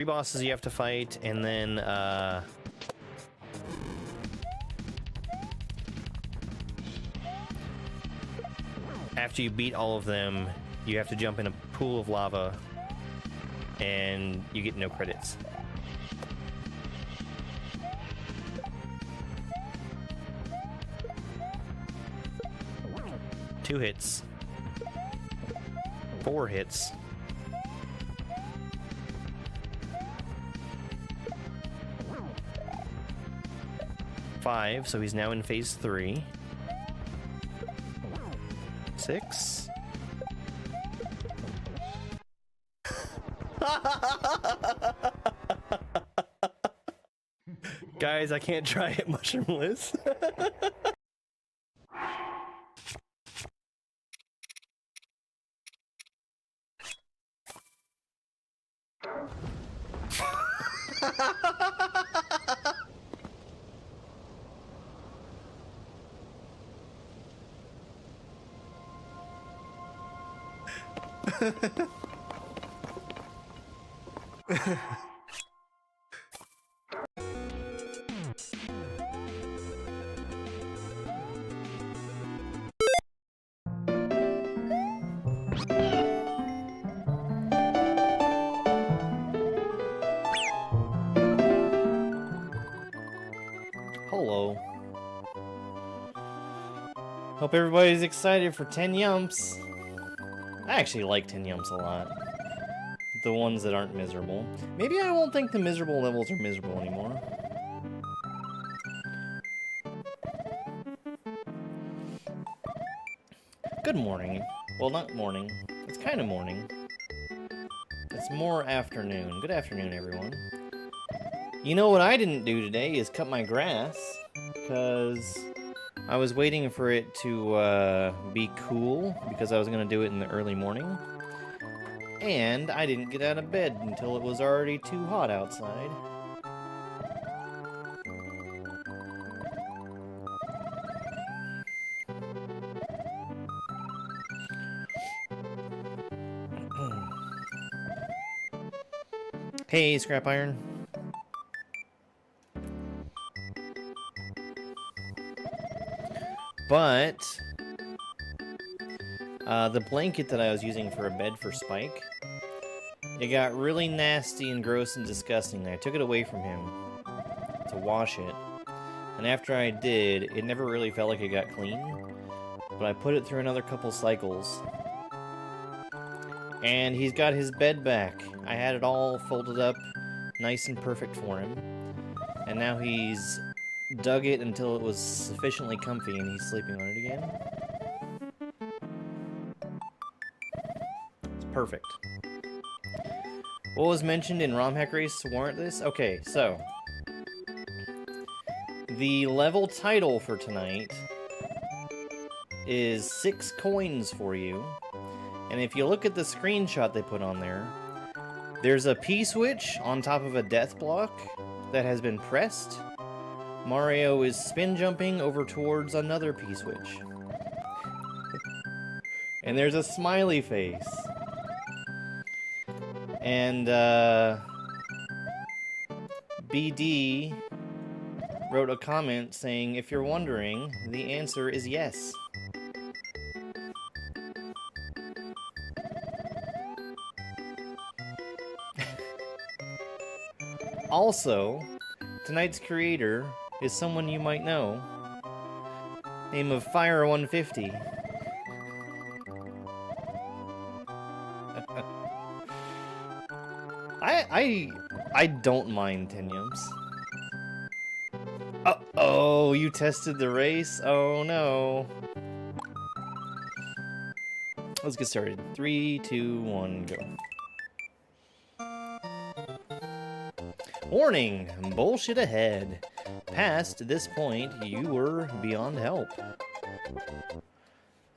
3 bosses you have to fight, and then after you beat all of them, you have to jump in a pool of lava, and you get no credits. Two hits. 4 hits. 5, so he's now in phase 3. 6. Guys, I can't try it, mushroomless. Hello. Hope everybody's excited for 10 yumps. I actually like 10 yumps a lot. The ones that aren't miserable. Maybe I won't think the miserable levels are miserable anymore. Good morning. Well, not morning. It's kind of morning. It's more afternoon. Good afternoon, everyone. You know what I didn't do today is cut my grass, because I was waiting for it to be cool, because I was going to do it in the early morning. And I didn't get out of bed until it was already too hot outside. Hey, Scrap Iron. But the blanket that I was using for a bed for Spike, it got really nasty and gross and disgusting. I took it away from him to wash it. And after I did, it never really felt like it got clean. But I put it through another couple cycles. And he's got his bed back. I had it all folded up nice and perfect for him. And now he's dug it until it was sufficiently comfy and he's sleeping on it again. It's perfect. What was mentioned in romhack race to warrant this? Okay, so the level title for tonight is 6 coins for you. And if you look at the screenshot they put on there, there's a P-switch on top of a death block that has been pressed. Mario is spin jumping over towards another P-switch. And there's a smiley face. And BD wrote a comment saying, if you're wondering, the answer is yes. Also, tonight's creator is someone you might know. Name of Fire150. I don't mind 10 yumps. Uh-oh, you tested the race? Oh no. Let's get started. 3, 2, 1, go. Warning! Bullshit ahead. Past this point, you were beyond help.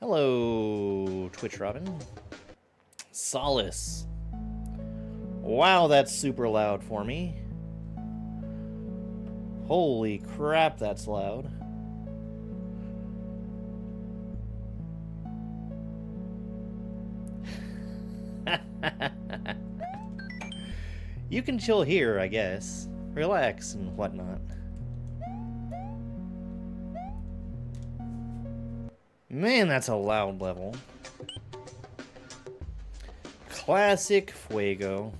Hello, Twitch Robin. Solace. Wow, that's super loud for me. Holy crap, that's loud. You can chill here, I guess. Relax and whatnot. Man, that's a loud level. Classic Fuego.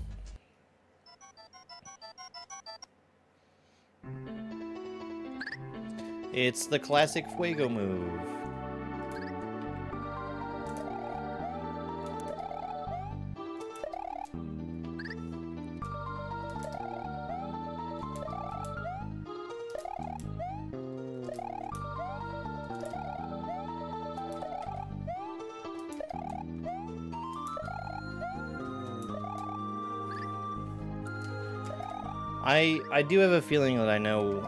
It's the classic Fuego move. I do have a feeling that I know,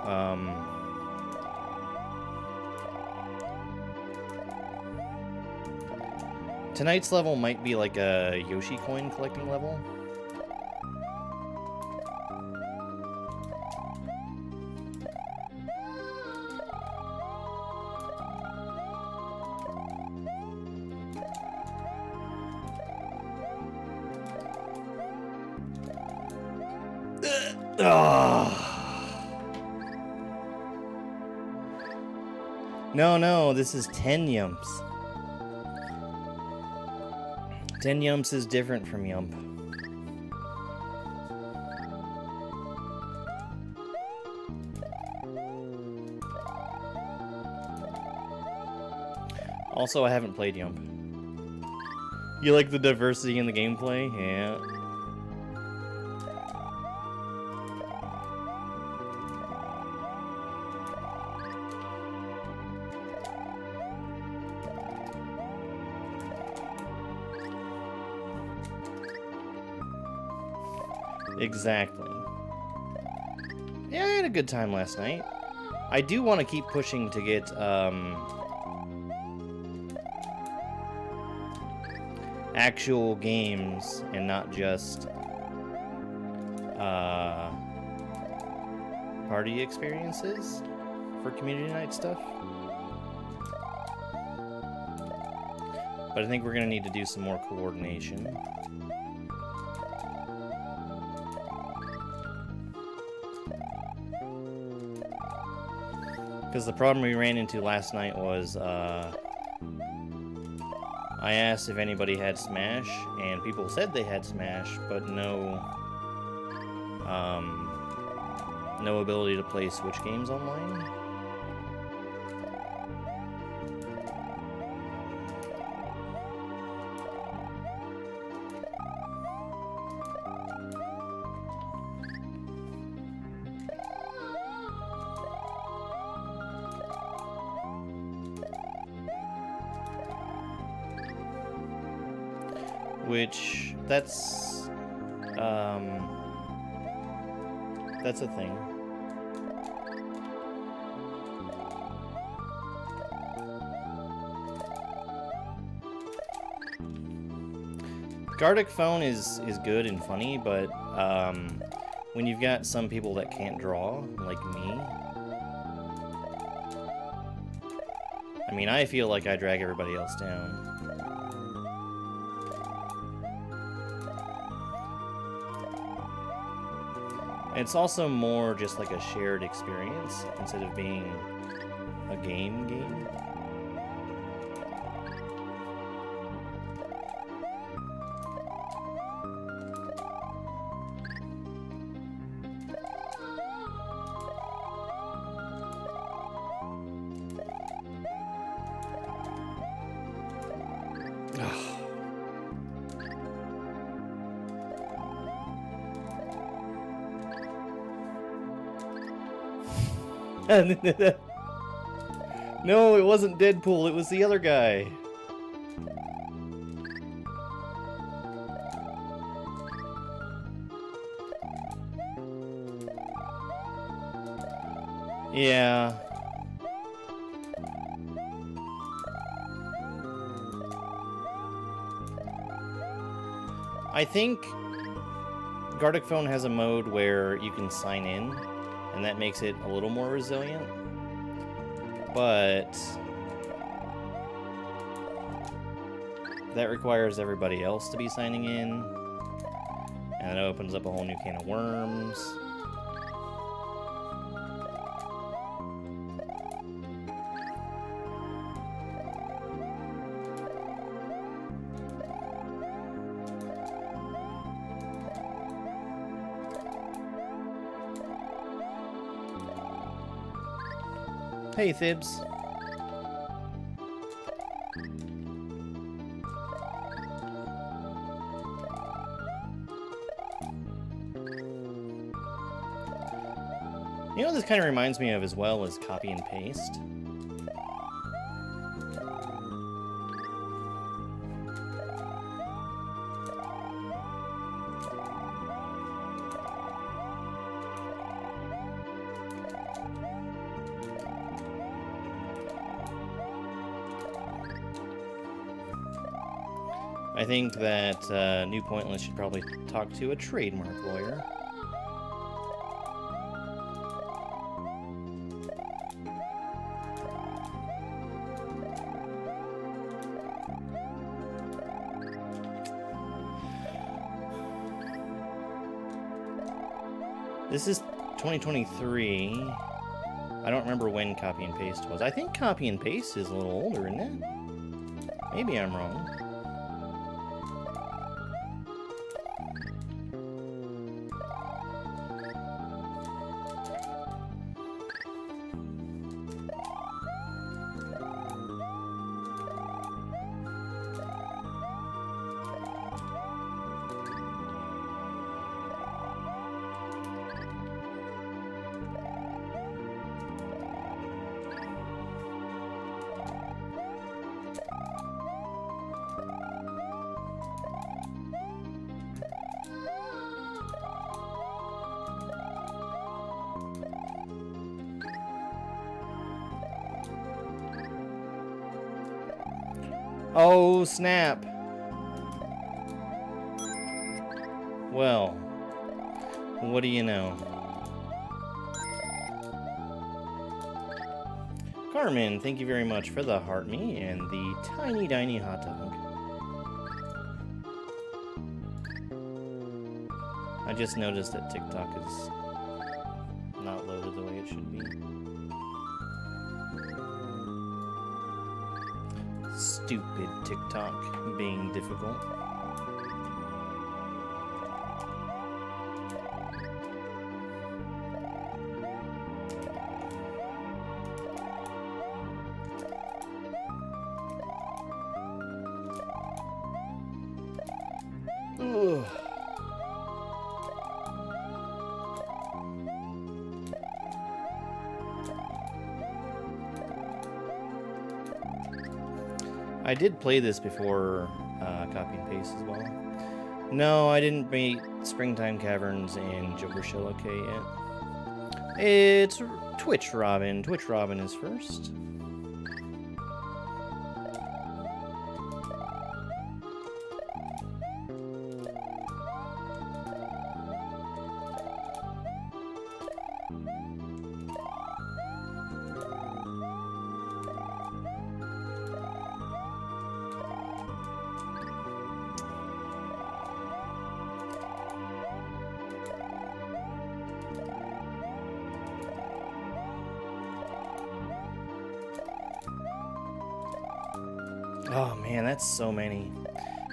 tonight's level might be like a Yoshi coin collecting level. No, this is 10 yumps. 10 yumps is different from yump. Also, I haven't played yump. You like the diversity in the gameplay? Yeah. Exactly. Yeah, I had a good time last night. I do want to keep pushing to get, actual games and not just, party experiences for community night stuff. But I think we're going to need to do some more coordination. Because the problem we ran into last night was, I asked if anybody had Smash, and people said they had Smash, but no ability to play Switch games online. Which, that's a thing. Gartic Phone is good and funny, but when you've got some people that can't draw, like me, I mean, I feel like I drag everybody else down. It's also more just like a shared experience instead of being a game. No, it wasn't Deadpool, it was the other guy. Yeah. I think Gartic Phone has a mode where you can sign in, and that makes it a little more resilient. But that requires everybody else to be signing in, And that opens up a whole new can of worms. Hey, Thibs. You know what this kind of reminds me of as well is copy and paste. I think that New Pointless should probably talk to a trademark lawyer. This is 2023. I don't remember when copy and paste was. I think copy and paste is a little older, isn't it? Maybe I'm wrong. Oh, snap. Well, what do you know? Carmen, thank you very much for the heart me and the tiny, tiny hot dog. I just noticed that TikTok is not loaded the way it should be. Stupid TikTok being difficult. Ugh. I did play this before copy and paste as well. No, I didn't beat Springtime Caverns and Joker Shell OK yet. It's Twitch Robin. Twitch Robin is first. Oh man, that's so many.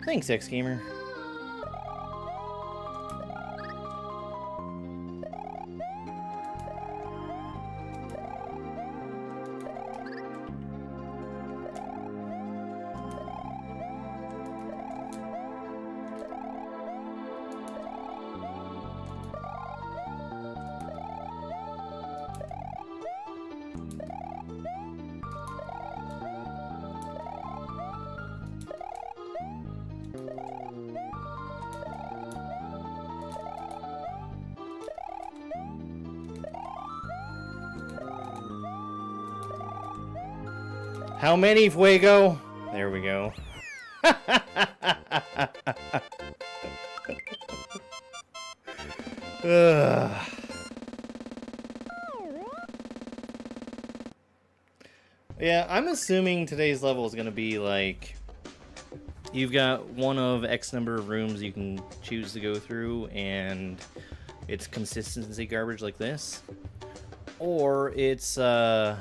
Thanks, X-Gamer. How many, Fuego? There we go. Yeah, I'm assuming today's level is going to be like You've got one of X number of rooms you can choose to go through, and it's consistency garbage like this. Or it's like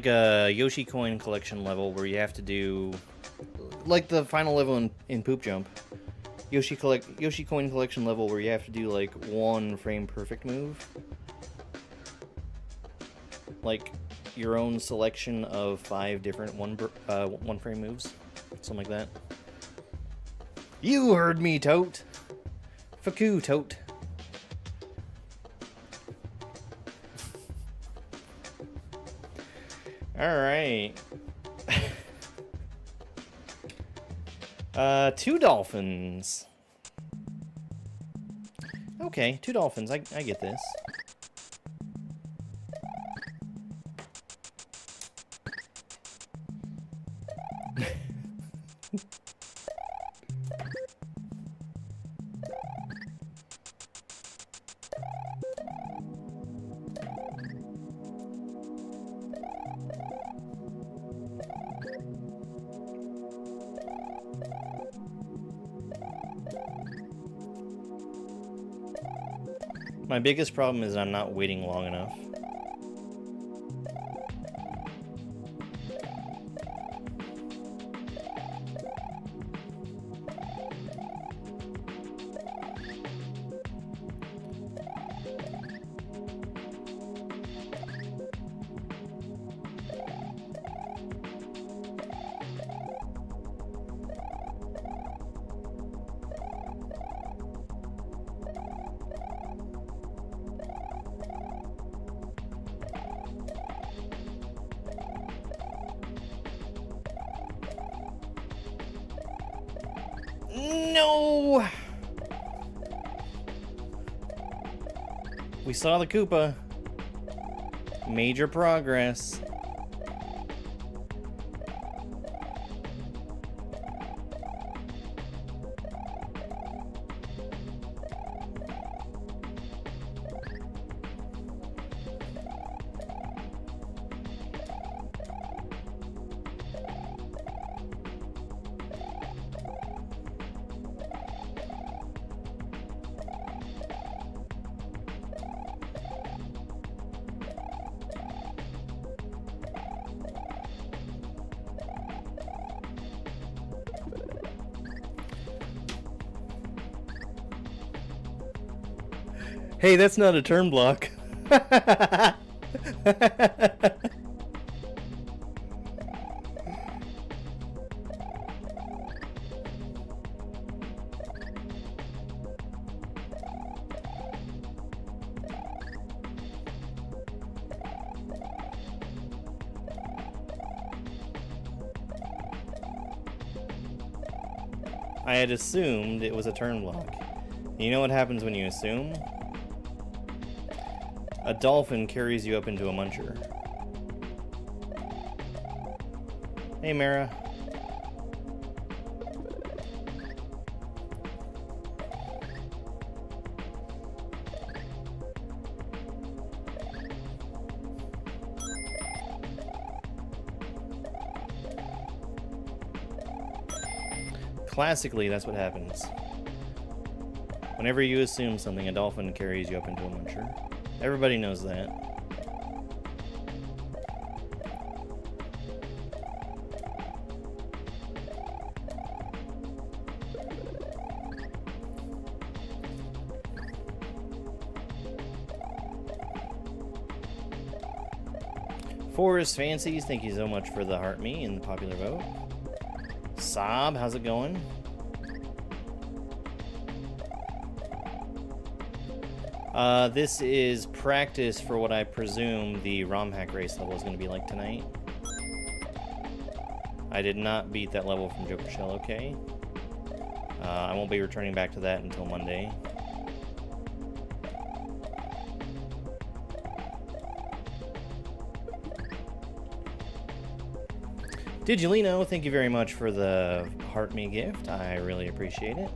a Yoshi coin collection level where you have to do, like the final level in Poop Jump. Yoshi coin collection level where you have to do like one frame perfect move. Like your own selection of 5 different one frame moves. Something like that. You heard me, Tote. Fuck you, Tote. Alright. 2 dolphins. Okay, 2 dolphins. I get this. My biggest problem is I'm not waiting long enough. No! We saw the Koopa. Major progress. Hey, that's not a turn block. I had assumed it was a turn block. You know what happens when you assume? A dolphin carries you up into a muncher. Hey, Mara. Classically, that's what happens. Whenever you assume something, a dolphin carries you up into a muncher. Everybody knows that. Forest Fancies, thank you so much for the heart me in the popular vote. Sob, how's it going? This is practice for what I presume the romhack race level is going to be like tonight. I did not beat that level from Joker Shell, okay. I won't be returning back to that until Monday. Digilino, thank you very much for the heart me gift. I really appreciate it.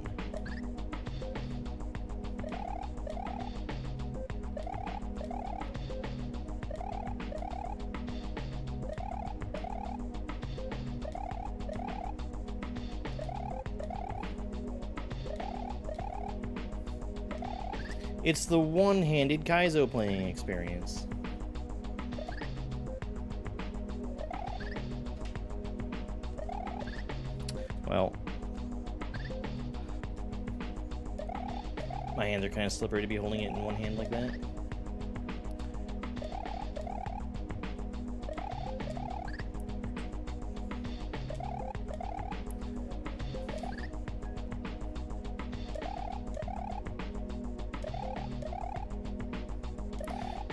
It's the one-handed Kaizo playing experience. Well, my hands are kind of slippery to be holding it in one hand like that.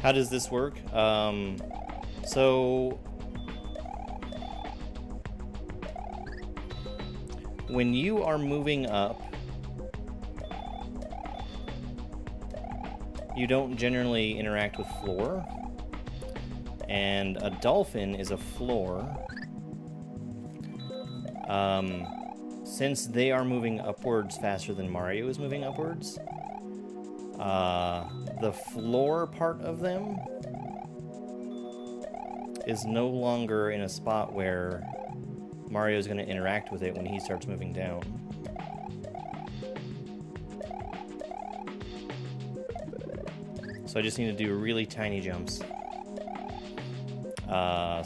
How does this work? So when you are moving up, you don't generally interact with floor, and a dolphin is a floor. Since they are moving upwards faster than Mario is moving upwards, the floor part of them is no longer in a spot where Mario is going to interact with it when he starts moving down. So I just need to do really tiny jumps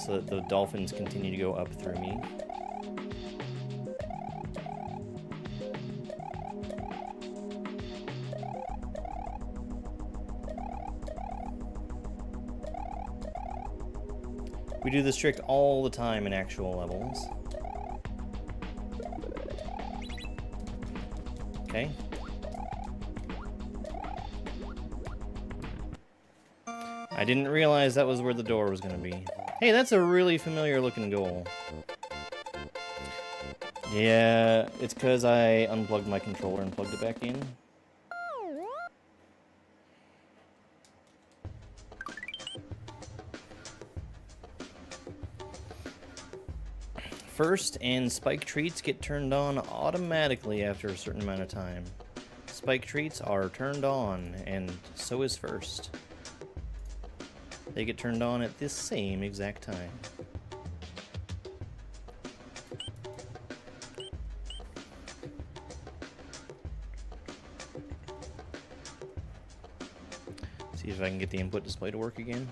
so that the dolphins continue to go up through me. We do this trick all the time in actual levels. Okay. I didn't realize that was where the door was going to be. Hey, that's a really familiar looking goal. Yeah, it's because I unplugged my controller and plugged it back in. First and spike treats get turned on automatically after a certain amount of time. Spike treats are turned on, and so is first. They get turned on at this same exact time. See if I can get the input display to work again.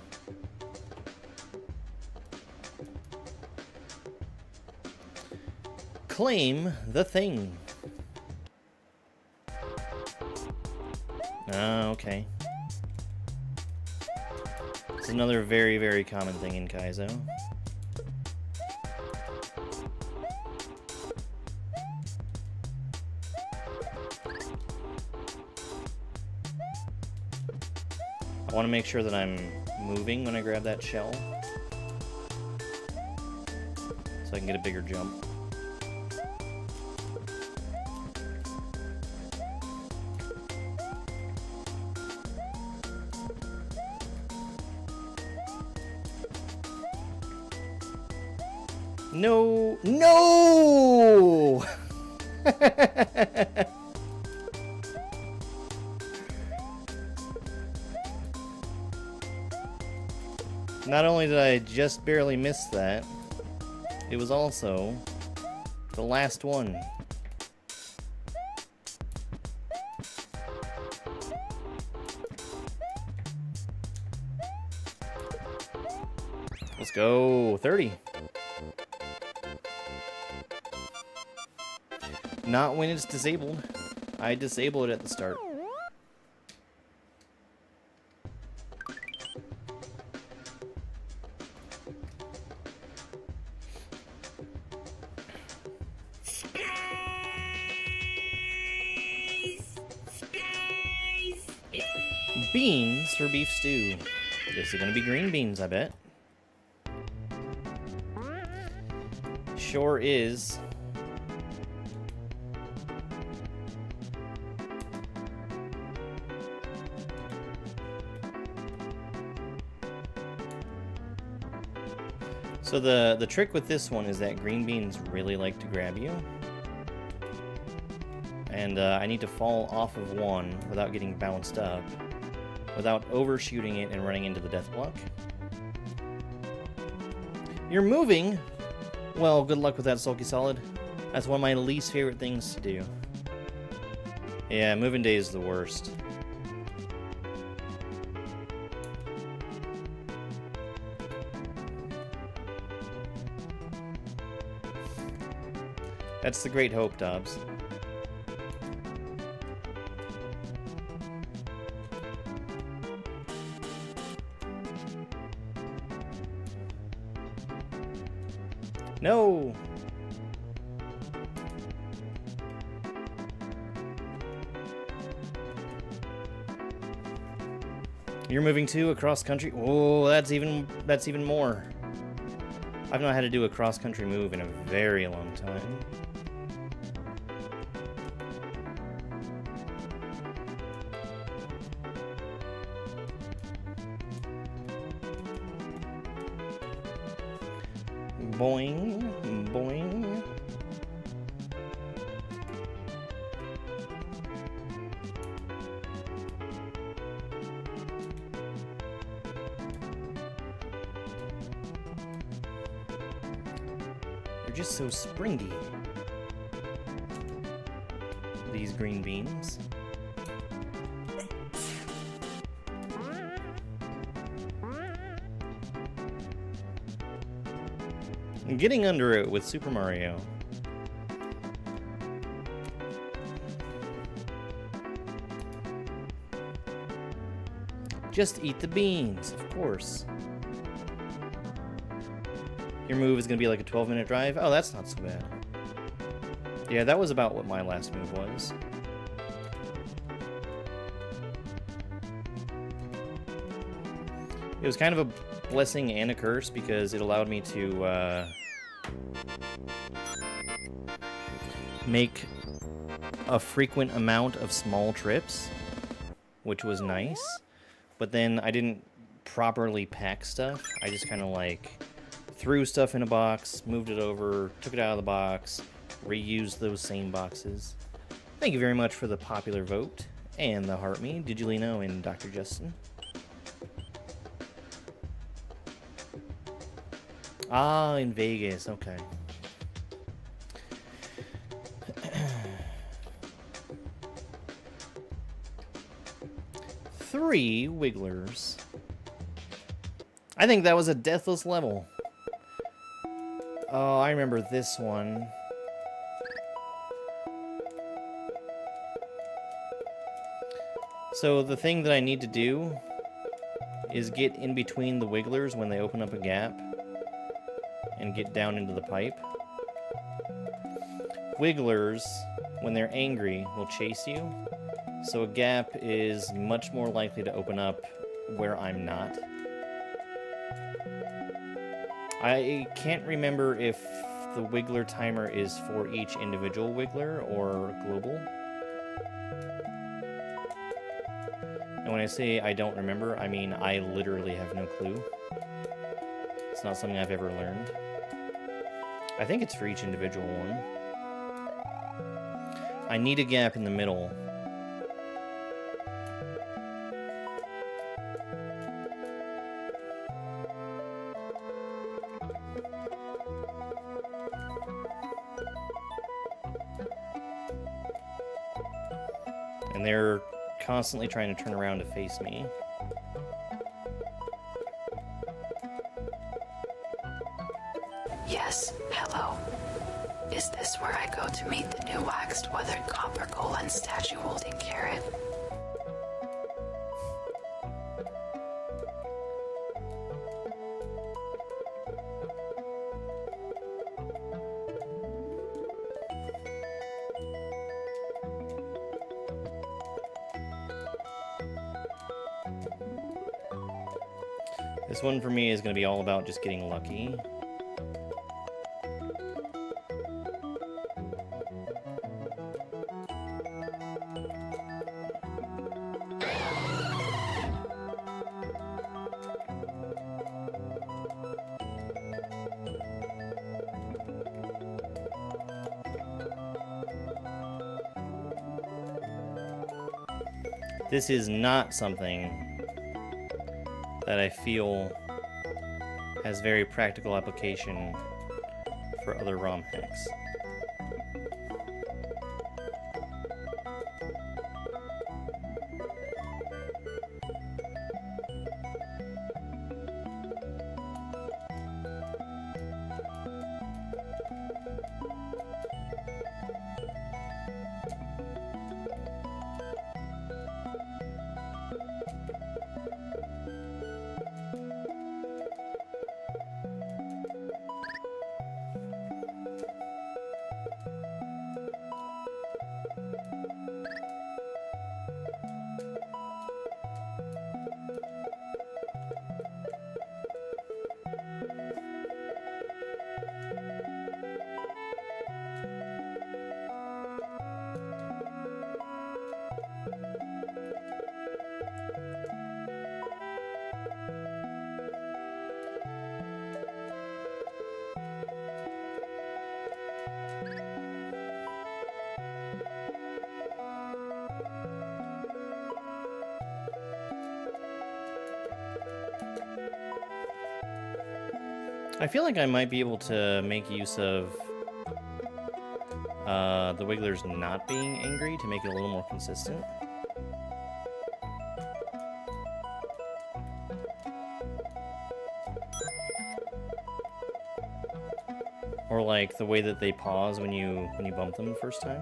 Claim the thing. Okay. It's another very, very common thing in Kaizo. I want to make sure that I'm moving when I grab that shell, so I can get a bigger jump. No! No! Not only did I just barely miss that, it was also the last one. Let's go. 30. Not when it's disabled. I disable it at the start. Beans for beef stew. This is gonna be green beans, I bet. Sure is. So the trick with this one is that green beans really like to grab you. And I need to fall off of one without getting bounced up, without overshooting it and running into the death block. You're moving? Well, good luck with that, Sulky Solid. That's one of my least favorite things to do. Yeah, moving day is the worst. That's the great hope, Dobbs. No! You're moving too across country? Oh, that's even more. I've not had to do a cross-country move in a very long time. Boing, boing. They're just so springy, these green beans. I'm getting under it with Super Mario. Just eat the beans, of course. Your move is going to be like a 12-minute drive? Oh, that's not so bad. Yeah, that was about what my last move was. It was kind of a blessing and a curse because it allowed me to make a frequent amount of small trips, which was nice. But then I didn't properly pack stuff. I just kind of like threw stuff in a box, moved it over, took it out of the box, reused those same boxes. Thank you very much for the popular vote and the heart me, Digilino and Dr. Justin. Ah, in Vegas, okay. Three Wigglers. I think that was a deathless level. Oh, I remember this one. So the thing that I need to do is get in between the Wigglers when they open up a gap and get down into the pipe. Wigglers, when they're angry, will chase you. So a gap is much more likely to open up where I'm not. I can't remember if the Wiggler timer is for each individual Wiggler or global. And when I say I don't remember, I mean I literally have no clue. It's not something I've ever learned. I think it's for each individual one. I need a gap in the middle. And they're constantly trying to turn around to face me. Yes, hello. Is this where I go to meet the new waxed weathered copper golem statue holding carrot? This one for me is going to be all about just getting lucky. This is not something that I feel has very practical application for other ROM hacks. I feel like I might be able to make use of the Wigglers not being angry to make it a little more consistent. Or like the way that they pause when you bump them the first time.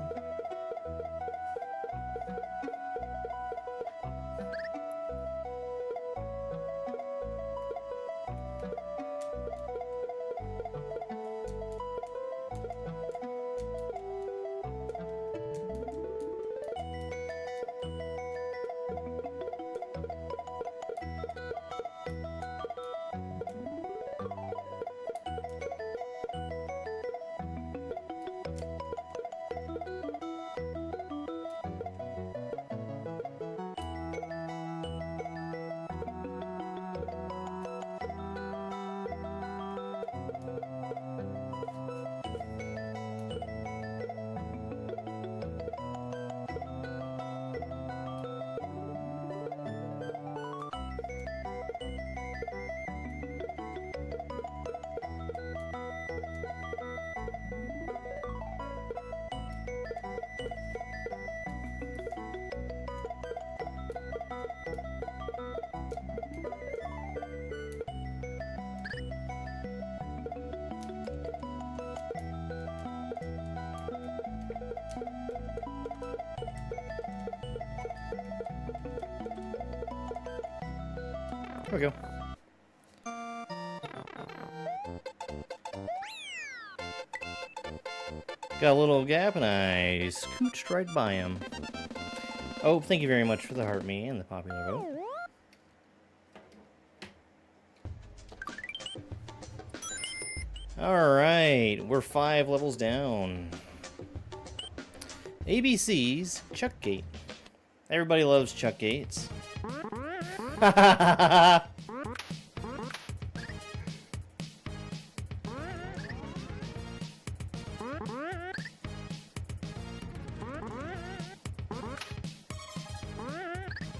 There we go. Got a little gap and I scooched right by him. Oh, thank you very much for the heart me and the popular vote. Alright, we're 5 levels down. ABC's Chuck Gate. Everybody loves Chuck Gates.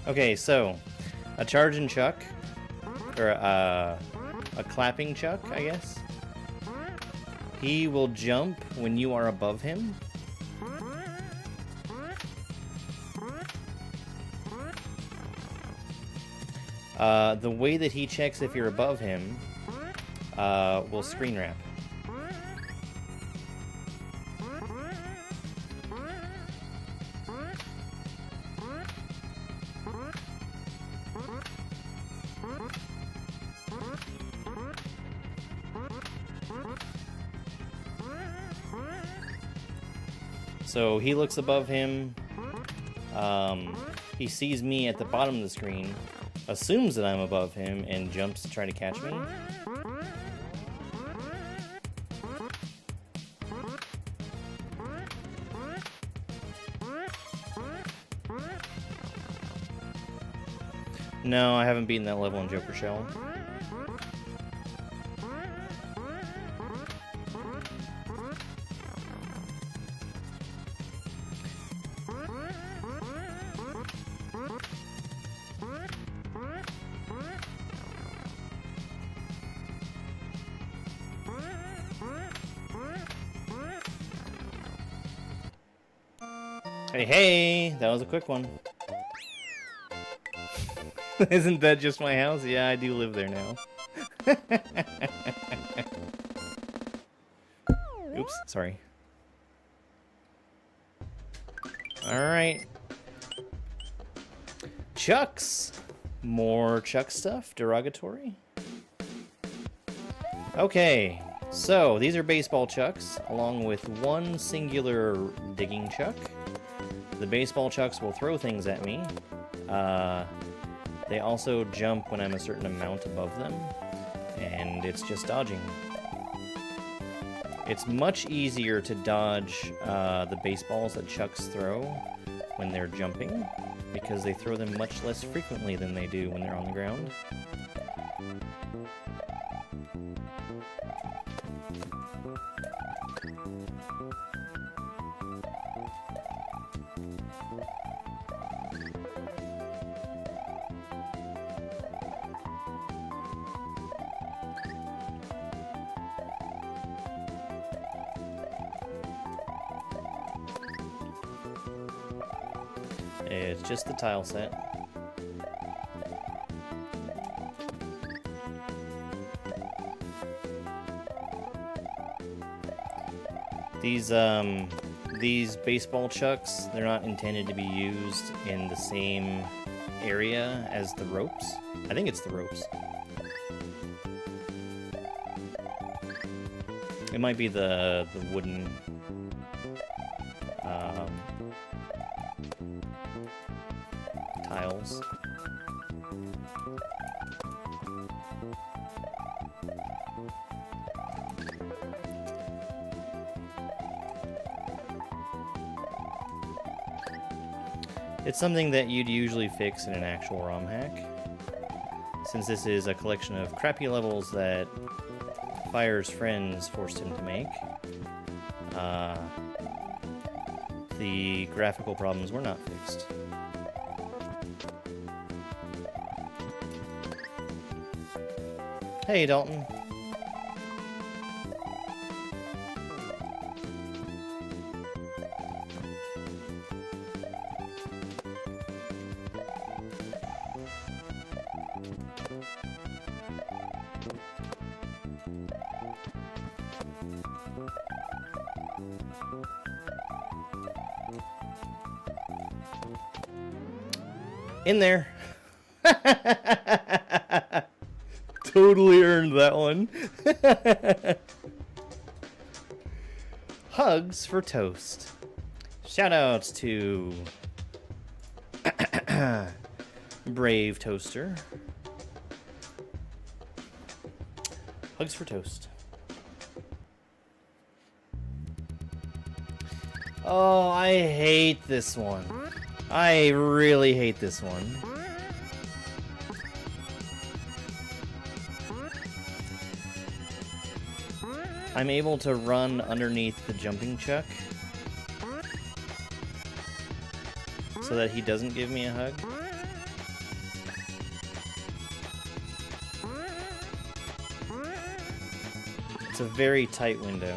Okay, so a charging Chuck, or a clapping Chuck, I guess. He will jump when you are above him. The way that he checks if you're above him will screen wrap. So he looks above him, he sees me at the bottom of the screen, assumes that I'm above him, and jumps to try to catch me. No, I haven't beaten that level in Joker Shell. Hey, hey, that was a quick one. Isn't that just my house? Yeah, I do live there now. Oops, sorry. Alright. Chucks. More Chuck stuff. Derogatory. Okay, so these are baseball Chucks, along with one singular digging Chuck. The baseball Chucks will throw things at me. They also jump when I'm a certain amount above them, and it's just dodging. It's much easier to dodge the baseballs that Chucks throw when they're jumping, because they throw them much less frequently than they do when they're on the ground. It's just the tile set. These baseball chucks, they're not intended to be used in the same area as the ropes. I think it's the ropes. It might be the wooden tiles. It's something that you'd usually fix in an actual ROM hack. Since this is a collection of crappy levels that Fire's friends forced him to make, the graphical problems were not fixed. Hey, Dalton. In there. Totally earned that one. Hugs for toast. Shoutouts to Brave Toaster. Hugs for toast. Oh, I hate this one. I really hate this one. I'm able to run underneath the jumping chuck so that he doesn't give me a hug. It's a very tight window.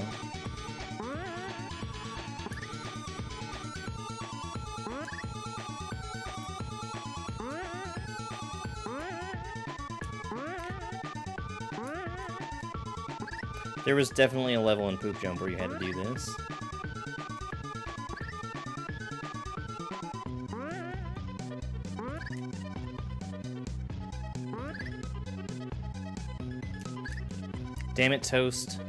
There was definitely a level in Poop Jump where you had to do this. Damn it, Toast.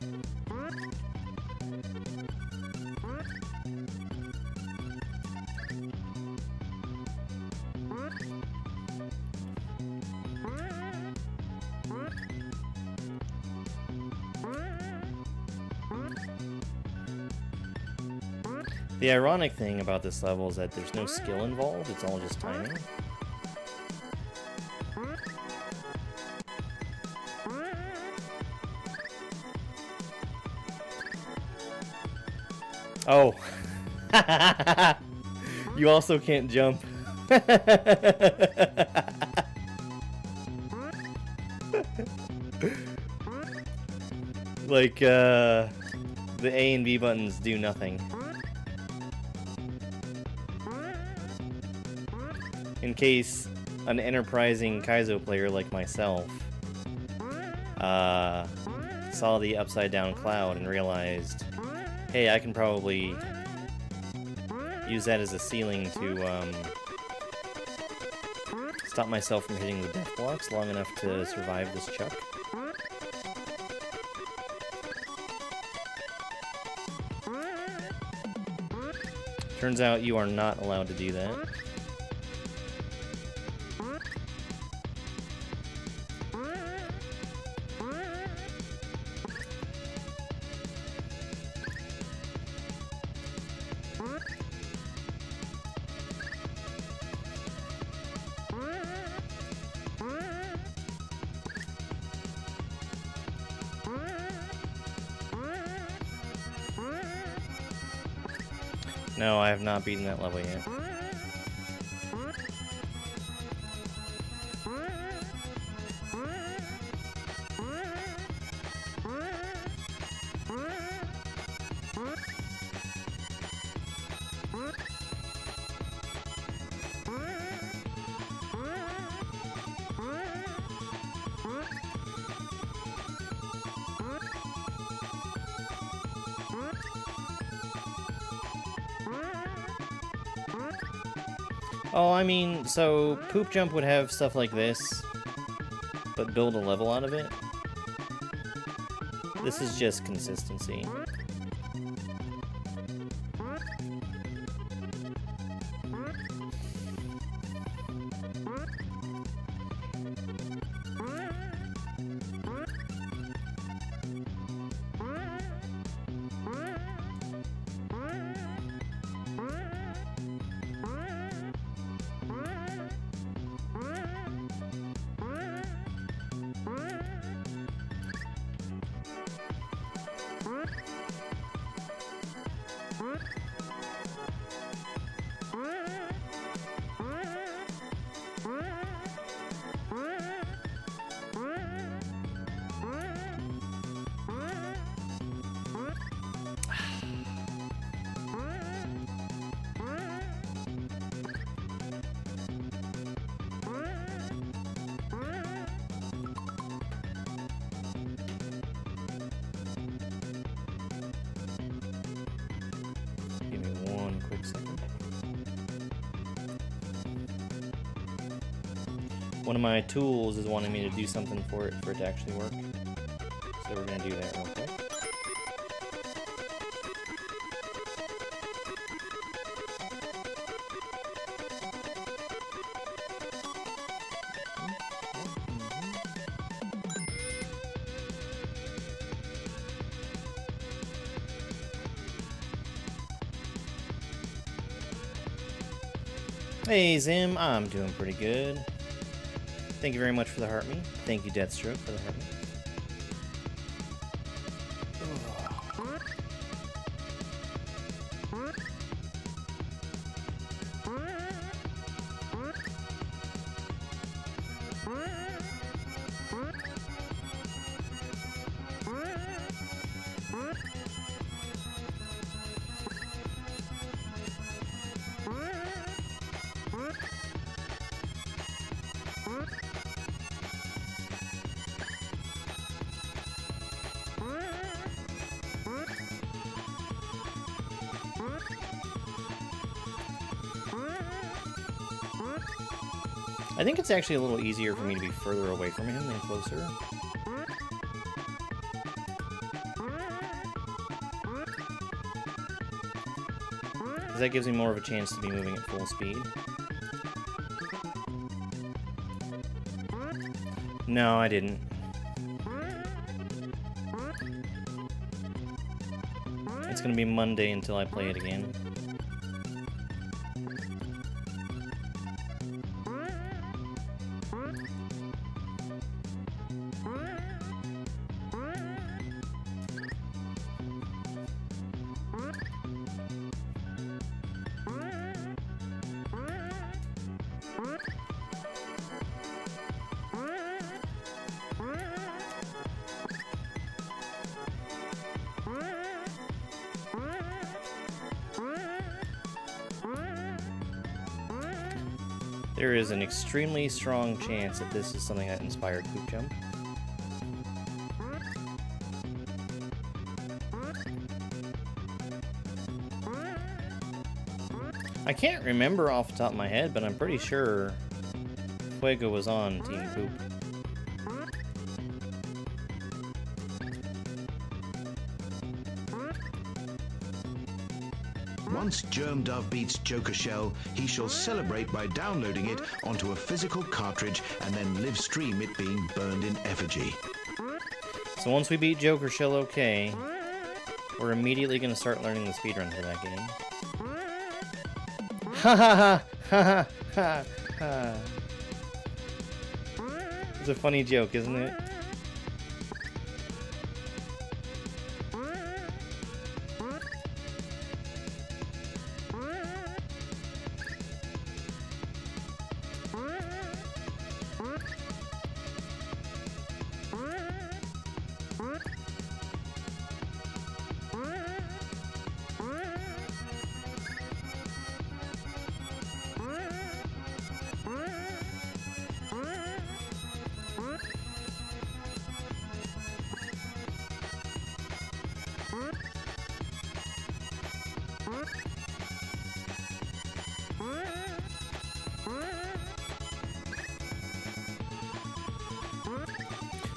The ironic thing about this level is that there's no skill involved, it's all just timing. Oh. You also can't jump. Like, the A and B buttons do nothing. In case an enterprising Kaizo player like myself saw the upside down cloud and realized, hey, I can probably use that as a ceiling to stop myself from hitting the death blocks long enough to survive this chuck. Turns out you are not allowed to do that. No, I have not beaten that level yet. Oh, I mean, so Poop Jump would have stuff like this, but build a level out of it. This is just consistency. Give me one quick second. One of my tools is wanting me to do something for it to actually work. So we're gonna do that real quick. Hey Zim, I'm doing pretty good. Thank you very much for the heart me. Thank you Deathstroke for the heart me. I think it's actually a little easier for me to be further away from him than closer. Because that gives me more of a chance to be moving at full speed. No, I didn't. It's gonna be Monday until I play it again. There is an extremely strong chance that this is something that inspired Poop Jump. I can't remember off the top of my head, but I'm pretty sure Fuego was on Team Poop. Once Germ Dove beats Joker Shell, he shall celebrate by downloading it onto a physical cartridge and then live stream it being burned in effigy. So once we beat Joker Shell okay, we're immediately going to start learning the speedrun for that game. Ha ha ha ha ha ha. It's a funny joke, isn't it?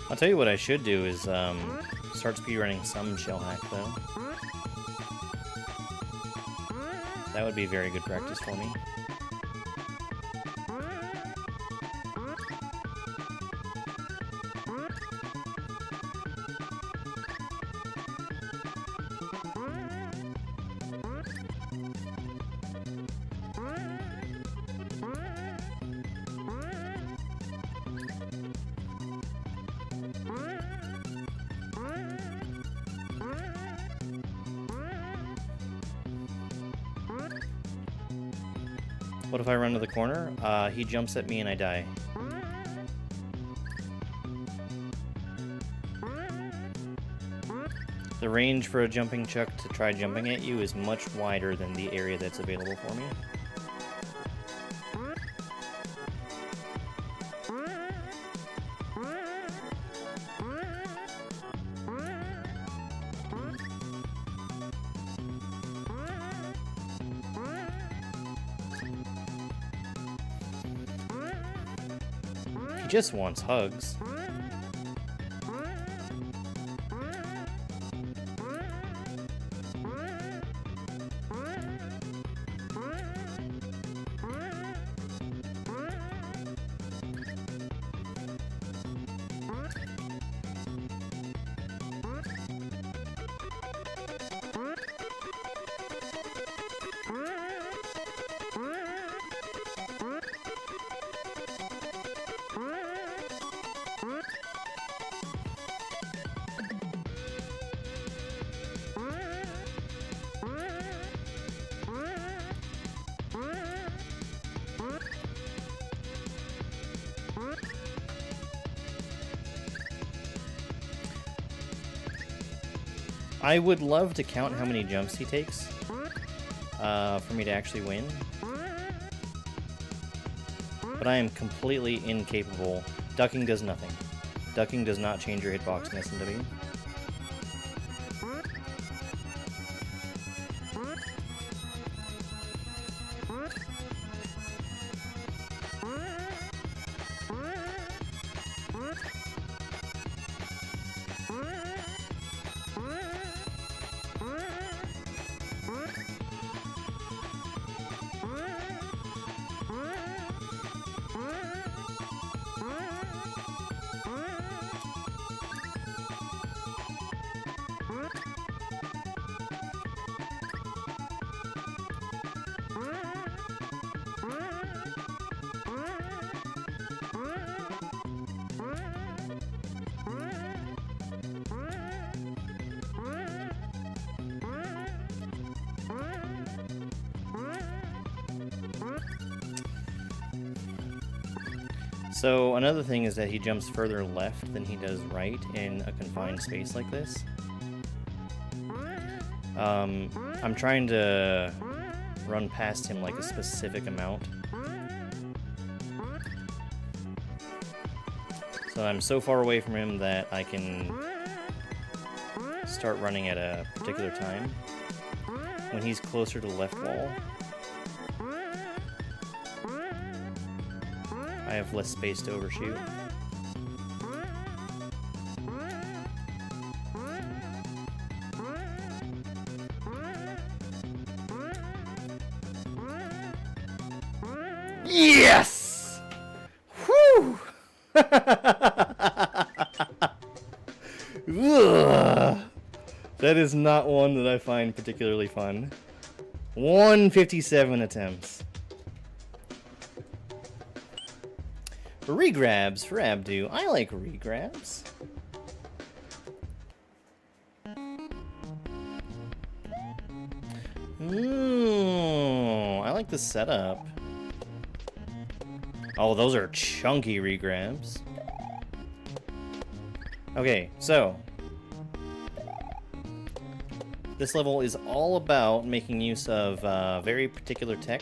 I'll tell you what I should do is start speedrunning some shell hack, though. That would be very good practice for me. What if I run to the corner? He jumps at me and I die. The range for a jumping chuck to try jumping at you is much wider than the area that's available for me. He just wants hugs. I would love to count how many jumps he takes for me to actually win. But I am completely incapable. Ducking does nothing. Ducking does not change your hitbox in SMW. So another thing is that he jumps further left than he does right in a confined space like this. I'm trying to run past him like a specific amount. So I'm so far away from him that I can start running at a particular time. When he's closer to the left wall, I have less space to overshoot. Yes! Whew! Ugh. That is not one that I find particularly fun. 157 attempts. Regrabs for Abdu. I like regrabs. I like the setup. Oh, those are chunky regrabs. Okay, so this level is all about making use of very particular tech.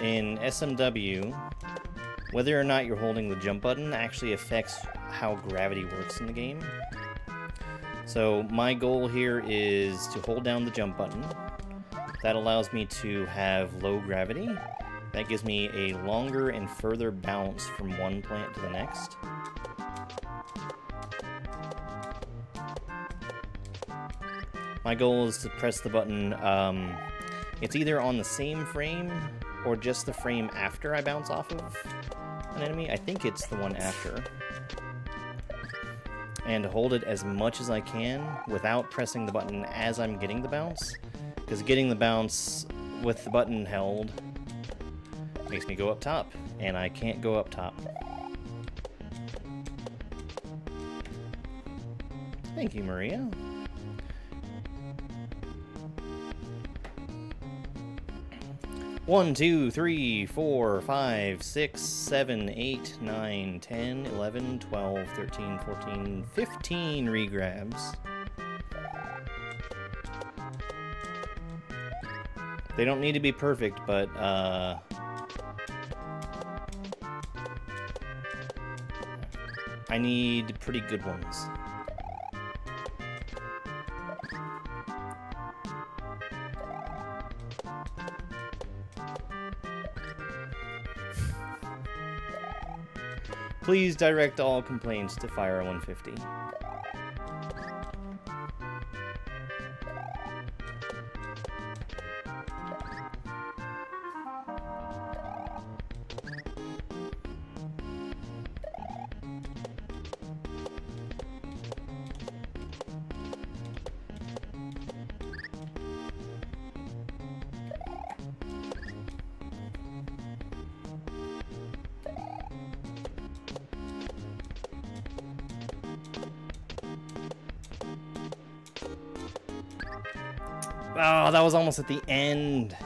In SMW, whether or not you're holding the jump button actually affects how gravity works in the game. So my goal here is to hold down the jump button. That allows me to have low gravity, That gives me a longer and further bounce from one plant to the next. My goal is to press the button, it's either on the same frame or just the frame after I bounce off of an enemy. I think it's the one after. And hold it as much as I can without pressing the button as I'm getting the bounce. Because getting the bounce with the button held makes me go up top, and I can't go up top. Thank you, Maria. One, 2, 3, 4, 5, 6, 7, 8, 9, 10, 11, 12, 13, 14, 15 regrabs. They don't need to be perfect, but I need pretty good ones. Please direct all complaints to Fire 150. Oh, that was almost at the end.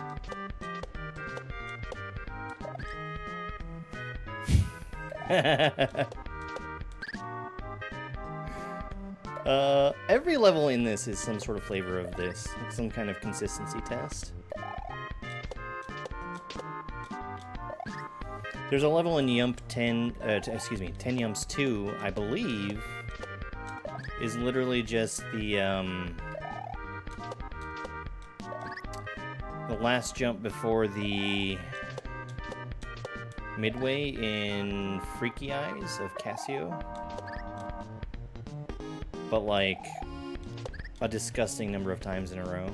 Every level in this is some sort of flavor of this, like some kind of consistency test. There's a level in Yump 10, 10 Yumps 2, I believe, is literally just the last jump before the midway in Freaky Eyes of Cassio. But like a disgusting number of times in a row.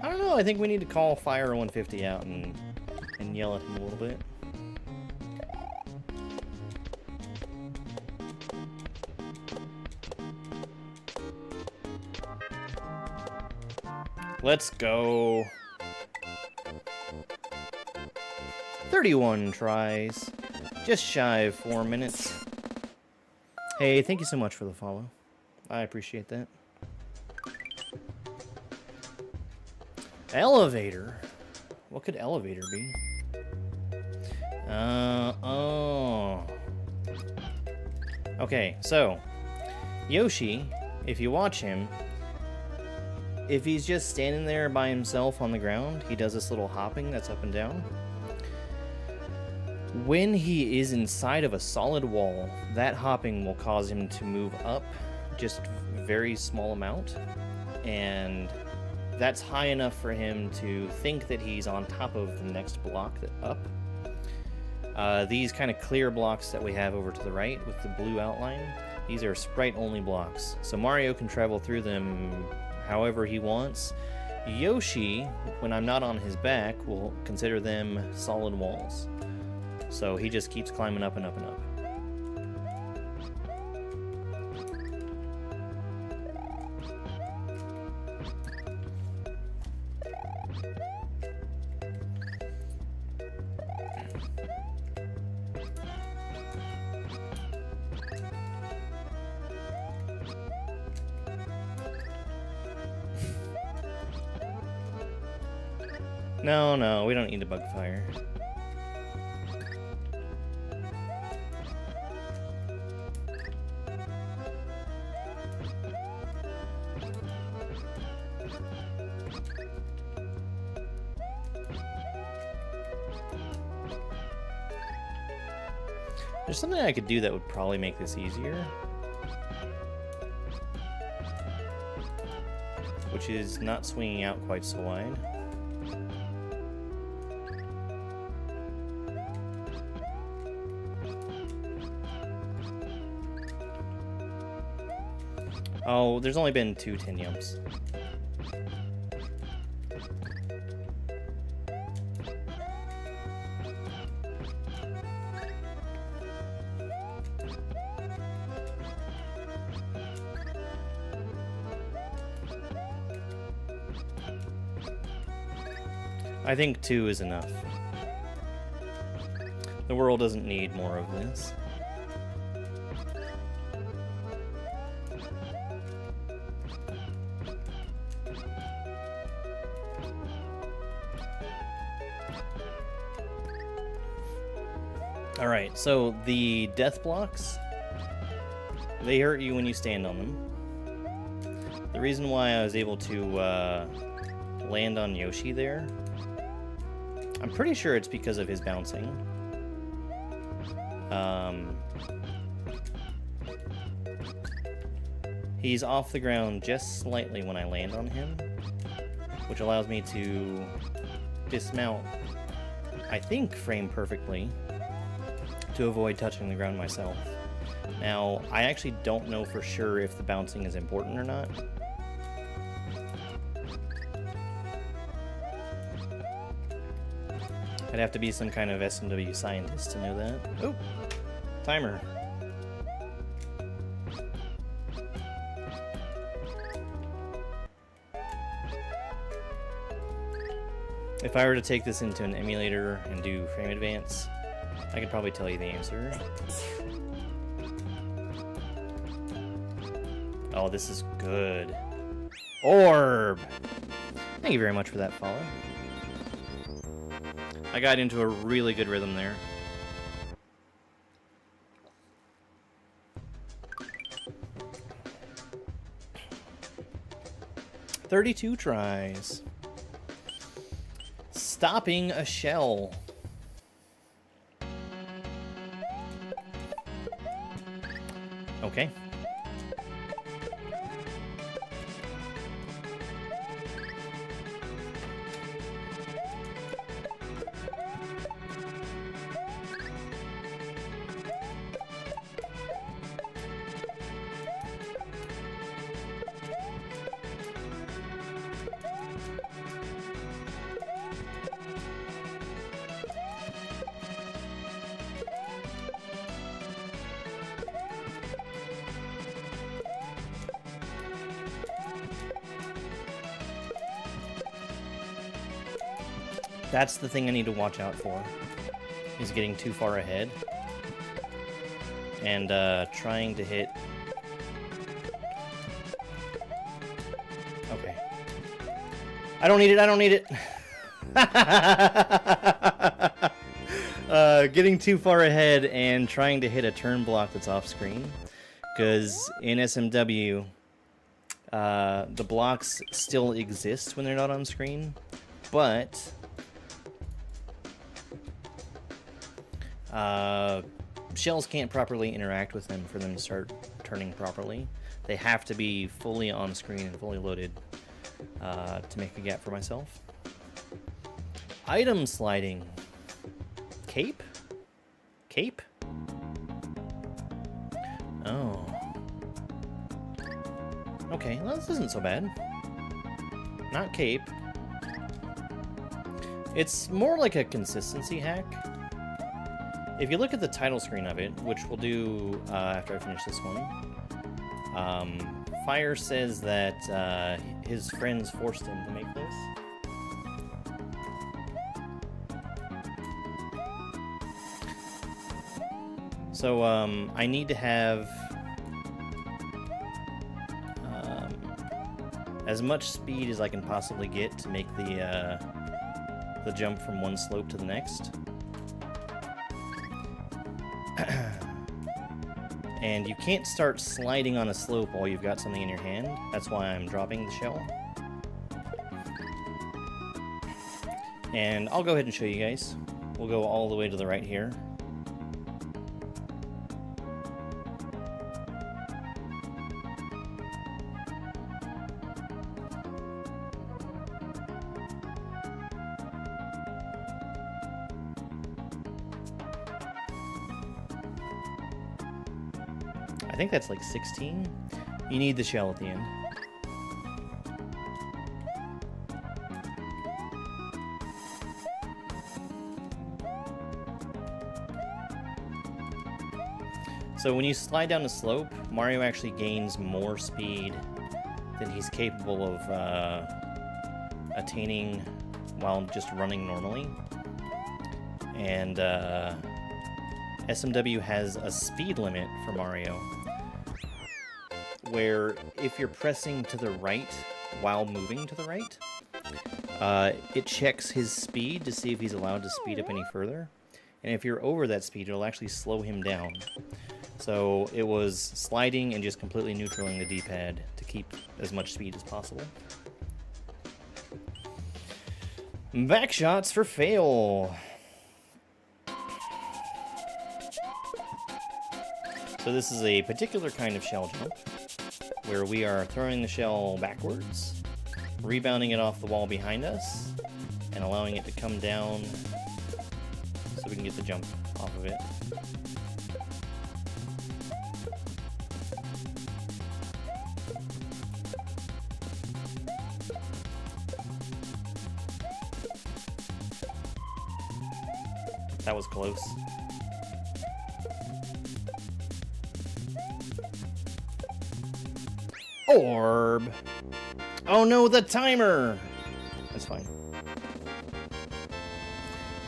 I don't know, I think we need to call Fire 150 out and yell at him a little bit. Let's go. 31 tries. Just shy of 4 minutes. Hey, thank you so much for the follow. I appreciate that. Elevator? What could elevator be? Oh. Okay, so Yoshi, if you watch him, if he's just standing there by himself on the ground, he does this little hopping that's up and down. When he is inside of a solid wall, that hopping will cause him to move up just a very small amount, and that's high enough for him to think that he's on top of the next block up. These kind of clear blocks that we have over to the right with the blue outline, these are sprite-only blocks, so Mario can travel through them however he wants. Yoshi, when I'm not on his back, will consider them solid walls. So he just keeps climbing up and up and up. No, we don't need a bug fire. There's something I could do that would probably make this easier. which is not swinging out quite so wide. Oh, there's only been 2 10 yumps. I think 2 is enough. The world doesn't need more of this. Alright, so the death blocks, they hurt you when you stand on them. The reason why I was able to land on Yoshi there, I'm pretty sure it's because of his bouncing. He's off the ground just slightly when I land on him, which allows me to dismount, I think, frame perfectly to avoid touching the ground myself. Now, I actually don't know for sure if the bouncing is important or not. I'd have to be some kind of SMW scientist to know that. Oh, timer. If I were to take this into an emulator and do frame advance, I could probably tell you the answer. Oh, this is good. Orb! Thank you very much for that follow. I got into a really good rhythm there. "32 tries. Stopping a shell. Okay. That's the thing I need to watch out for, is getting too far ahead and trying to hit. Okay. I don't need it, I don't need it. Getting too far ahead and trying to hit a turn block that's off screen, because in SMW, the blocks still exist when they're not on screen, but shells can't properly interact with them for them to start turning properly. They have to be fully on screen and fully loaded to make a gap for myself. Item sliding. Cape? Cape? Oh. Okay, well, this isn't so bad. Not cape. It's more like a consistency hack. If you look at the title screen of it, which we'll do after I finish this one, Fire says that his friends forced him to make this. So I need to have as much speed as I can possibly get to make the jump from one slope to the next. And you can't start sliding on a slope while you've got something in your hand. That's why I'm dropping the shell. And I'll go ahead and show you guys. We'll go all the way to the right here. I think that's like 16. You need the shell at the end. So when you slide down the slope, Mario actually gains more speed than he's capable of attaining while just running normally. And SMW has a speed limit for Mario, where if you're pressing to the right while moving to the right, it checks his speed to see if he's allowed to speed up any further. And if you're over that speed, it'll actually slow him down. So it was sliding and just completely neutraling the D-pad to keep as much speed as possible. Back shots for fail. So this is a particular kind of shell jump where we are throwing the shell backwards, rebounding it off the wall behind us, and allowing it to come down so we can get the jump off of it. That was close. Orb! Oh no, the timer! That's fine.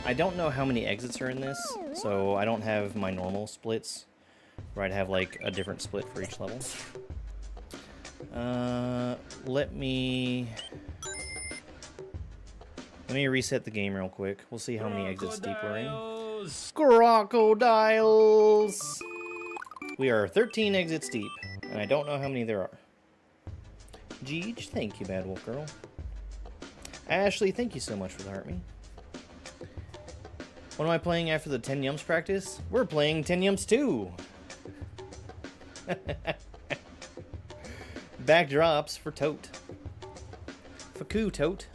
I don't know how many exits are in this, so I don't have my normal splits, where I'd have like a different split for each level. Let me reset the game real quick. We'll see how many exits deep we're in. Crocodiles! We are 13 exits deep, and I don't know how many there are. Jeej, thank you, Bad Wolf Girl. Ashley, thank you so much for the heart me. What am I playing after the 10 Yumps practice? We're playing 10 Yumps 2! Backdrops for Tote. Faku Tote.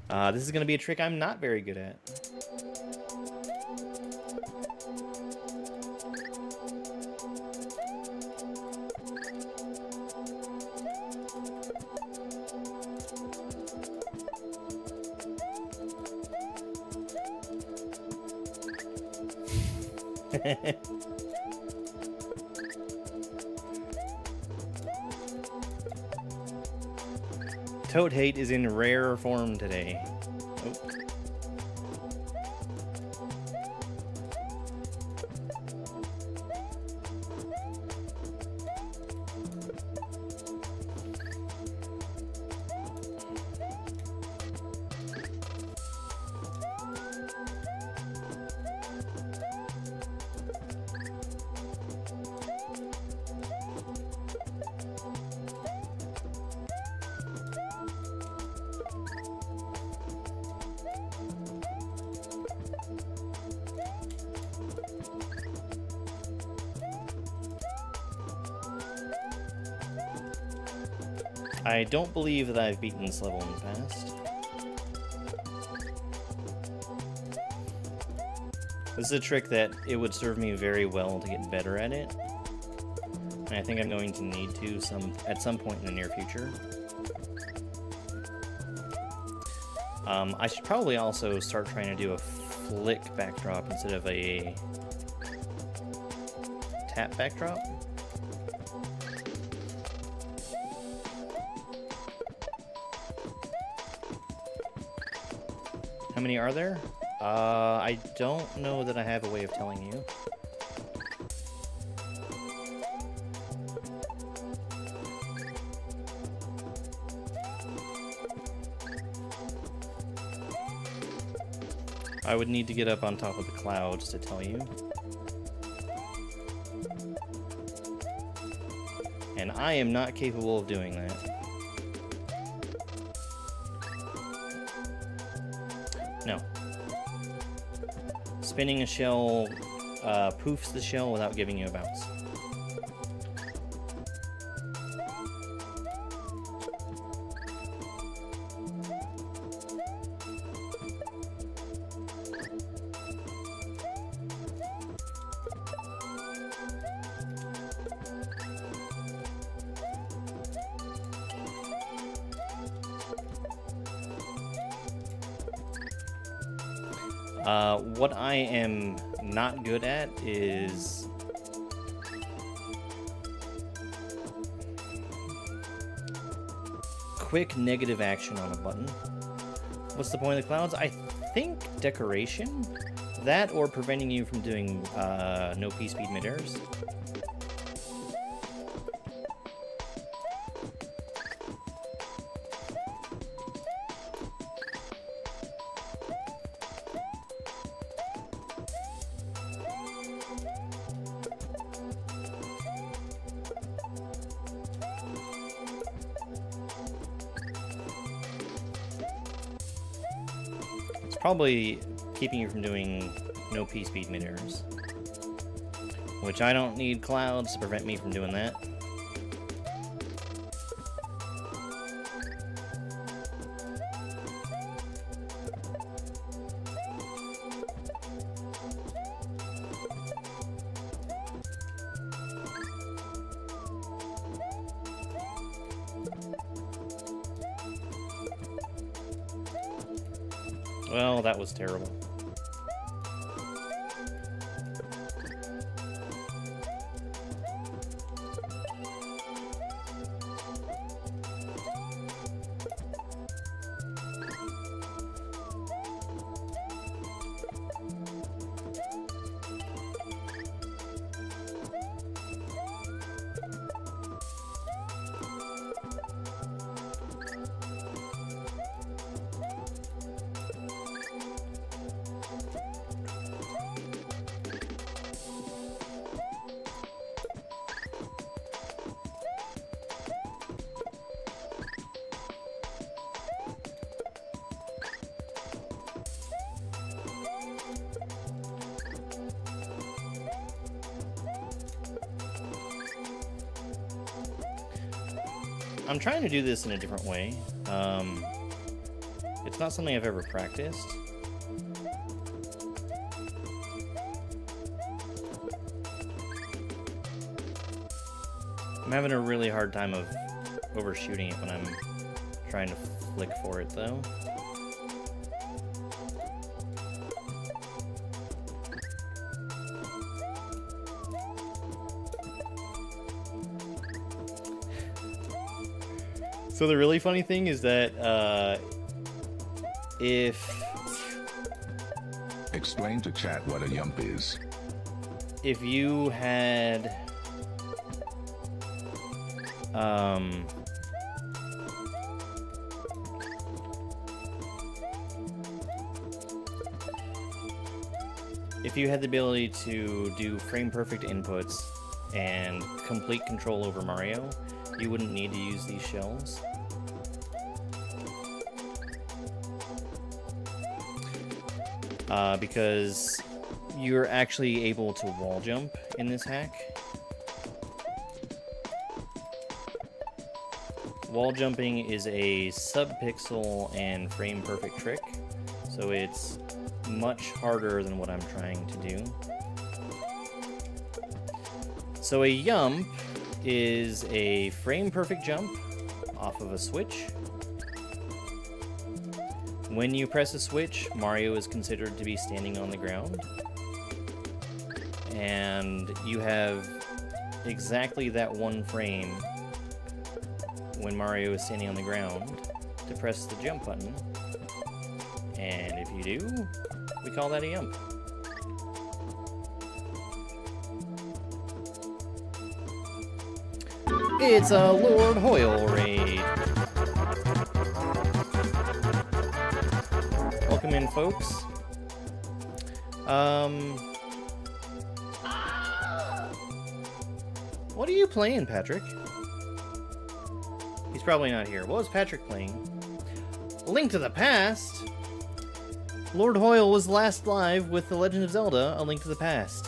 This is going to be a trick I'm not very good at. Toad hate is in rare form today. Oh. I don't believe that I've beaten this level in the past. This is a trick that it would serve me very well to get better at it. And I think I'm going to need to at some point in the near future. I should probably also start trying to do a flick backdrop instead of a tap backdrop. How many are there? I don't know that I have a way of telling you. I would need to get up on top of the clouds to tell you. And I am not capable of doing that. No. Spinning a shell poofs the shell without giving you a bounce. What I am not good at is quick negative action on a button. What's the point of the clouds? I think decoration? That or preventing you from doing no P-speed mid-airs. Probably keeping you from doing no P-speed mid-airs, which I don't need clouds to prevent me from doing that. Well, that was terrible. I'm trying to do this in a different way. It's not something I've ever practiced. I'm having a really hard time of overshooting it when I'm trying to flick for it, though. So the really funny thing is that if... Explain to chat what a yump is. If you had... if you had the ability to do frame-perfect inputs and complete control over Mario, you wouldn't need to use these shells. Because you're actually able to wall jump in this hack. Wall jumping is a sub-pixel and frame-perfect trick, so it's much harder than what I'm trying to do. So a yump is a frame-perfect jump off of a switch. When you press a switch, Mario is considered to be standing on the ground. And you have exactly that one frame when Mario is standing on the ground to press the jump button. And if you do, we call that a yump. It's a Lord Hoyle raid. Welcome in, folks. What are you playing, Patrick? He's probably not here. What was Patrick playing? A Link to the Past? Lord Hoyle was last live with The Legend of Zelda: A Link to the Past.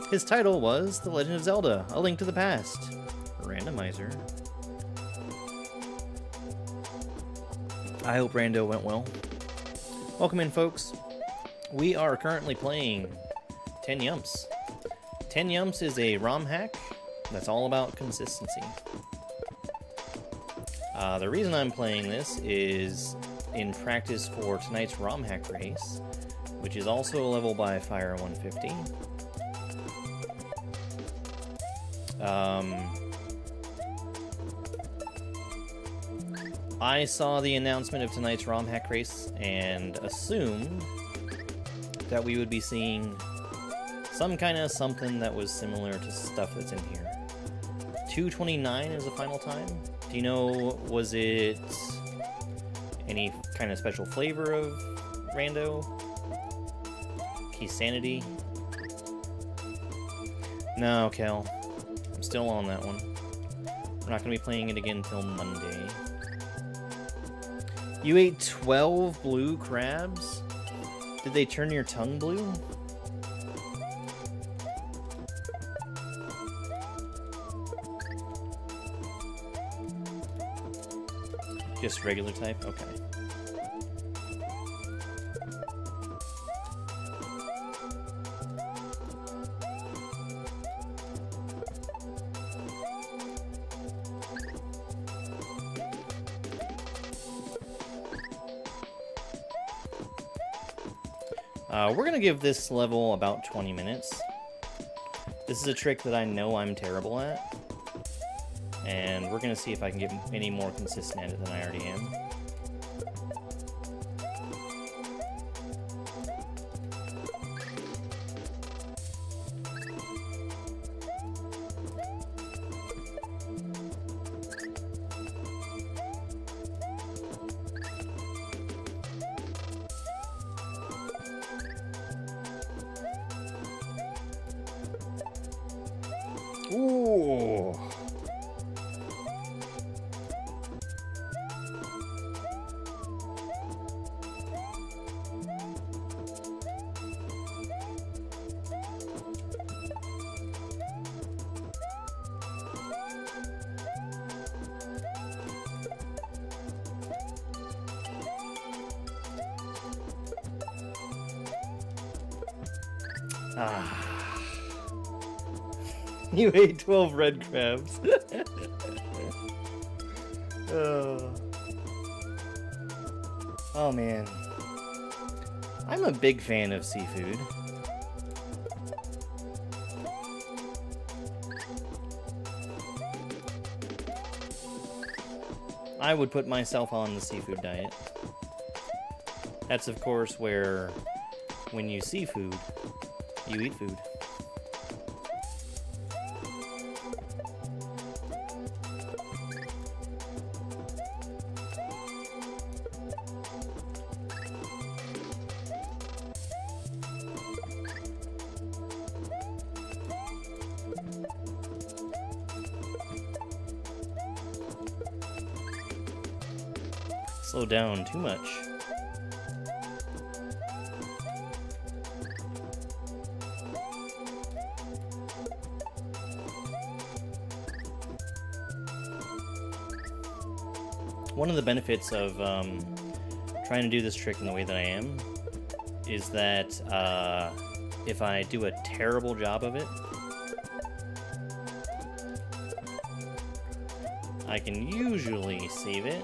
His title was The Legend of Zelda: A Link to the Past. Randomizer. I hope Rando went well. Welcome in, folks. We are currently playing 10 Yumps. 10 Yumps is a ROM hack that's all about consistency. The reason I'm playing this is in practice for tonight's ROM hack race. which is also a level by Fire 150. I saw the announcement of tonight's romhack race and assumed that we would be seeing some kind of something that was similar to stuff that's in here. 229 is the final time. Do you know, was it any kind of special flavor of rando? Key sanity? No, Kel. I'm still on that one. We're not going to be playing it again until Monday. You ate 12 blue crabs? Did they turn your tongue blue? Just regular type? Okay. We're gonna give this level about 20 minutes. This is a trick that I know I'm terrible at, and we're gonna see if I can get any more consistent at it than I already am. Ooh. Ah. You ate 12 red crabs. Oh man. I'm a big fan of seafood. I would put myself on the seafood diet. That's of course where when you see food, you eat food. Slow down too much. One of the benefits of trying to do this trick in the way that I am is that if I do a terrible job of it, I can usually save it.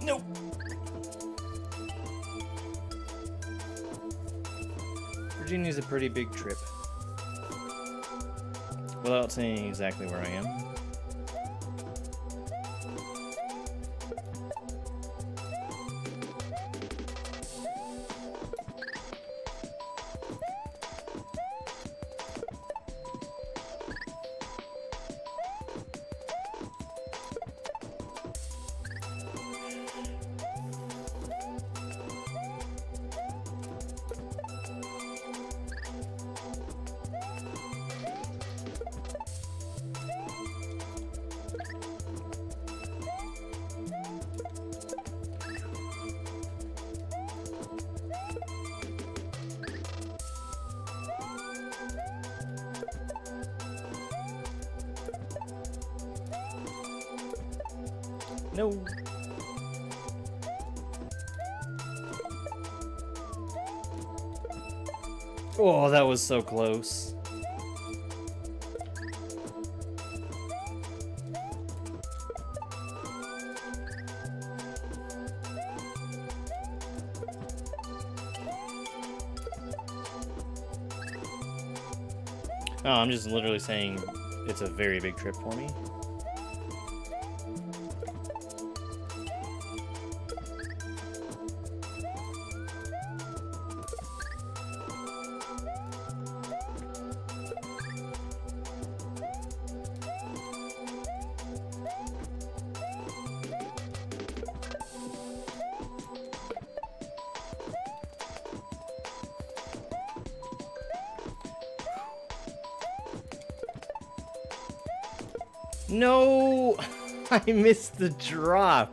Nope. Virginia's a pretty big trip. Without saying exactly where I am. No. Oh, that was so close. No, I'm just literally saying it's a very big trip for me. No! I missed the drop.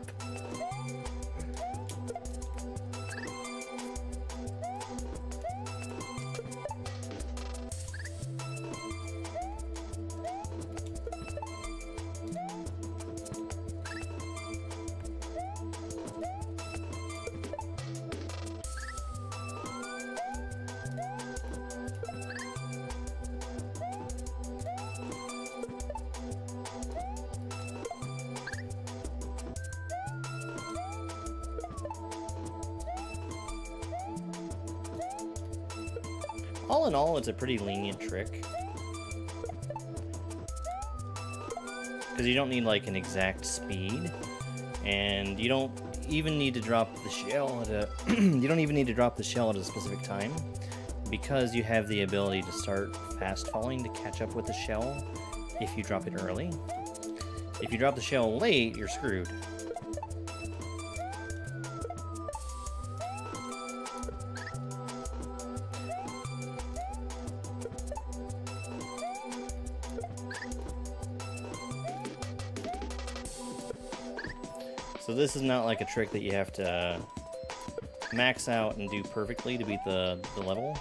All in all, it's a pretty lenient trick. Because you don't need like an exact speed, and you don't even need to drop the shell at a you don't even need to drop the shell at a specific time, because you have the ability to start fast falling to catch up with the shell if you drop it early. If you drop the shell late, you're screwed. So this is not like a trick that you have to max out and do perfectly to beat the level.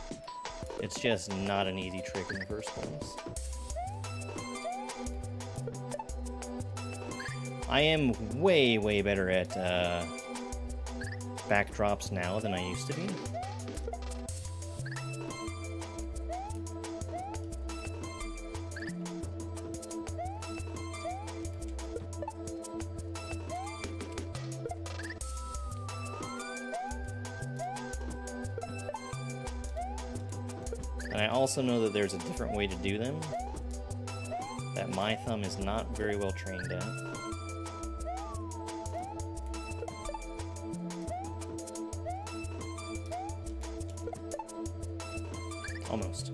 It's just not an easy trick in the first place. I am way, way better at backdrops now than I used to be. And I also know that there's a different way to do them that my thumb is not very well trained at. Almost.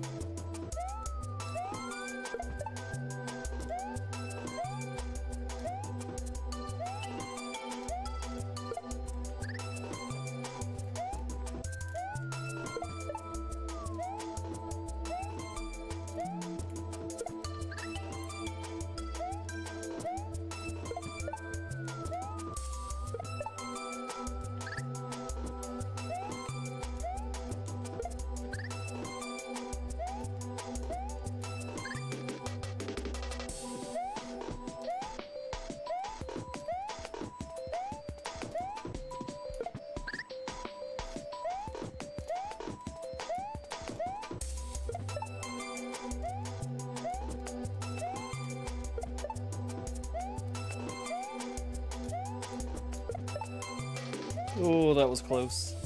Oh, that was close.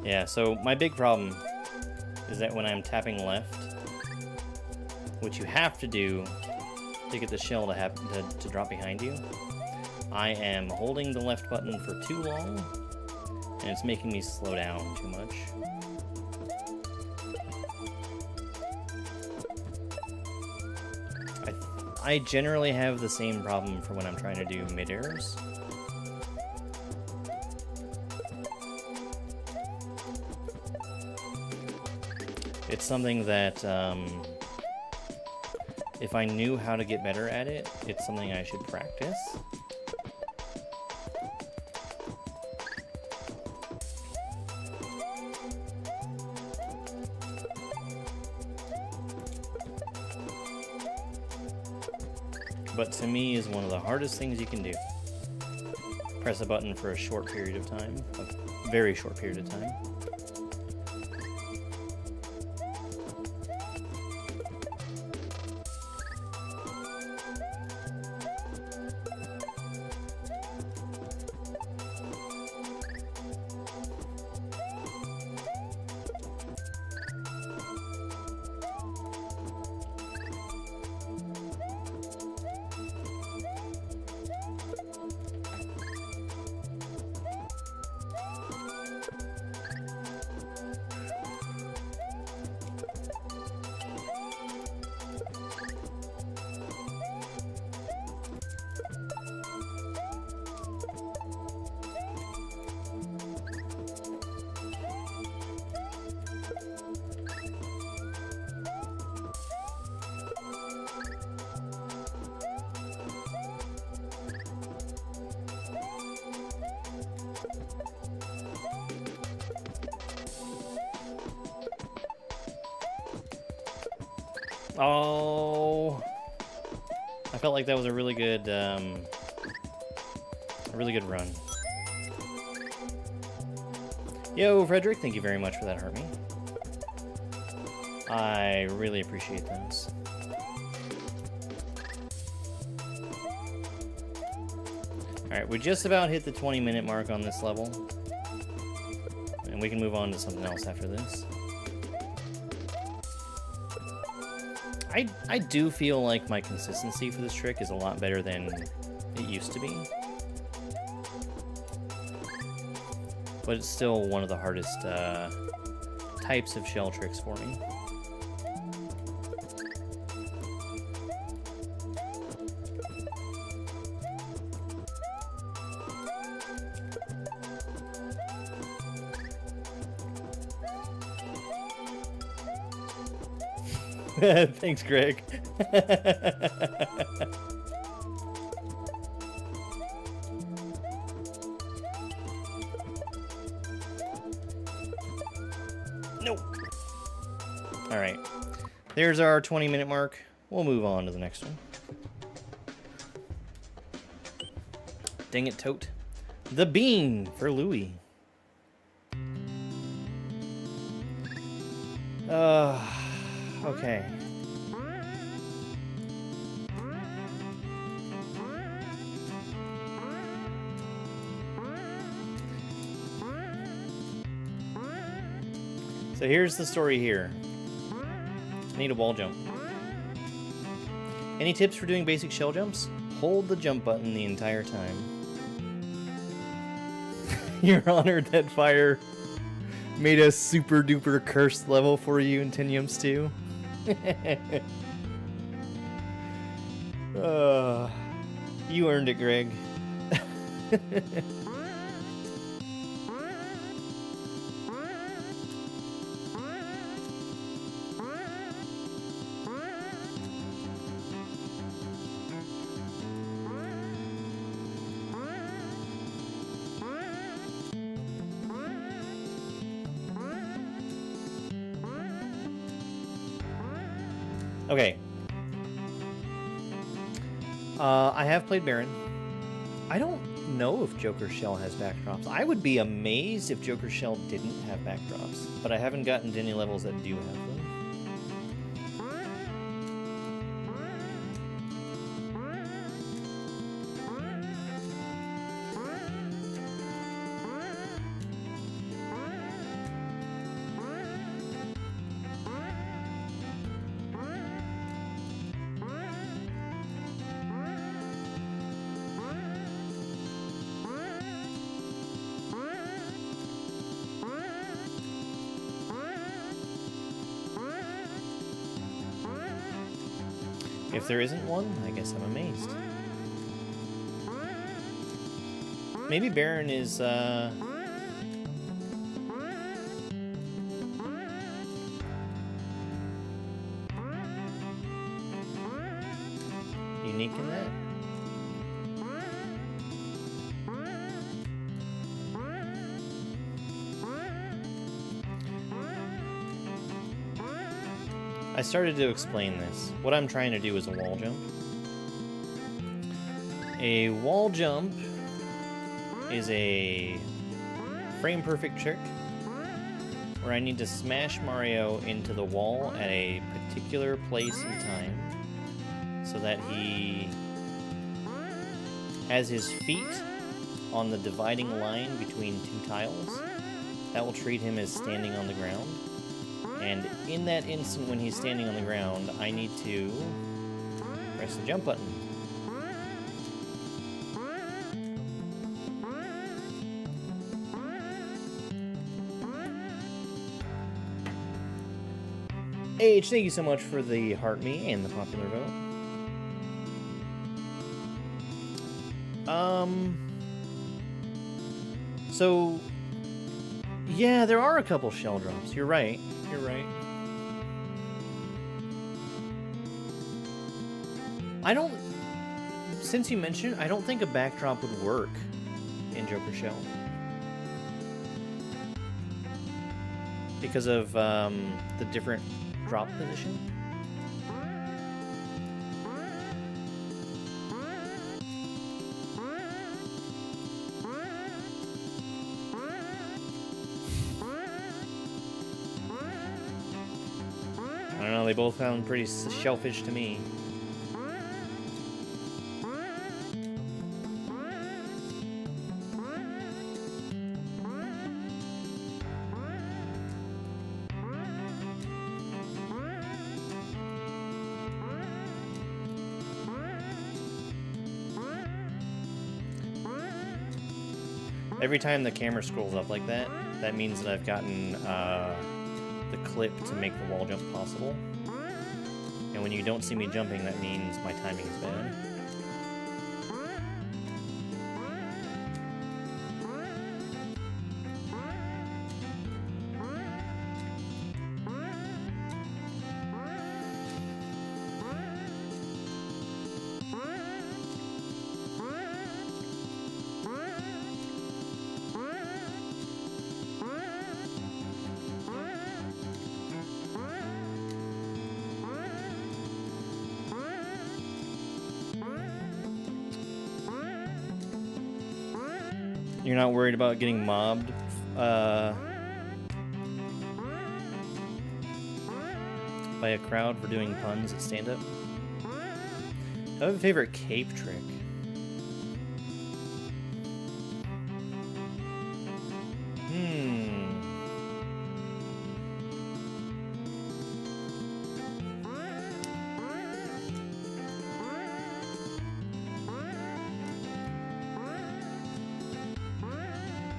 Yeah, so my big problem is that when I'm tapping left, which you have to do to get the shell to drop behind you, I am holding the left button for too long, and it's making me slow down too much. I generally have the same problem for when I'm trying to do mid-airs. It's something that, if I knew how to get better at it, it's something I should practice. but to me is one of the hardest things you can do. Press a button for a short period of time, a very short period of time. Oh, I felt like that was a really good run. Yo, Frederick, thank you very much for that, Hermie. I really appreciate those. Alright, we just about hit the 20-minute mark on this level. And we can move on to something else after this. I do feel like my consistency for this trick is a lot better than it used to be. But it's still one of the hardest types of shell tricks for me. Thanks, Greg. Nope. All right. There's our 20-minute mark. We'll move on to the next one. Dang it, Tote. The bean for Louie. Okay. So here's the story here. I need a wall jump. Any tips for doing basic shell jumps? Hold the jump button the entire time. You're honored that fire made a super duper cursed level for you in 10 Yumps 2. You earned it, Greg. Okay. I have played Baron. I don't know if Joker Shell has backdrops. I would be amazed if Joker Shell didn't have backdrops, but I haven't gotten to any levels that do have them. If there isn't one, I guess I'm amazed. Maybe Baron is, unique in that? I started to explain this. What I'm trying to do is a wall jump. A wall jump is a frame-perfect trick where I need to smash Mario into the wall at a particular place and time so that he has his feet on the dividing line between two tiles. That will treat him as standing on the ground. And in that instant when he's standing on the ground, I need to press the jump button. H, thank you so much for the heart me and the popular vote. So, yeah, there are a couple shell drops. You're right. You're right. I don't... Since you mentioned it, I don't think a backdrop would work in Joker Shell. Because of the different drop position. I don't know, they both sound pretty shellfish to me. Every time the camera scrolls up like that, that means that I've gotten the clip to make the wall jump possible. And when you don't see me jumping, that means my timing is bad. You're not worried about getting mobbed by a crowd for doing puns at stand-up? I have a favorite cape trick.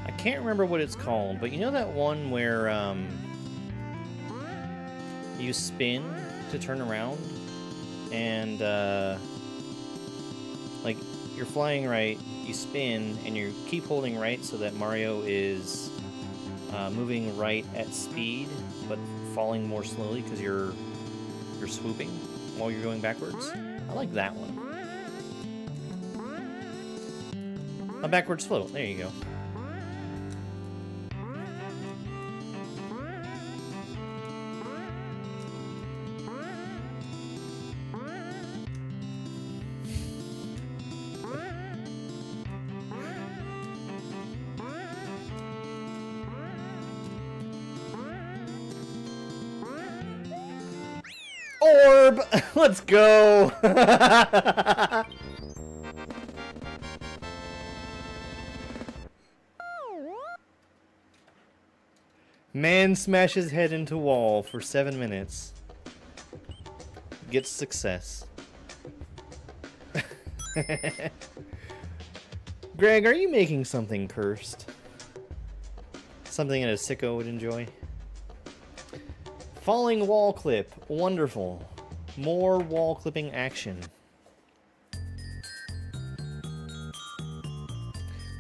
I can't remember what it's called, but you know that one where you spin to turn around and like you're flying right, you spin and you keep holding right so that Mario is moving right at speed but falling more slowly because you're swooping while you're going backwards. I like that one. A backwards float, there you go. Orb! Let's go! Man smashes head into wall for 7 minutes. Gets success. Greg, are you making something cursed? Something that a sicko would enjoy? Falling wall clip. Wonderful. More wall clipping action.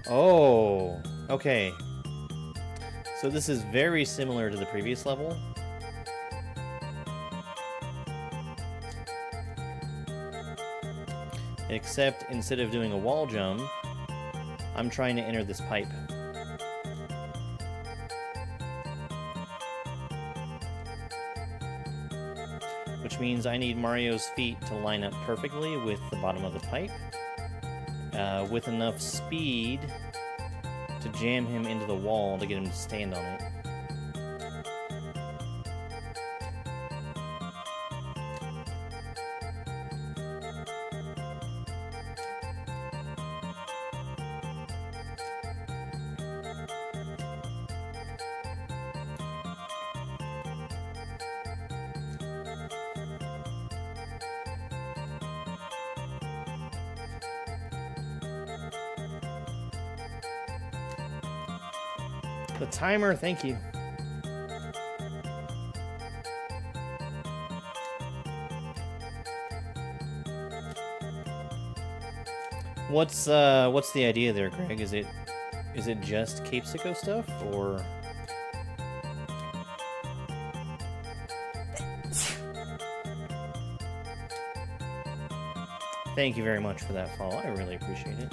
Oh, okay. So this is very similar to the previous level. Except instead of doing a wall jump, I'm trying to enter this pipe. Which means I need Mario's feet to line up perfectly with the bottom of the pipe. with enough speed to jam him into the wall to get him to stand on it. The timer, thank you. What's the idea there, Greg? Is it just Cape Sicko stuff, or? Thank you very much for that follow. I really appreciate it.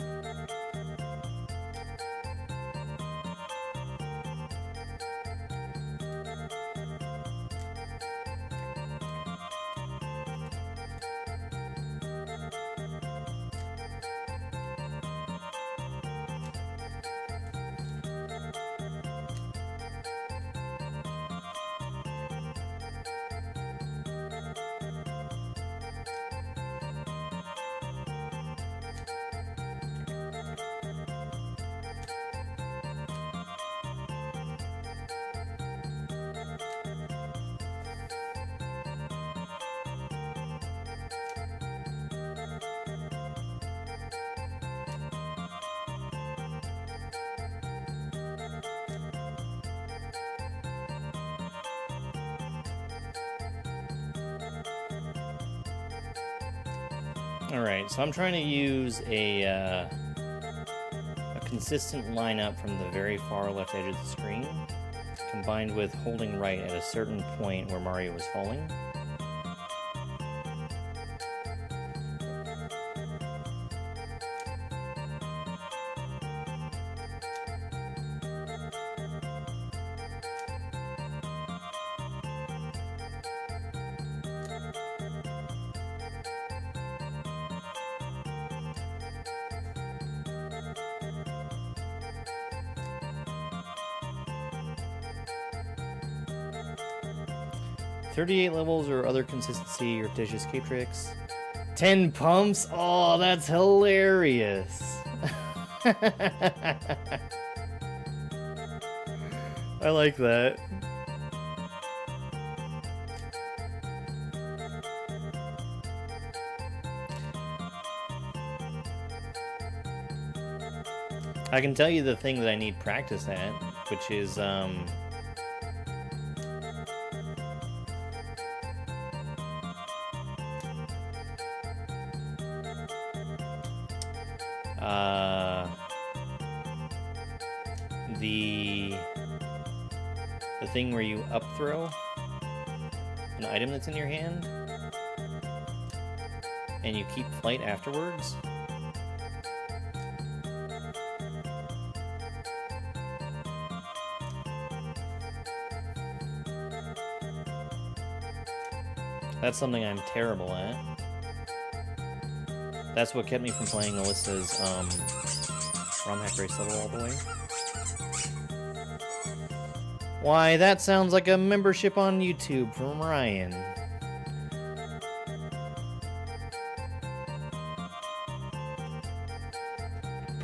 Alright, so I'm trying to use a consistent lineup from the very far left edge of the screen, combined with holding right at a certain point where Mario is falling. "38 levels or other consistency or dishes cape tricks. 10 pumps? Oh, that's hilarious. I like that. I can tell you the thing that I need practice at, which is the thing where you up throw an item that's in your hand and you keep flight afterwards. That's something I'm terrible at. That's what kept me from playing Alyssa's romhack race level all the way. Why, that sounds like a membership on YouTube from Ryan.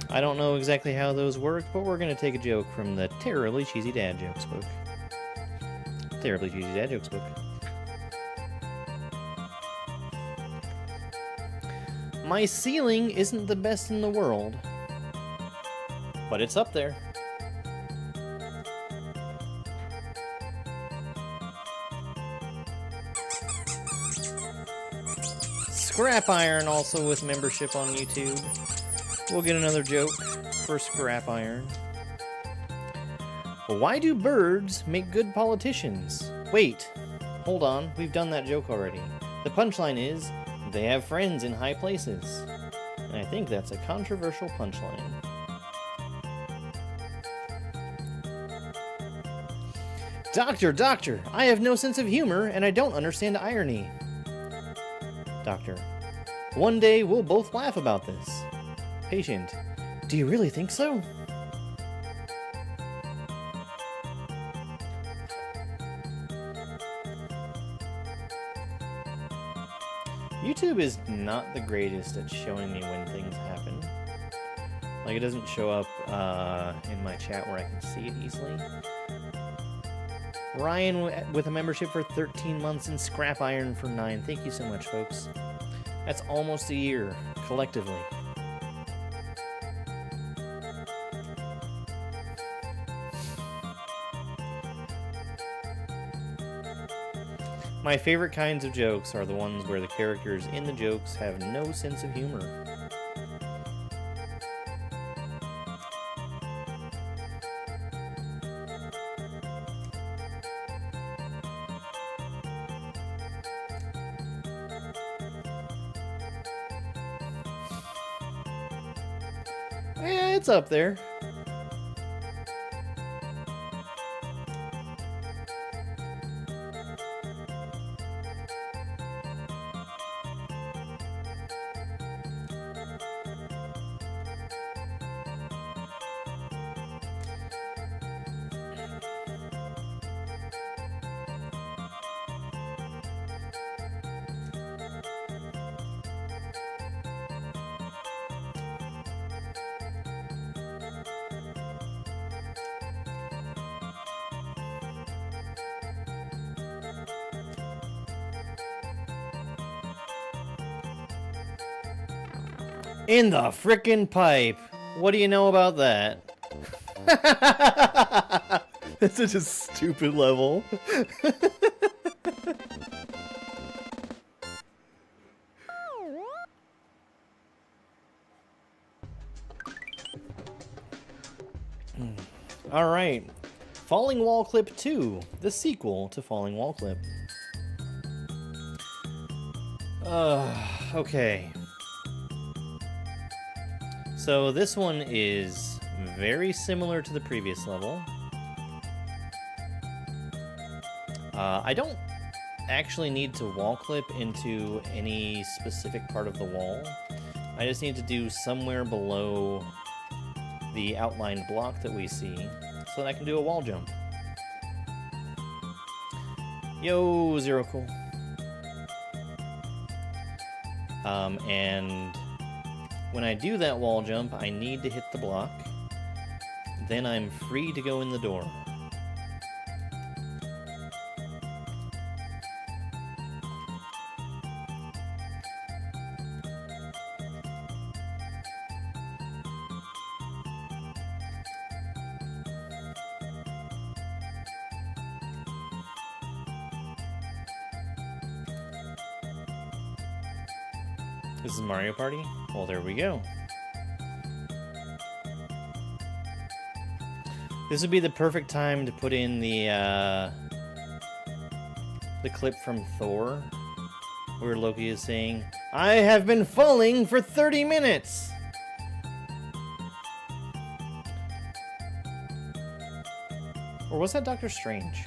I don't know exactly how those work, but we're gonna take a joke from the Terribly Cheesy Dad Jokes book. Terribly Cheesy Dad Jokes book. My ceiling isn't the best in the world, but it's up there. Scrap Iron also with membership on YouTube. We'll get another joke for Scrap Iron. Why do birds make good politicians? Wait, hold on, we've done that joke already. The punchline is, they have friends in high places. And I think that's a controversial punchline. Doctor, I have no sense of humor and I don't understand irony. Doctor, one day we'll both laugh about this. Patient. Do you really think so? YouTube is not the greatest at showing me when things happen. Like, it doesn't show up in my chat where I can see it easily. Ryan with a membership for 13 months and Scrap Iron for 9. Thank you so much, folks. That's almost a year, collectively. My favorite kinds of jokes are the ones where the characters in the jokes have no sense of humor. Yeah, it's up there. In the frickin' pipe. What do you know about that? That's such a stupid level. All right. Falling Wall Clip 2, the sequel to Falling Wall Clip. Okay. So this one is very similar to the previous level. I don't actually need to wall clip into any specific part of the wall. I just need to do somewhere below the outlined block that we see so that I can do a wall jump. Yo, Zero Cool. And when I do that wall jump, I need to hit the block. Then I'm free to go in the door. This is Mario Party? Well, there we go. This would be the perfect time to put in the clip from Thor, where Loki is saying, "I have been falling for 30 minutes!" Or was that Doctor Strange?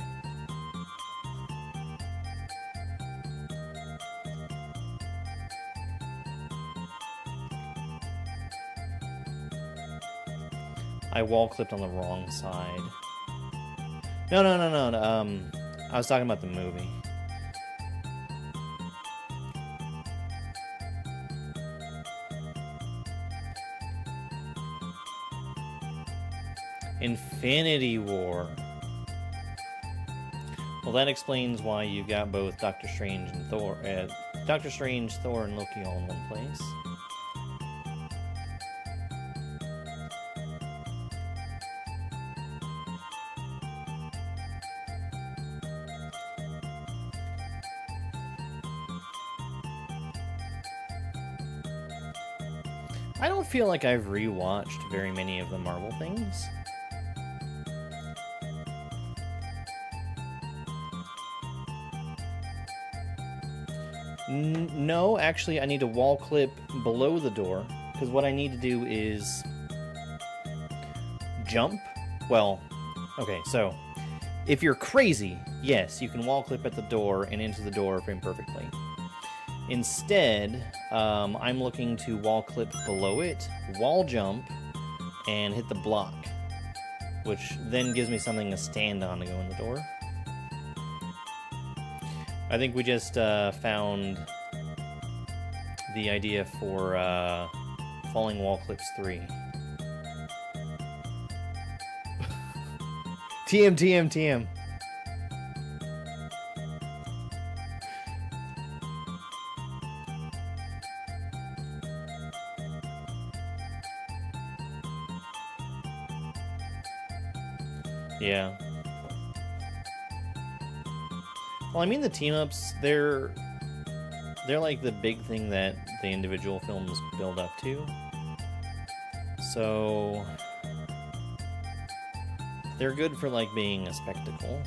I wall clipped on the wrong side. No. I was talking about the movie. Infinity War. Well, that explains why you got both Doctor Strange and Thor. Doctor Strange, Thor, and Loki all in one place. I don't feel like I've rewatched very many of the Marvel things. No, actually, I need to wall clip below the door, because what I need to do is jump. Well, okay, so if you're crazy, yes, you can wall clip at the door and into the door frame perfectly. Instead, I'm looking to wall clip below it, wall jump, and hit the block, which then gives me something to stand on to go in the door. I think we just found the idea for falling wall clips 3. TM, TM, TM. Yeah. Well, I mean, the team-ups, they're like the big thing that the individual films build up to. So they're good for like being a spectacle.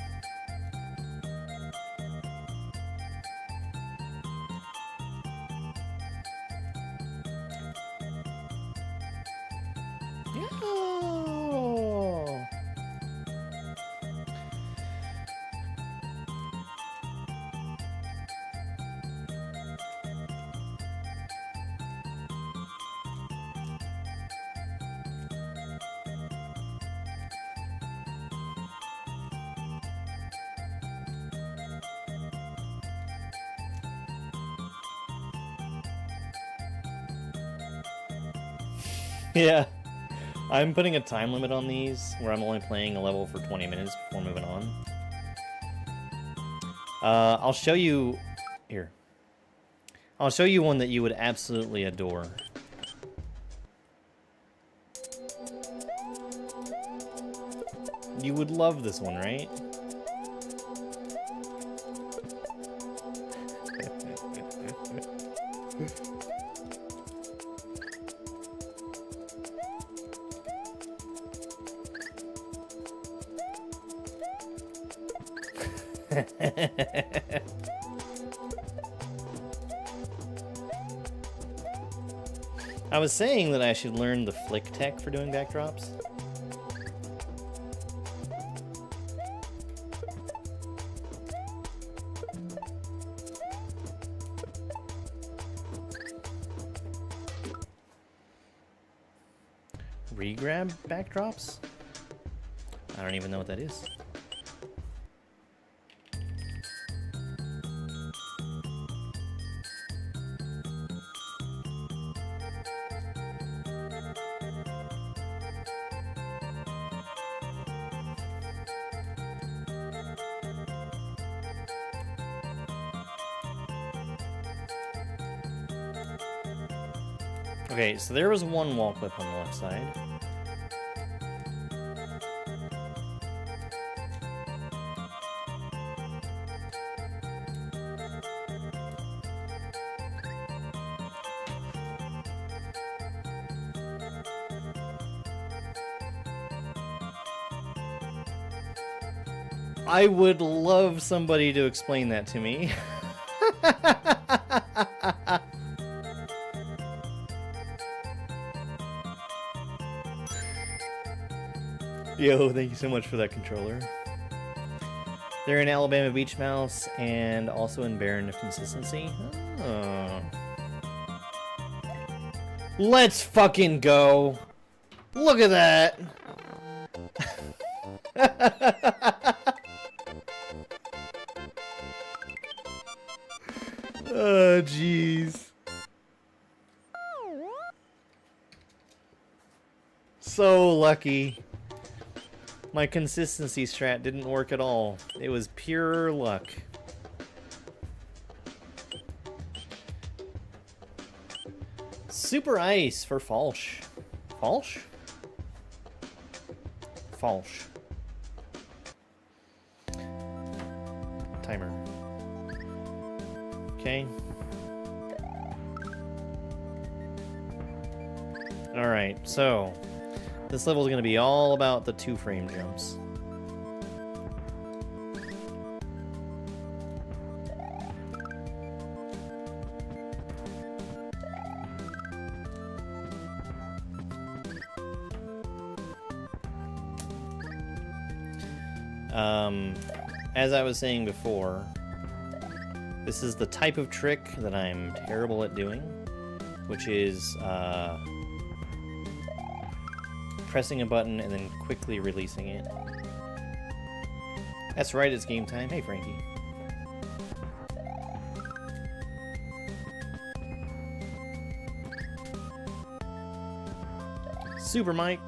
Yeah, I'm putting a time limit on these where I'm only playing a level for 20 minutes before moving on. I'll show you here. I'll show you one that you would absolutely adore. You would love this one, right? I was saying that I should learn the flick tech for doing backdrops. Regrab backdrops? I don't even know what that is. Okay, so there was one wall clip on the left side. I would love somebody to explain that to me. Yo, thank you so much for that controller. They're in Alabama Beach Mouse and also in Baron Consistency. Oh. Let's fucking go. Look at that. Oh, jeez. So lucky. My consistency strat didn't work at all. It was pure luck. Super Ice for Falsh. Falsh? Falsh. Timer. Okay. Alright, so this level is going to be all about the 2-frame jumps. As I was saying before, This is the type of trick that I'm terrible at doing, which is pressing a button and then quickly releasing it. That's right, it's game time. Hey, Frankie. Super Mike.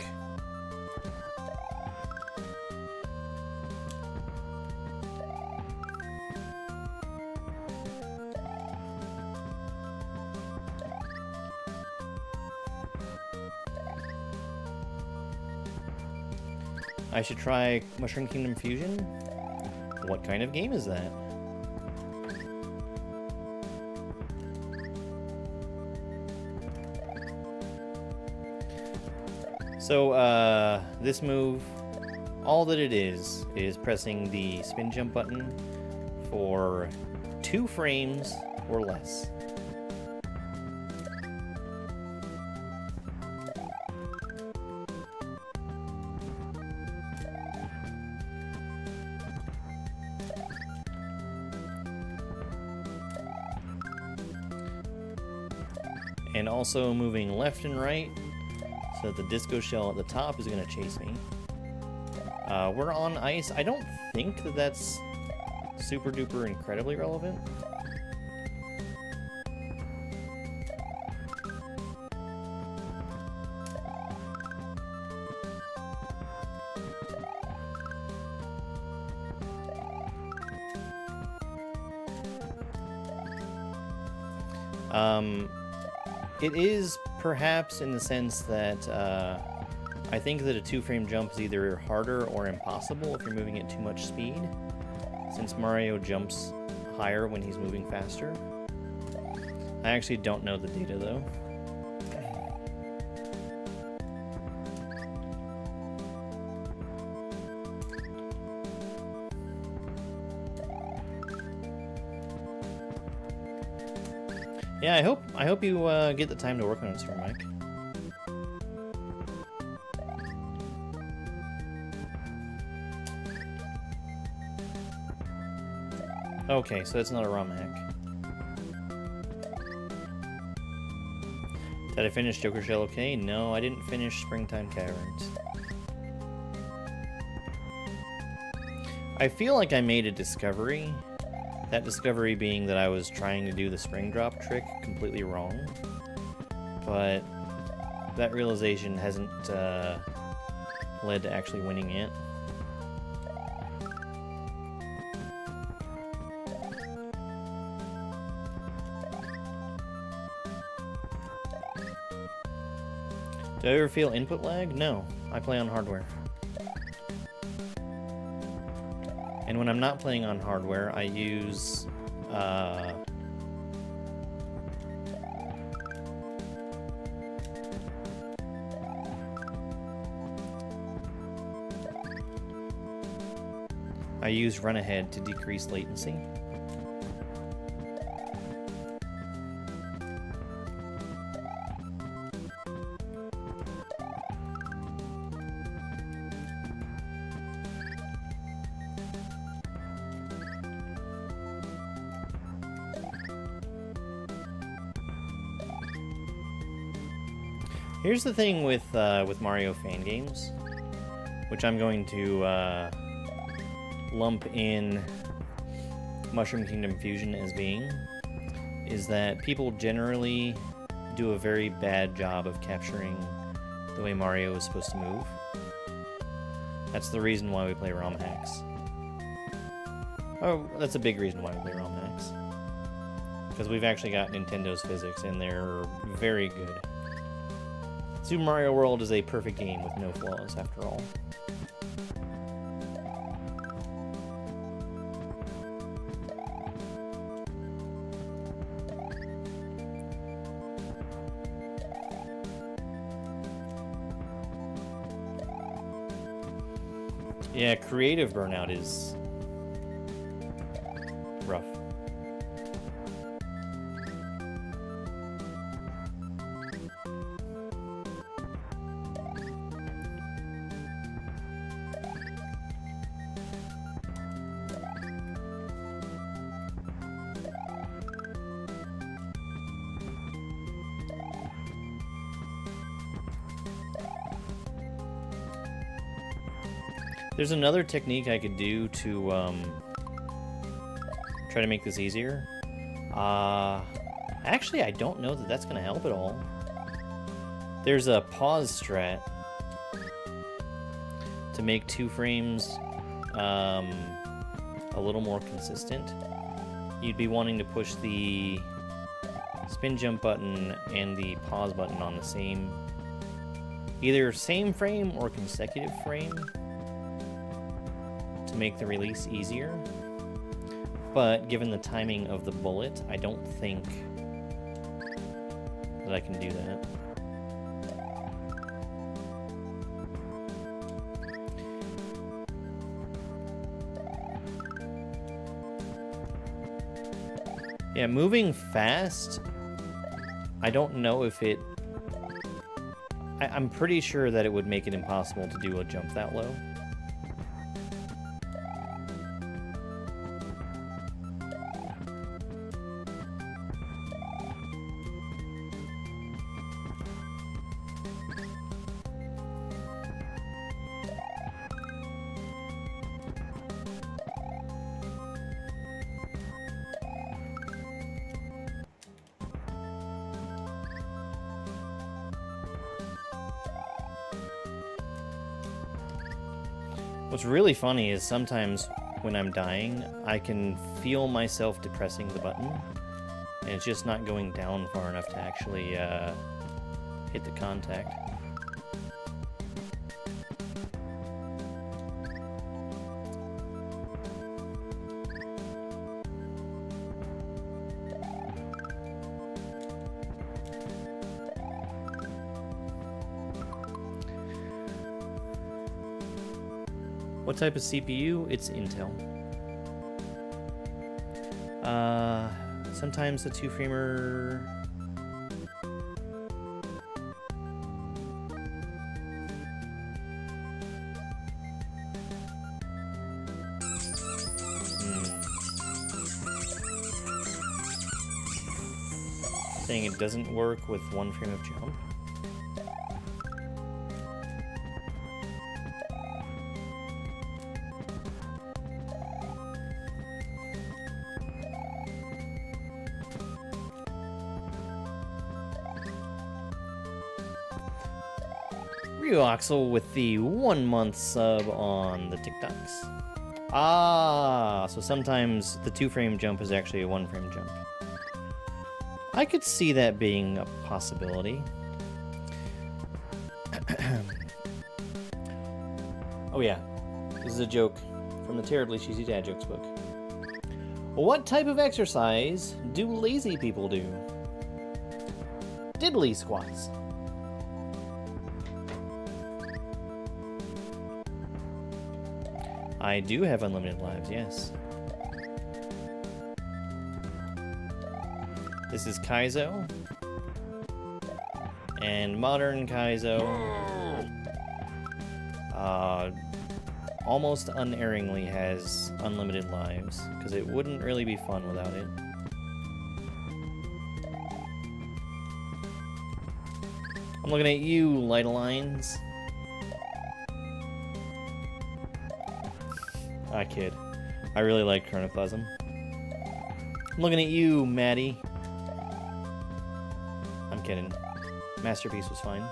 I should try Mushroom Kingdom Fusion? What kind of game is that? So, this move, all that it is pressing the spin jump button for 2 frames or less. And also moving left and right so that the disco shell at the top is going to chase me. We're on ice. I don't think that that's super duper incredibly relevant. It is perhaps in the sense that I think that a 2-frame jump is either harder or impossible if you're moving at too much speed, since Mario jumps higher when he's moving faster. I actually don't know the data though. Yeah, I hope you get the time to work on it, Sir Mike. Okay, so that's not a romhack. Did I finish Joker Shell okay? No, I didn't finish Springtime Caverns. I feel like I made a discovery. That discovery being that I was trying to do the spring drop trick completely wrong. But that realization hasn't led to actually winning yet. Do I ever feel input lag? No, I play on hardware. And when I'm not playing on hardware, I use Run Ahead to decrease latency. Here's the thing with Mario fan games, which I'm going to lump in Mushroom Kingdom Fusion as being, is that people generally do a very bad job of capturing the way Mario is supposed to move. That's the reason why we play ROM hacks. Oh, that's a big reason why we play ROM hacks. Because we've actually got Nintendo's physics, and they're very good. Super Mario World is a perfect game with no flaws, after all. Yeah, creative burnout is rough. There's another technique I could do to try to make this easier. Actually, I don't know that that's going to help at all. There's a pause strat to make 2 frames a little more consistent. You'd be wanting to push the spin jump button and the pause button on the same, either same frame or consecutive frame to make the release easier. But given the timing of the bullet, I don't think that I can do that. Yeah, moving fast, I don't know if it... I'm pretty sure that it would make it impossible to do a jump that low. What's really funny is sometimes when I'm dying, I can feel myself depressing the button, and it's just not going down far enough to actually hit the contact. What type of CPU? It's Intel. Sometimes the 2-framer... Saying it doesn't work with 1 frame of jump. Axel with the 1-month sub on the TikToks. Ah, so sometimes the 2-frame jump is actually a 1-frame jump. I could see that being a possibility. Oh yeah, this is a joke from the Terribly Cheesy Dad Jokes book. What type of exercise do lazy people do? Diddly squats. I do have unlimited lives, yes. This is Kaizo. And modern Kaizo almost unerringly has unlimited lives, because it wouldn't really be fun without it. I'm looking at you, Lightalines. I kid. I really like Chronoclasm. I'm looking at you, Maddie. I'm kidding. Masterpiece was fine.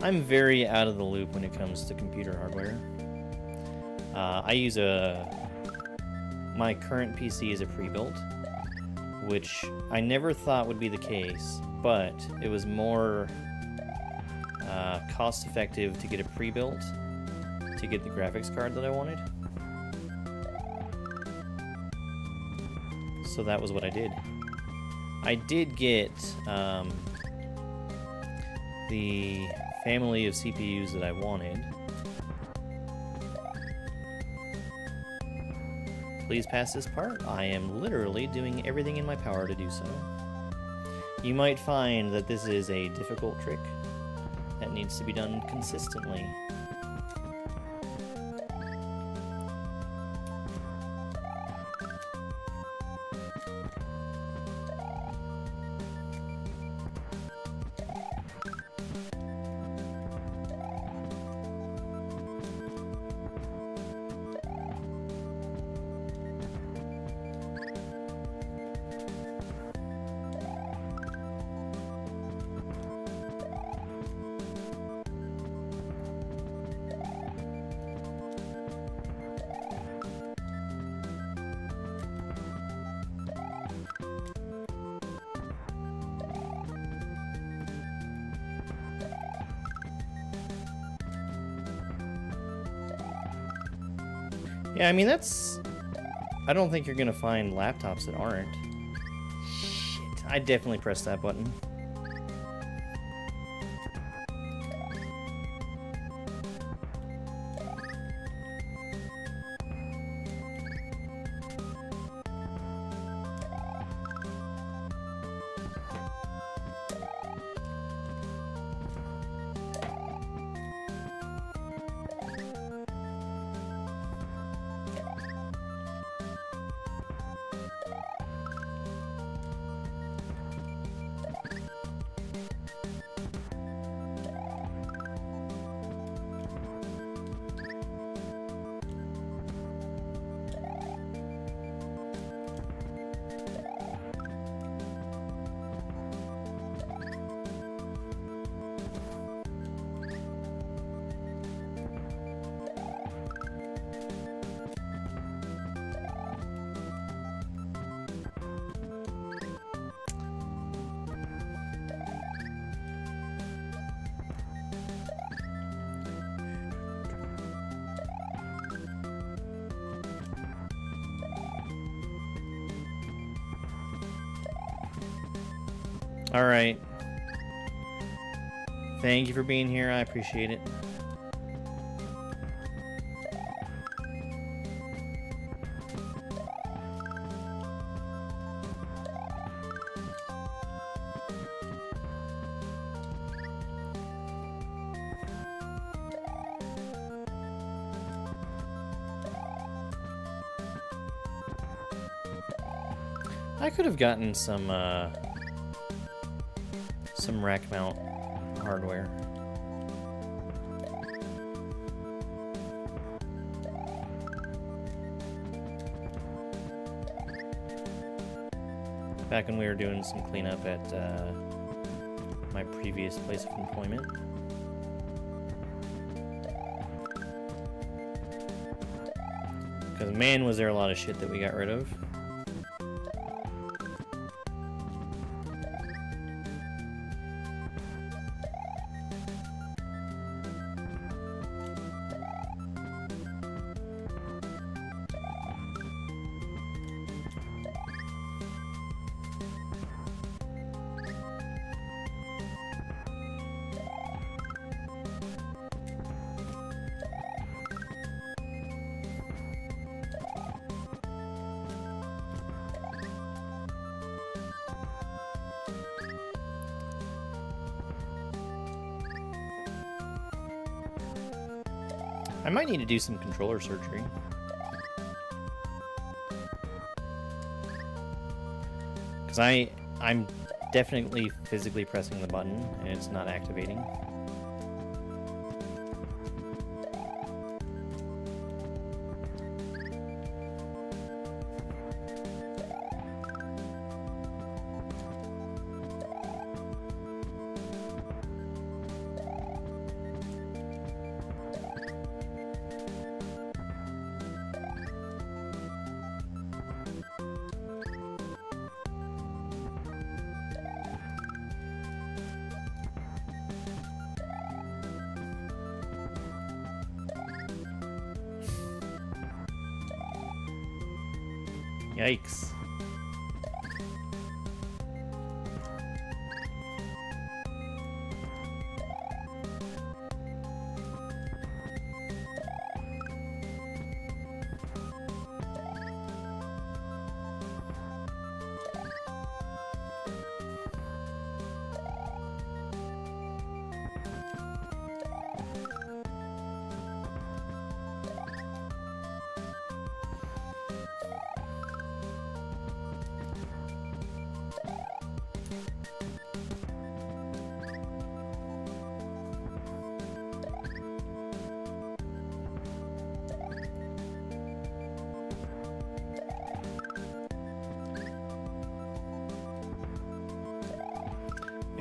I'm very out of the loop when it comes to computer hardware. I use my current PC is a pre-built, which I never thought would be the case, but it was more cost-effective to get a pre-built to get the graphics card that I wanted. So that was what I did. I did get the family of CPUs that I wanted, Please pass this part. I am literally doing everything in my power to do so. You might find that this is a difficult trick that needs to be done consistently. Yeah, I mean, that's... I don't think you're gonna find laptops that aren't. Shit, I definitely pressed that button. All right. Thank you for being here. I appreciate it. I could have gotten some rack mount hardware. Back when we were doing some cleanup at my previous place of employment. Because man, was there a lot of shit that we got rid of. I might need to do some controller surgery. Because I'm definitely physically pressing the button and it's not activating. Yikes.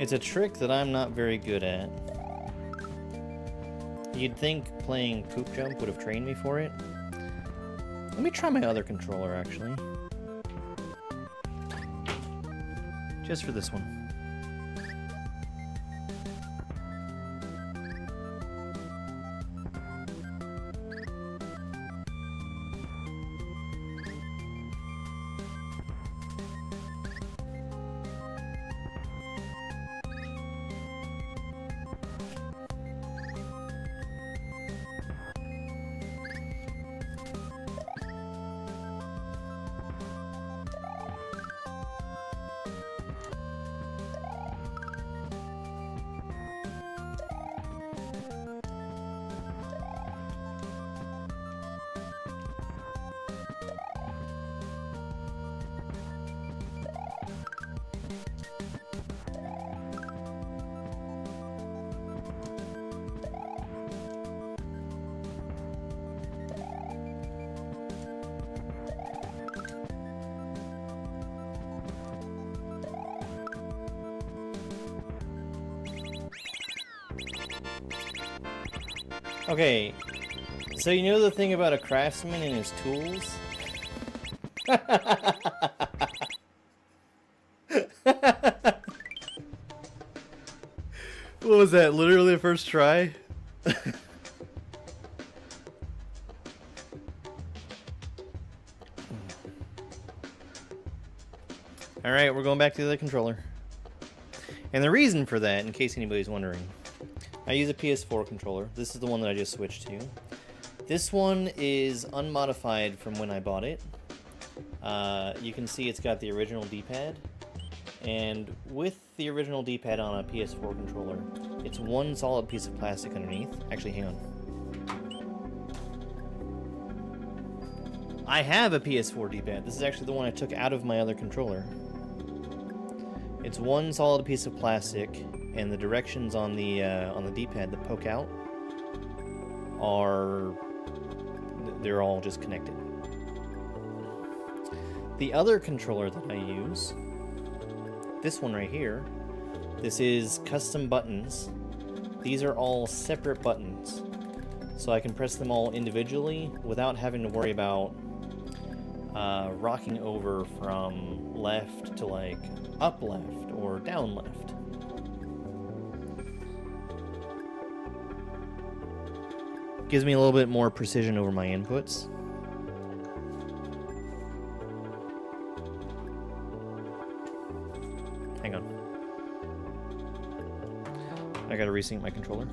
It's a trick that I'm not very good at. You'd think playing Poop Jump would have trained me for it. Let me try my other controller, actually. Just for this one. Okay, so you know the thing about a craftsman and his tools? What was that, literally the first try? Alright, we're going back to the controller. And the reason for that, in case anybody's wondering, I use a PS4 controller. This is the one that I just switched to. This one is unmodified from when I bought it. You can see it's got the original D-pad. And with the original D-pad on a PS4 controller, it's one solid piece of plastic underneath. Actually, hang on. I have a PS4 D-pad. This is actually the one I took out of my other controller. It's one solid piece of plastic, and the directions on the D-pad that poke out they're all just connected. The other controller that I use, this one right here, this is custom buttons. These are all separate buttons, so I can press them all individually without having to worry about rocking over from left to like up left or down left. Gives me a little bit more precision over my inputs. Hang on. I gotta resync my controller.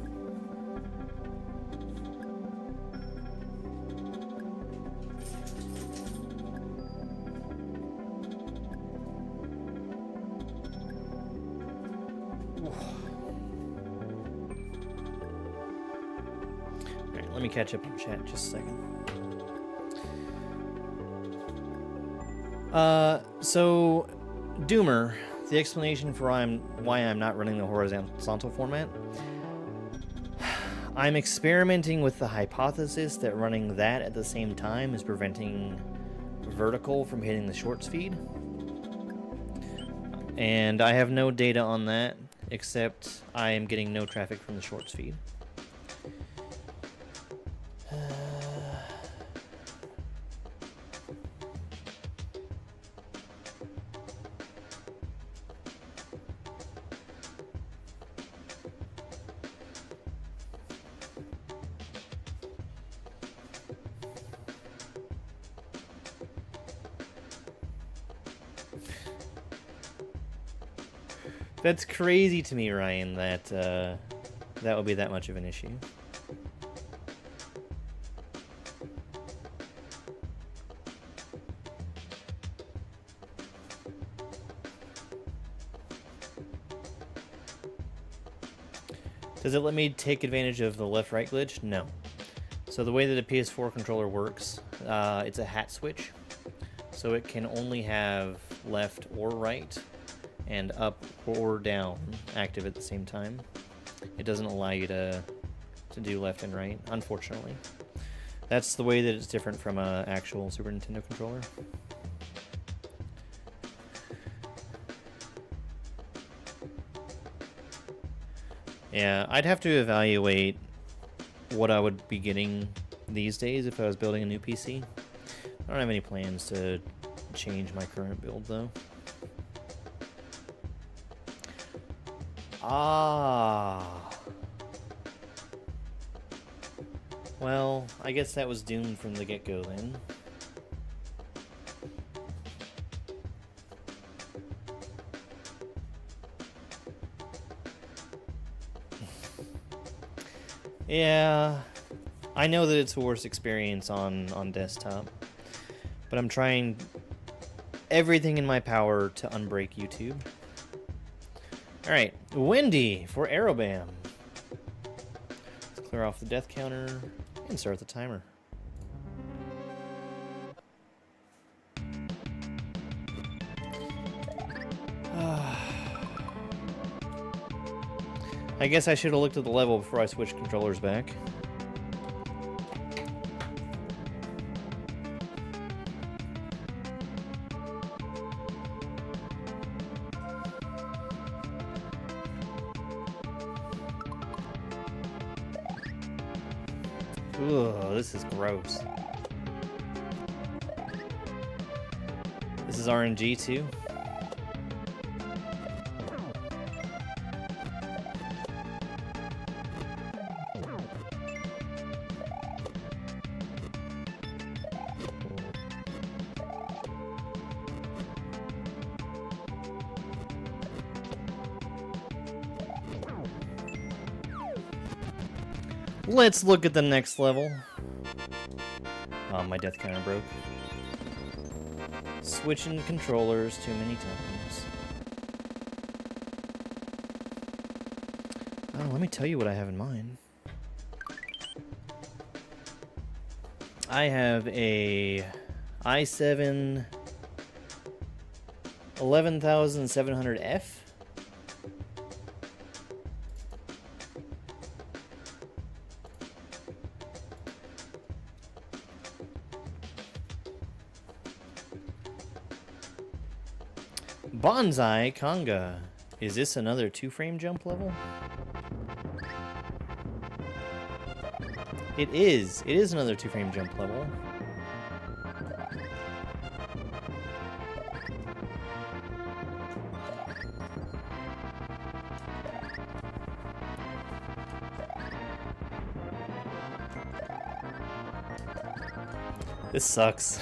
Let me catch up in chat just a second. So Doomer, the explanation for why I'm not running the horizontal format. I'm experimenting with the hypothesis that running that at the same time is preventing vertical from hitting the short speed. And I have no data on that, except I am getting no traffic from the short speed. That's crazy to me, Ryan, that that would be that much of an issue. Does it let me take advantage of the left-right glitch? No. So the way that a PS4 controller works, it's a hat switch. So it can only have left or right and up or down active at the same time. It doesn't allow you to do left and right, unfortunately. That's the way that it's different from an actual Super Nintendo controller. Yeah, I'd have to evaluate what I would be getting these days if I was building a new PC. I don't have any plans to change my current build, though. Ah. Well, I guess that was doomed from the get-go then. Yeah, I know that it's a worse experience on desktop, but I'm trying everything in my power to unbreak YouTube. Alright, Wendy for Aerobam. Let's clear off the death counter and start the timer. I guess I should have looked at the level before I switched controllers back. Ugh, this is gross. This is RNG too? Let's look at the next level. Oh, my death counter broke. Switching controllers too many times. Oh, let me tell you what I have in mind. I have a i7 11700F. Bonsai Conga. Is this another 2-frame jump level? It is. It is another 2-frame jump level. This sucks.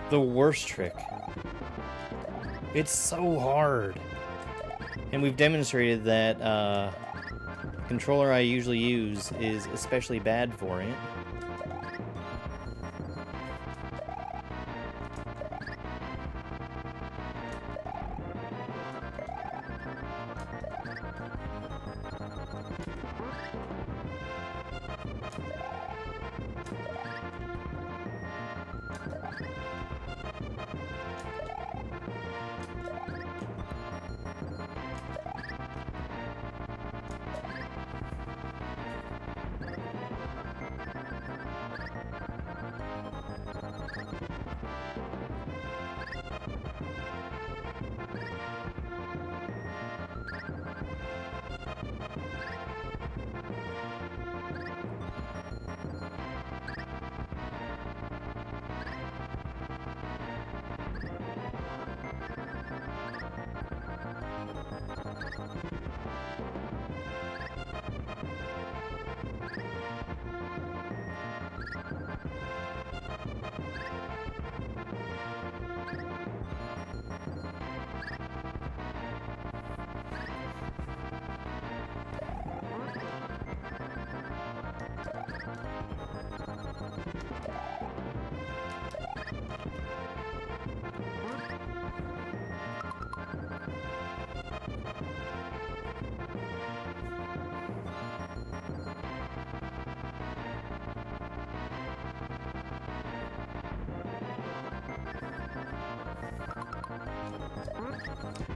The worst trick. It's so hard. And we've demonstrated that the controller I usually use is especially bad for it.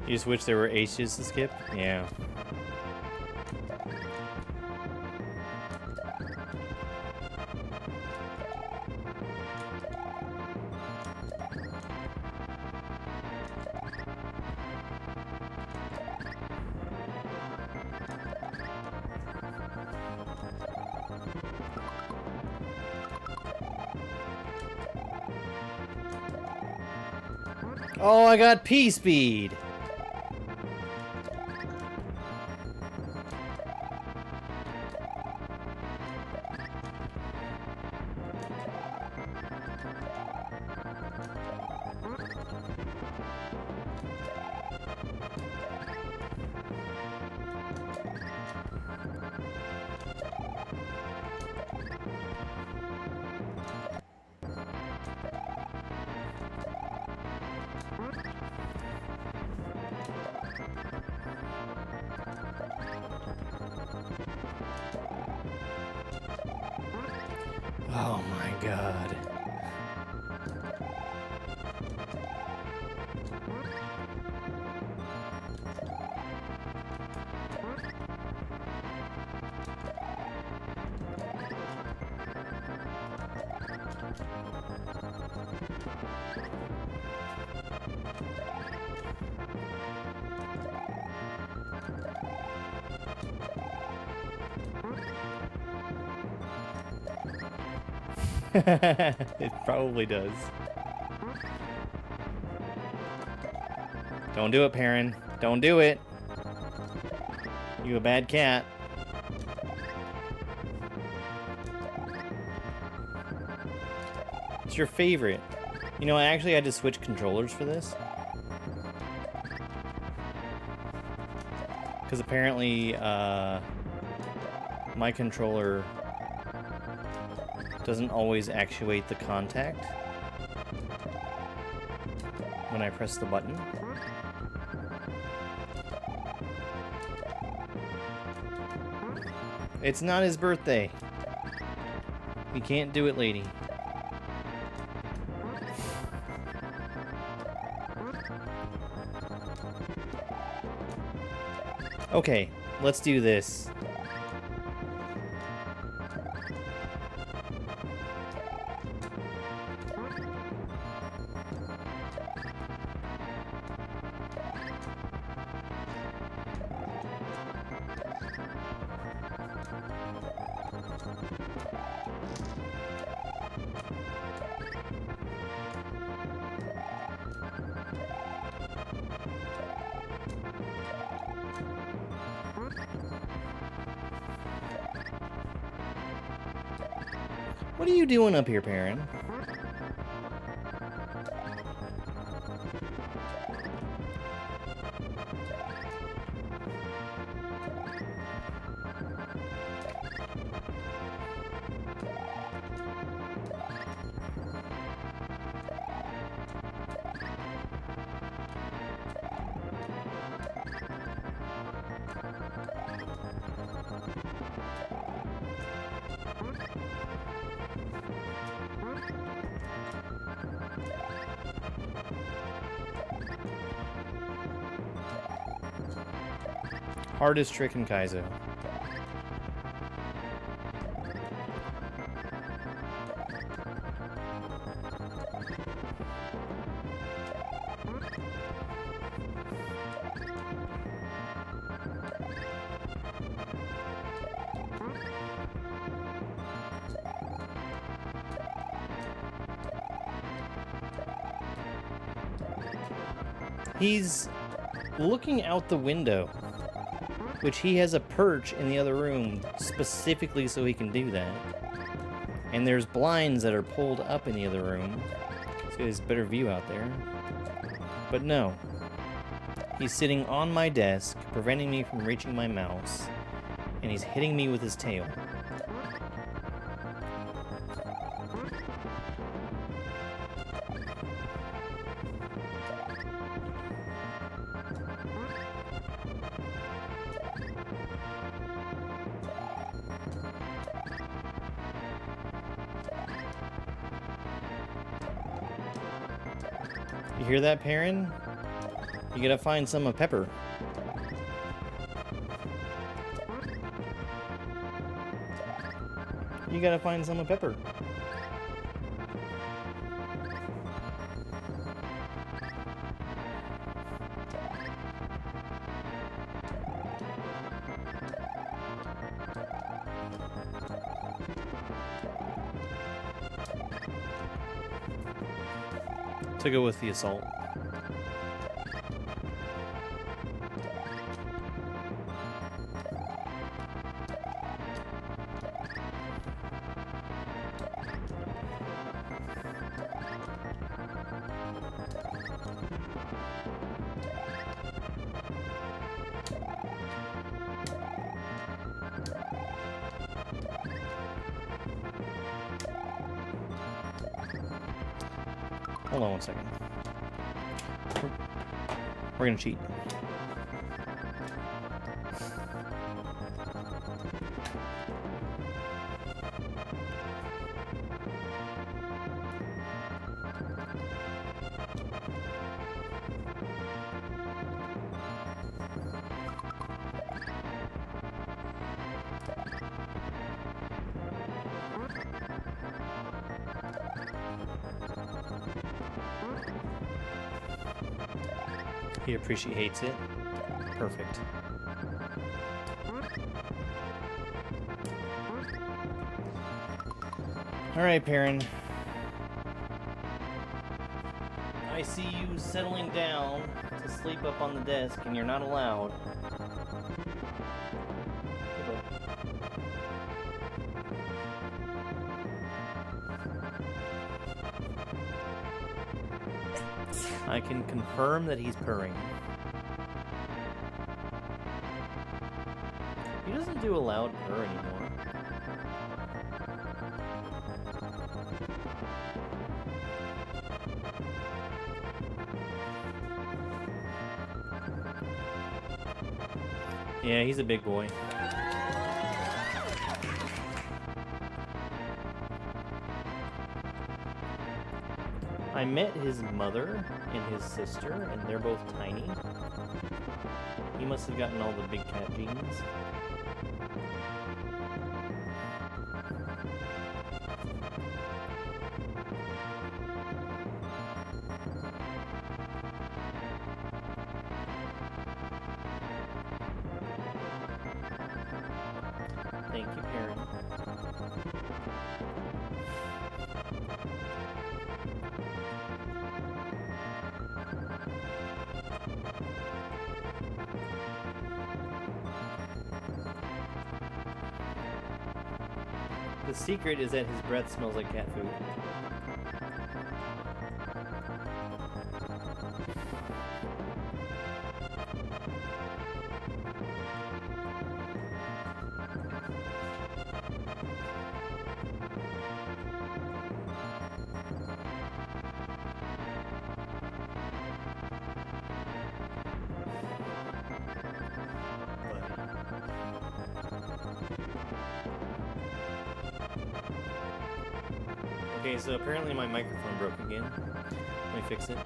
You just wish there were H's to skip? Yeah. Oh, I got P speed. Oh my god. It probably does. Don't do it, Perrin. Don't do it. You a bad cat. It's your favorite. You know, I actually had to switch controllers for this. Because apparently, my controller doesn't always actuate the contact when I press the button. It's not his birthday. We can't do it, lady. Okay, let's do this. What are you doing up here, Perrin? Hardest trick in Kaizo. He's looking out the window, which he has a perch in the other room specifically so he can do that. And there's blinds that are pulled up in the other room, so he has a better view out there. But no, he's sitting on my desk, preventing me from reaching my mouse, and he's hitting me with his tail. You hear that, Perrin? You gotta find some of Pepper. You gotta find some of Pepper. To go with the assault. Hold on one second. We're gonna cheat. He appreciates it. Perfect. Alright, Perrin. I see you settling down to sleep up on the desk, and you're not allowed. I can confirm that he's purring. He doesn't do a loud purr anymore. Yeah, he's a big boy. I met his mother and his sister, and they're both tiny. He must have gotten all the big cat genes. Thank you, Perrin. The secret is that his breath smells like cat food. Okay, so apparently my microphone broke again. Let me fix it.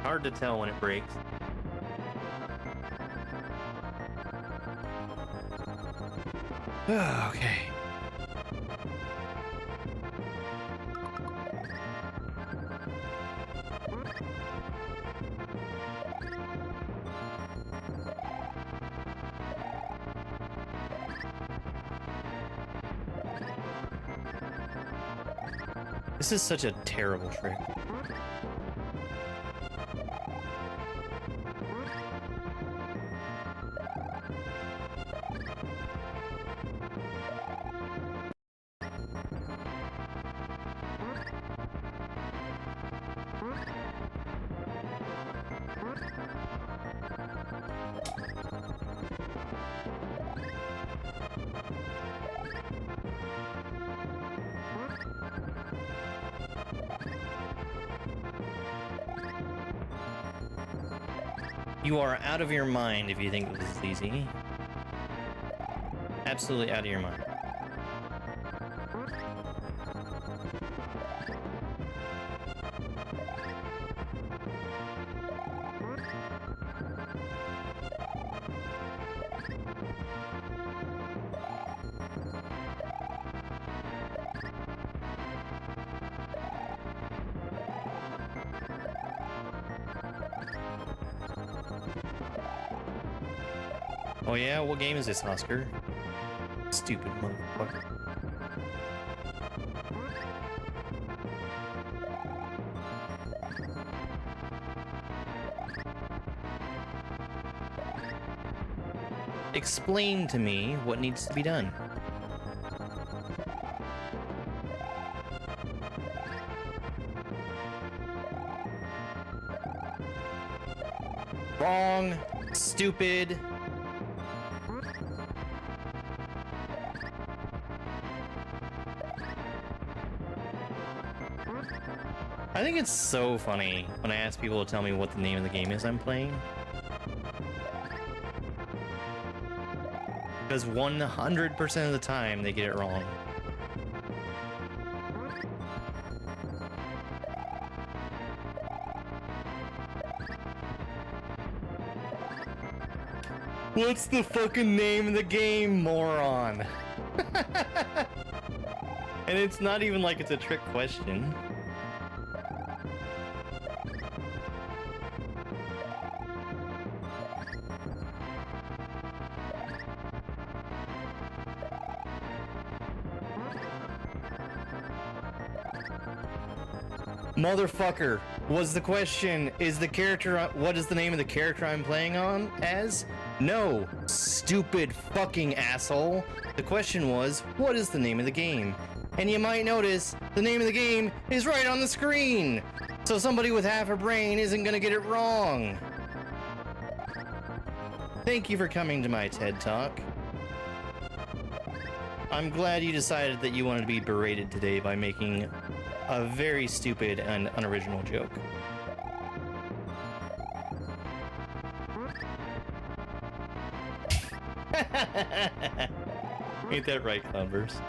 Hard to tell when it breaks. Okay. This is such a terrible trick. You are out of your mind if you think this is easy. Absolutely out of your mind. Oh yeah, what game is this, Oscar? Stupid motherfucker. Explain to me what needs to be done. Wrong. Stupid. I think it's so funny when I ask people to tell me what the name of the game is I'm playing. Because 100% of the time they get it wrong. What's the fucking name of the game, moron? And it's not even like it's a trick question. Motherfucker, was the question, is the character, what is the name of the character I'm playing on as? No, stupid fucking asshole. The question was, what is the name of the game? And you might notice, the name of the game is right on the screen. So somebody with half a brain isn't gonna get it wrong. Thank you for coming to my TED Talk. I'm glad you decided that you wanted to be berated today by making a very stupid and unoriginal joke. Ain't that right, Cloudburst?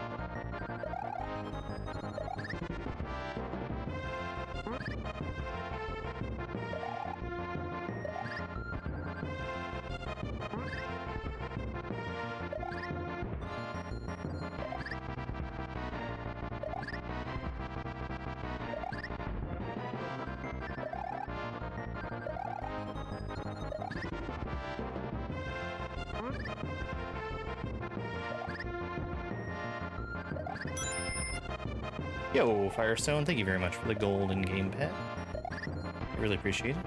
Yo, Firestone, thank you very much for the golden gamepad. I really appreciate it.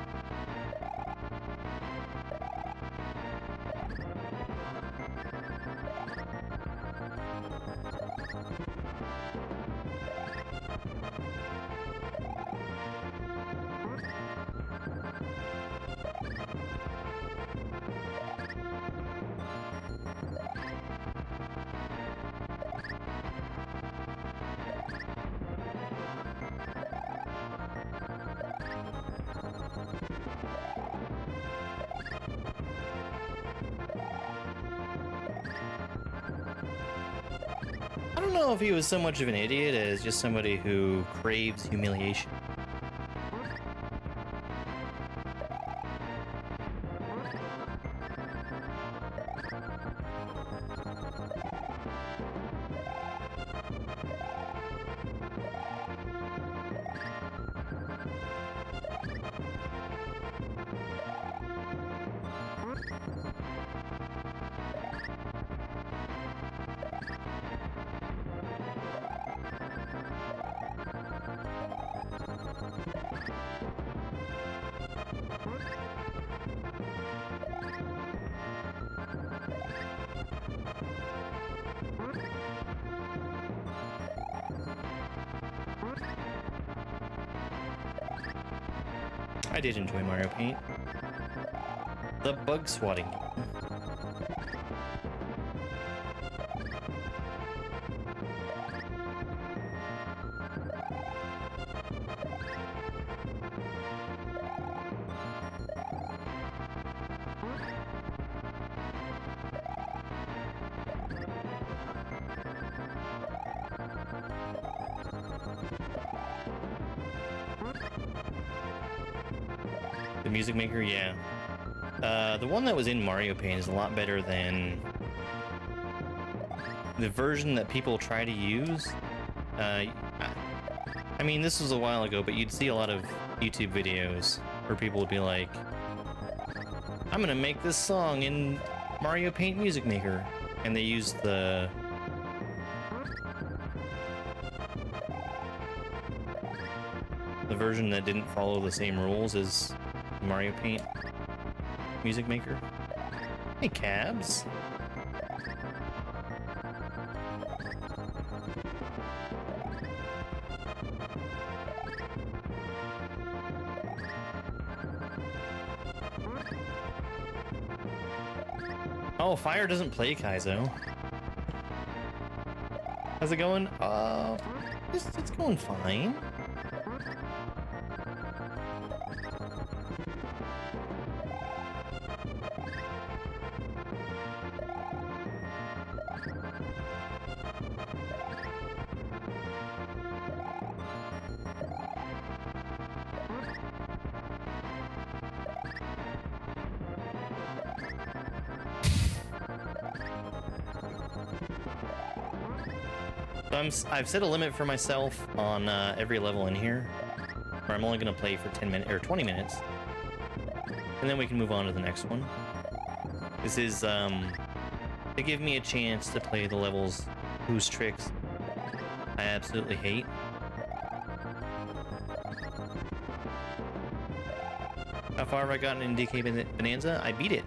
I don't know if he was so much of an idiot as just somebody who craves humiliation. I did enjoy Mario Paint. The bug swatting. The Music Maker, yeah. The one that was in Mario Paint is a lot better than the version that people try to use. I mean, this was a while ago, but you'd see a lot of YouTube videos where people would be like, I'm gonna make this song in Mario Paint Music Maker, and they used the version that didn't follow the same rules as Mario Paint Music Maker. Hey, Cabs. Oh, Fire doesn't play Kaizo. How's it going? It's going fine. I've set a limit for myself on every level in here, where I'm only going to play for 10 minutes or 20 minutes, and then we can move on to the next one. This is to give me a chance to play the levels whose tricks I absolutely hate. How far have I gotten in DK Bonanza? I beat it.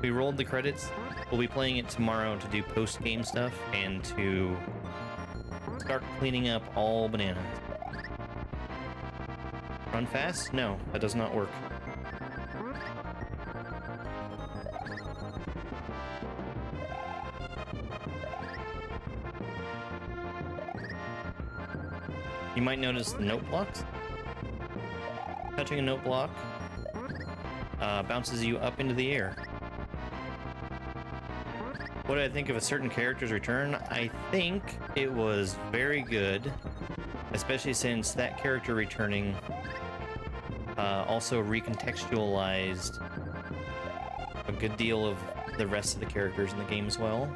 We rolled the credits. We'll be playing it tomorrow to do post-game stuff and to start cleaning up all bananas. Run fast? No, that does not work. You might notice the note blocks. Touching a note block bounces you up into the air. What did I think of a certain character's return? I think it was very good, especially since that character returning also recontextualized a good deal of the rest of the characters in the game as well.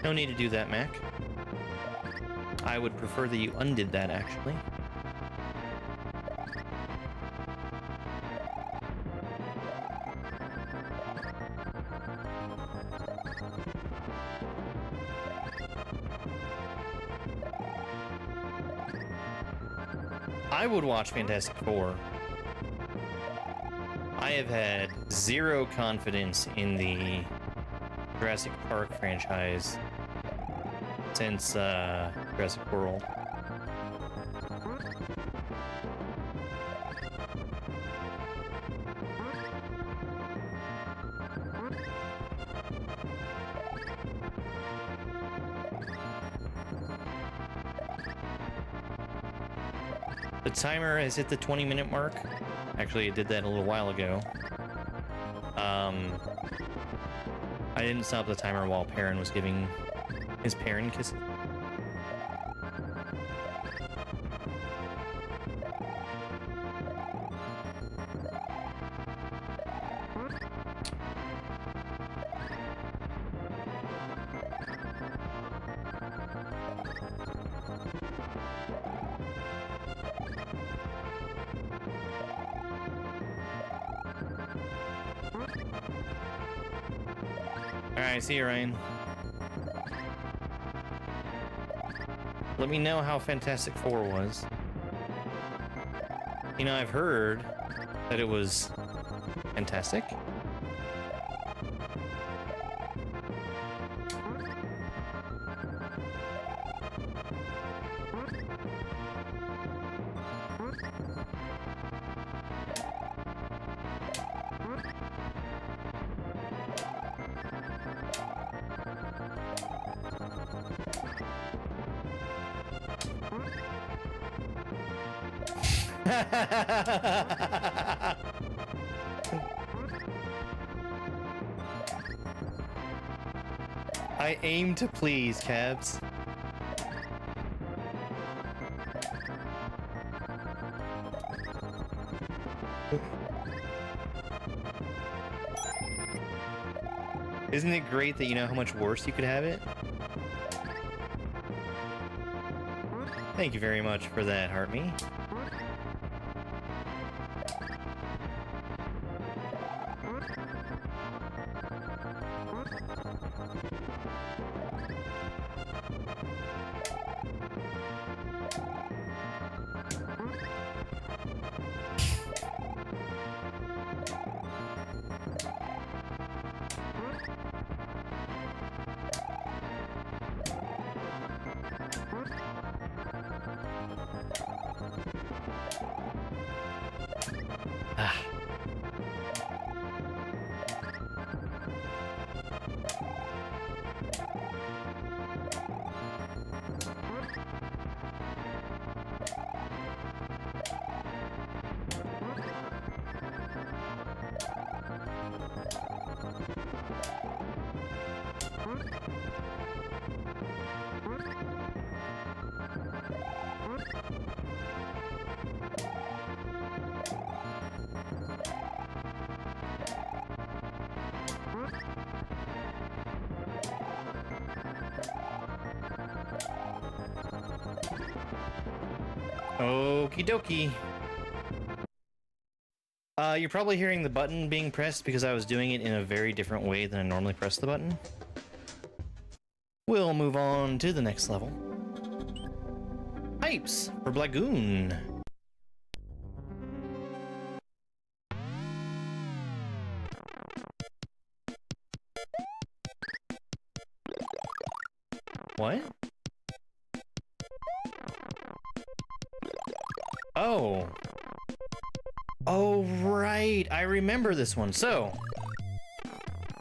No need to do that, Mac. I would prefer that you undid that, actually. I would watch Fantastic Four. I have had zero confidence in the Jurassic Park franchise since Jurassic World. The timer has hit the 20-minute mark. Actually, it did that a little while ago. I didn't stop the timer while Perrin was giving his Perrin kisses. Alright, see you, Ryan. Let me know how Fantastic Four was. You know, I've heard that it was fantastic. I aim to please, Cabs. Isn't it great that you know how much worse you could have it? Thank you very much for that, Heartme. Ah. Okie dokie. You're probably hearing the button being pressed because I was doing it in a very different way than I normally press the button. We'll move on to the next level. Pipes for Blagoon. What? Oh. Oh, right. I remember this one. So,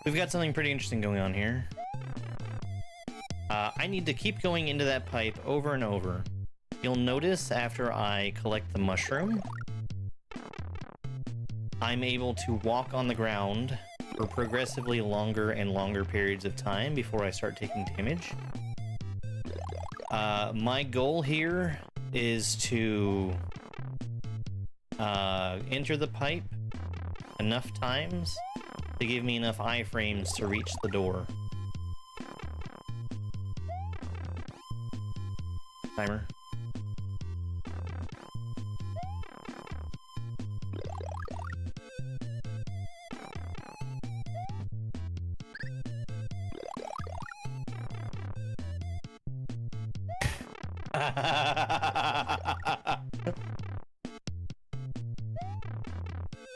we've got something pretty interesting going on here. I need to keep going into that pipe over and over. You'll notice after I collect the mushroom, I'm able to walk on the ground for progressively longer and longer periods of time before I start taking damage. My goal here is to enter the pipe enough times to give me enough iframes to reach the door. Timer.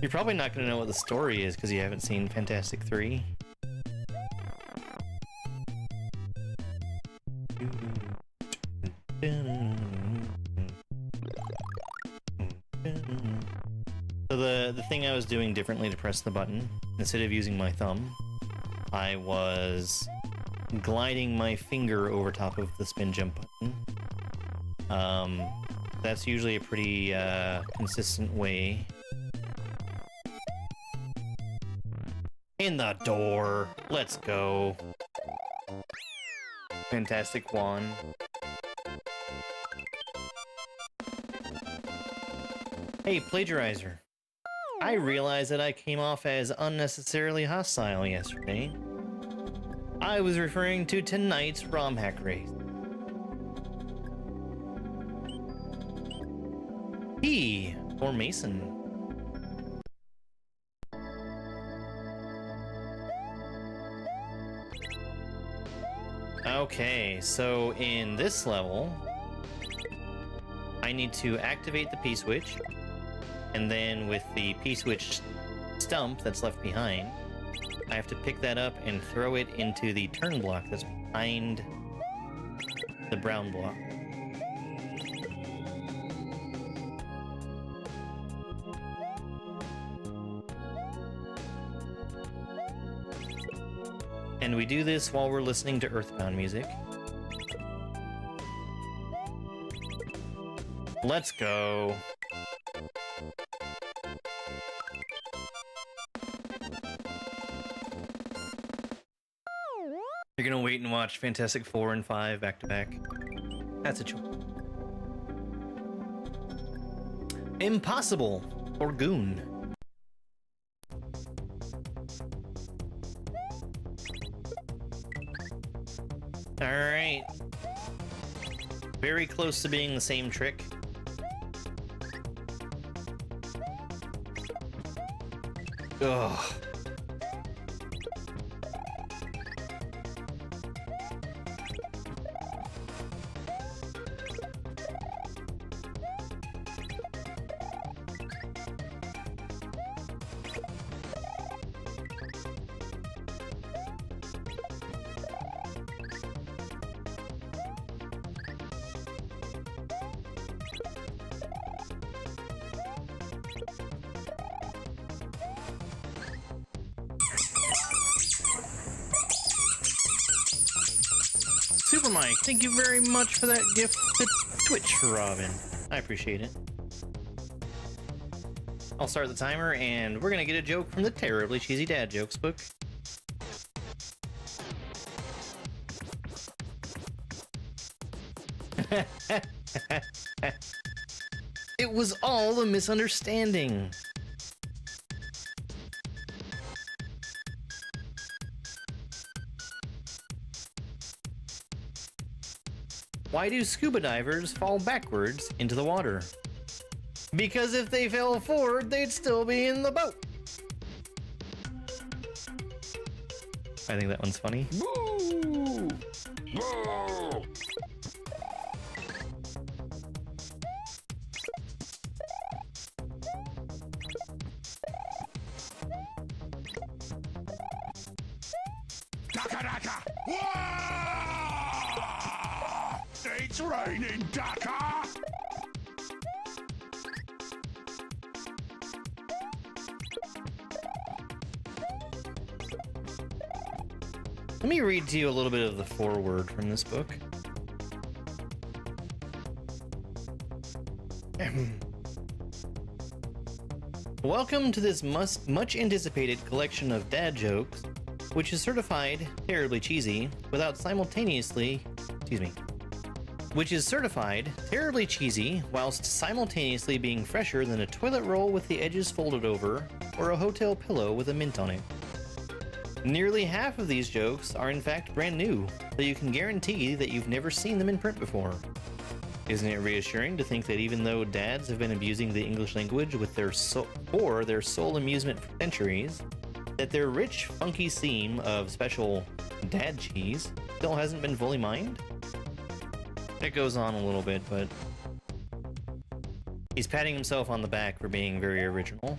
You're probably not going to know what the story is because you haven't seen Fantastic 3. So the thing I was doing differently to press the button, instead of using my thumb, I was gliding my finger over top of the spin jump button. That's usually a pretty consistent way. In the door. Let's go. Fantastic wand. Hey, plagiarizer. I realized that I came off as unnecessarily hostile yesterday. I was referring to tonight's romhack race. P or Mason. Okay, so in this level, I need to activate the P-switch, and then with the P-switch stump that's left behind, I have to pick that up and throw it into the turn block that's behind the brown block. And we do this while we're listening to Earthbound music. Let's go. You're gonna wait and watch Fantastic 4 and 5 back to back. That's a choice. Impossible or Goon. Alright. Very close to being the same trick. Ugh. Super Mike, thank you very much for that gift to Twitch, Robin. I appreciate it. I'll start the timer, and we're gonna get a joke from the Terribly Cheesy Dad Jokes book. It was all a misunderstanding. Why do scuba divers fall backwards into the water? Because if they fell forward, they'd still be in the boat. I think that one's funny. Boo! Boo! Daka daka! Whoa! It's raining, Daka! Let me read to you a little bit of the foreword from this book. Welcome to this much anticipated collection of dad jokes, which is certified terribly cheesy whilst simultaneously being fresher than a toilet roll with the edges folded over or a hotel pillow with a mint on it. Nearly half of these jokes are in fact brand new, so you can guarantee that you've never seen them in print before. Isn't it reassuring to think that even though dads have been abusing the English language for their sole amusement for centuries, that their rich, funky theme of special dad cheese still hasn't been fully mined? It goes on a little bit, but he's patting himself on the back for being very original.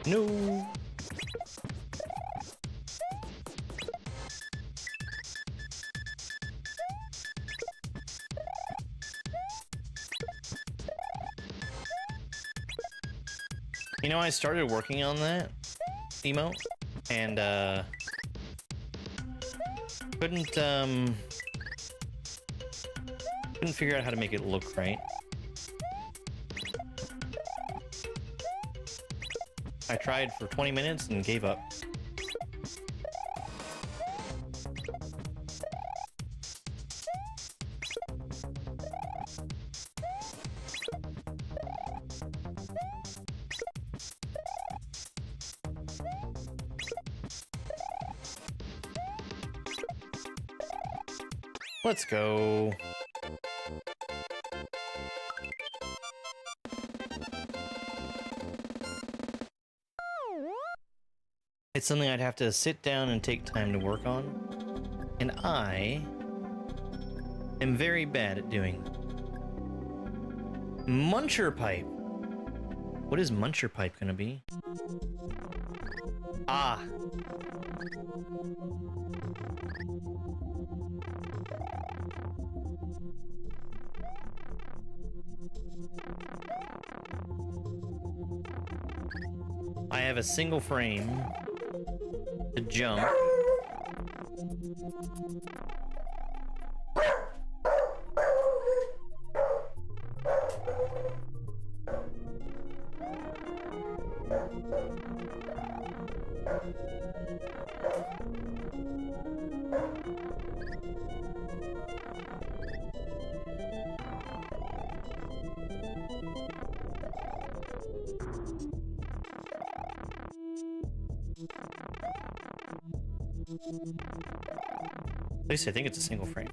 No. You know, I started working on that emote and couldn't figure out how to make it look right. I tried for 20 minutes and gave up. Let's go. It's something I'd have to sit down and take time to work on, and I am very bad at doing. Muncher pipe. What is muncher pipe gonna be? Ah. I have a single frame to jump. At least I think it's a single frame.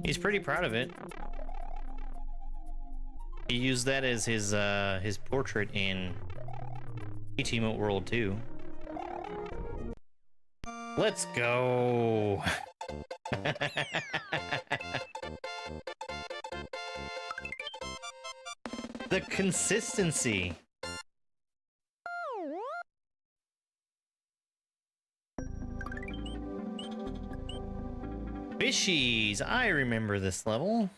He's pretty proud of it. He used that as his portrait in Team World 2. Let's go. The consistency. Fishies, I remember this level.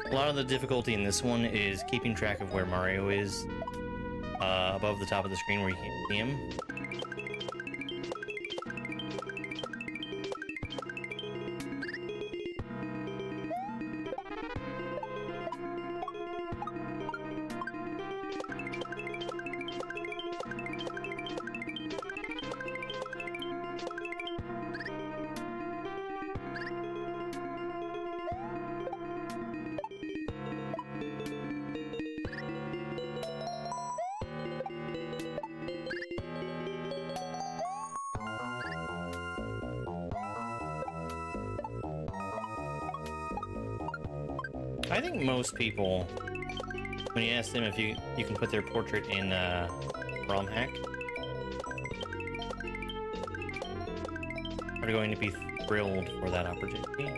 A lot of the difficulty in this one is keeping track of where Mario is above the top of the screen where you can't see him. I think most people, when you ask them if you can put their portrait in romhack, are going to be thrilled for that opportunity.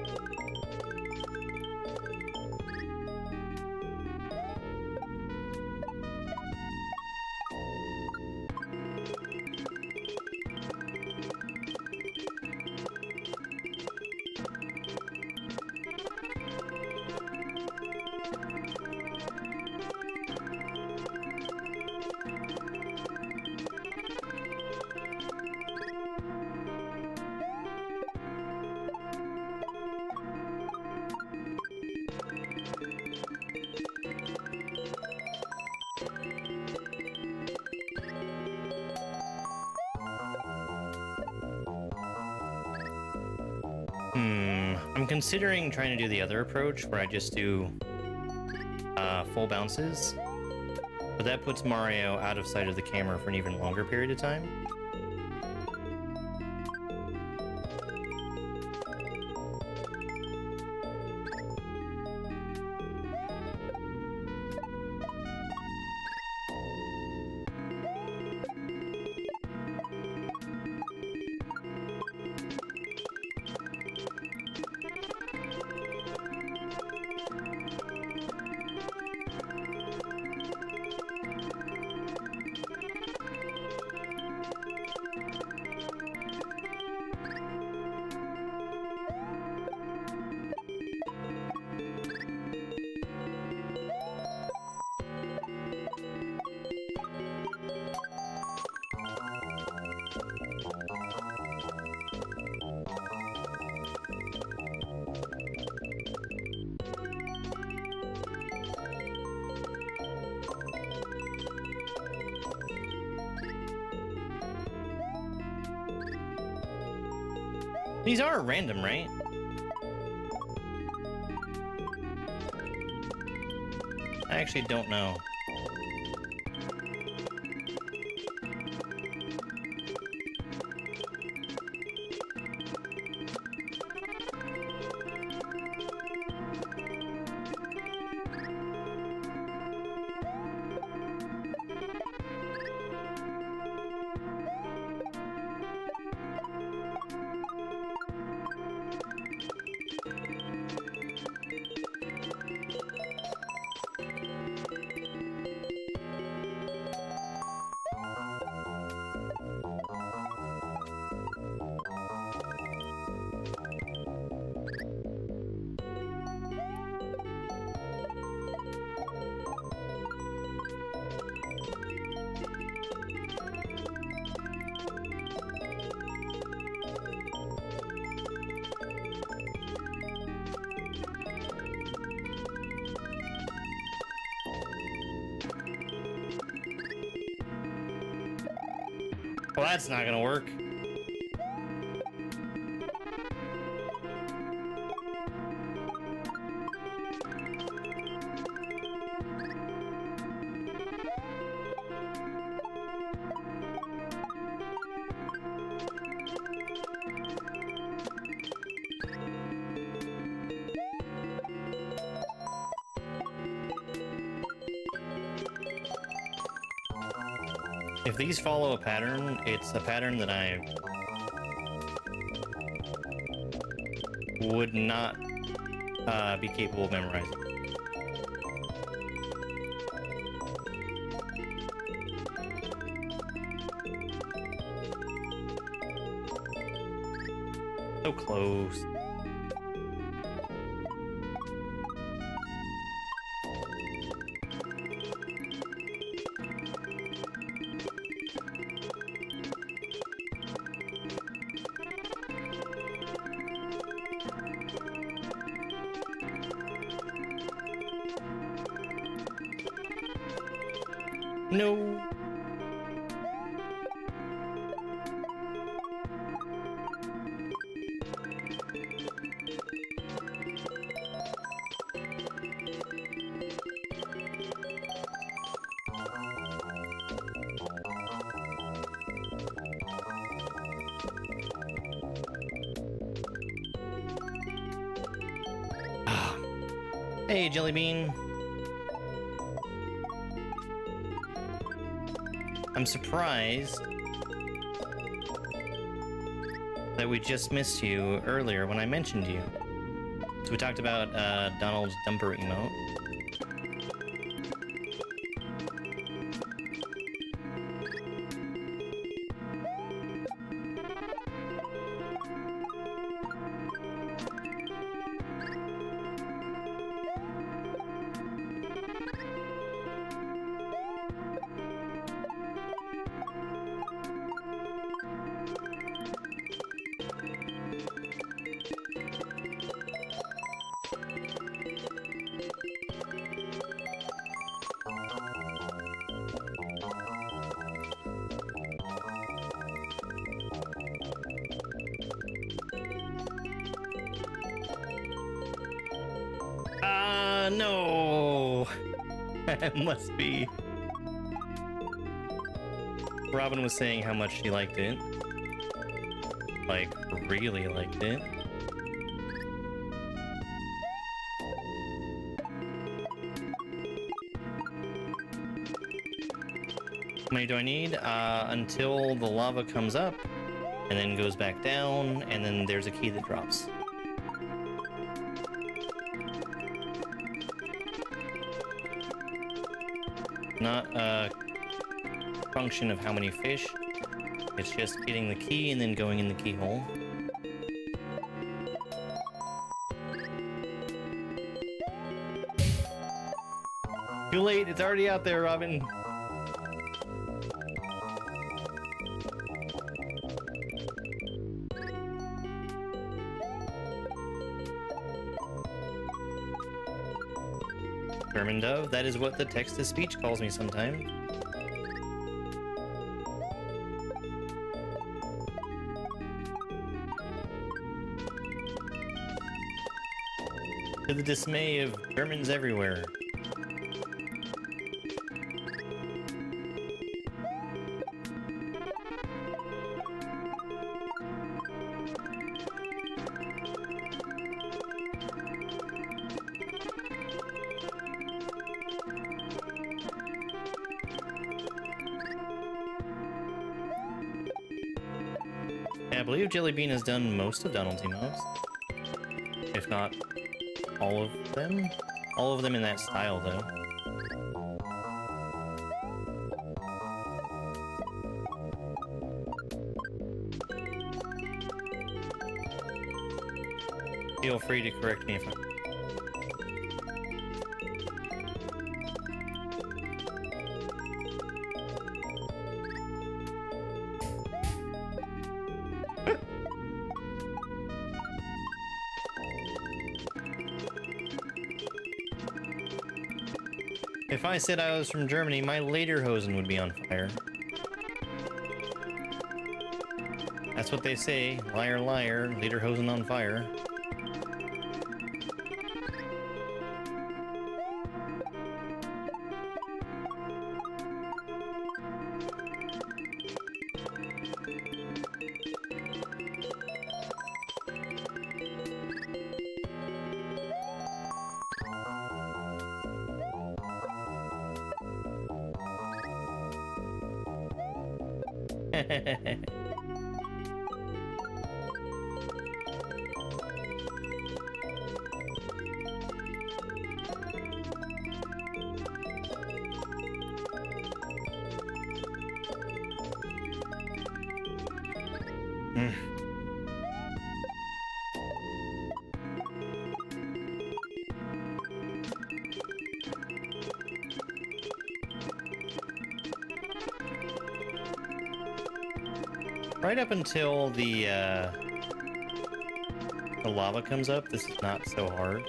I'm considering trying to do the other approach where I just do full bounces, but that puts Mario out of sight of the camera for an even longer period of time. These are random, right? I actually don't know. Well, that's not gonna work. If these follow a pattern, it's a pattern that I would not be capable of memorizing. So close. No. Hey, Jelly Bean. I'm surprised that we just missed you earlier when I mentioned you. So we talked about Donald's dumper emote. No! It must be. Robin was saying how much she liked it. Like, really liked it. How many do I need? Until the lava comes up, and then goes back down, and then there's a key that drops. Not a function of how many fish. It's just getting the key and then going in the keyhole. Too late, it's already out there, Robin. German dove, that is what the text-to-speech calls me sometimes. To the dismay of Germans everywhere. I believe Jelly Bean has done most of Donald's emotes. If not all of them. All of them in that style, though. Feel free to correct me if I'm... If I said I was from Germany, my lederhosen would be on fire. That's what they say. Liar, liar, lederhosen on fire. Right up until the lava comes up, this is not so hard.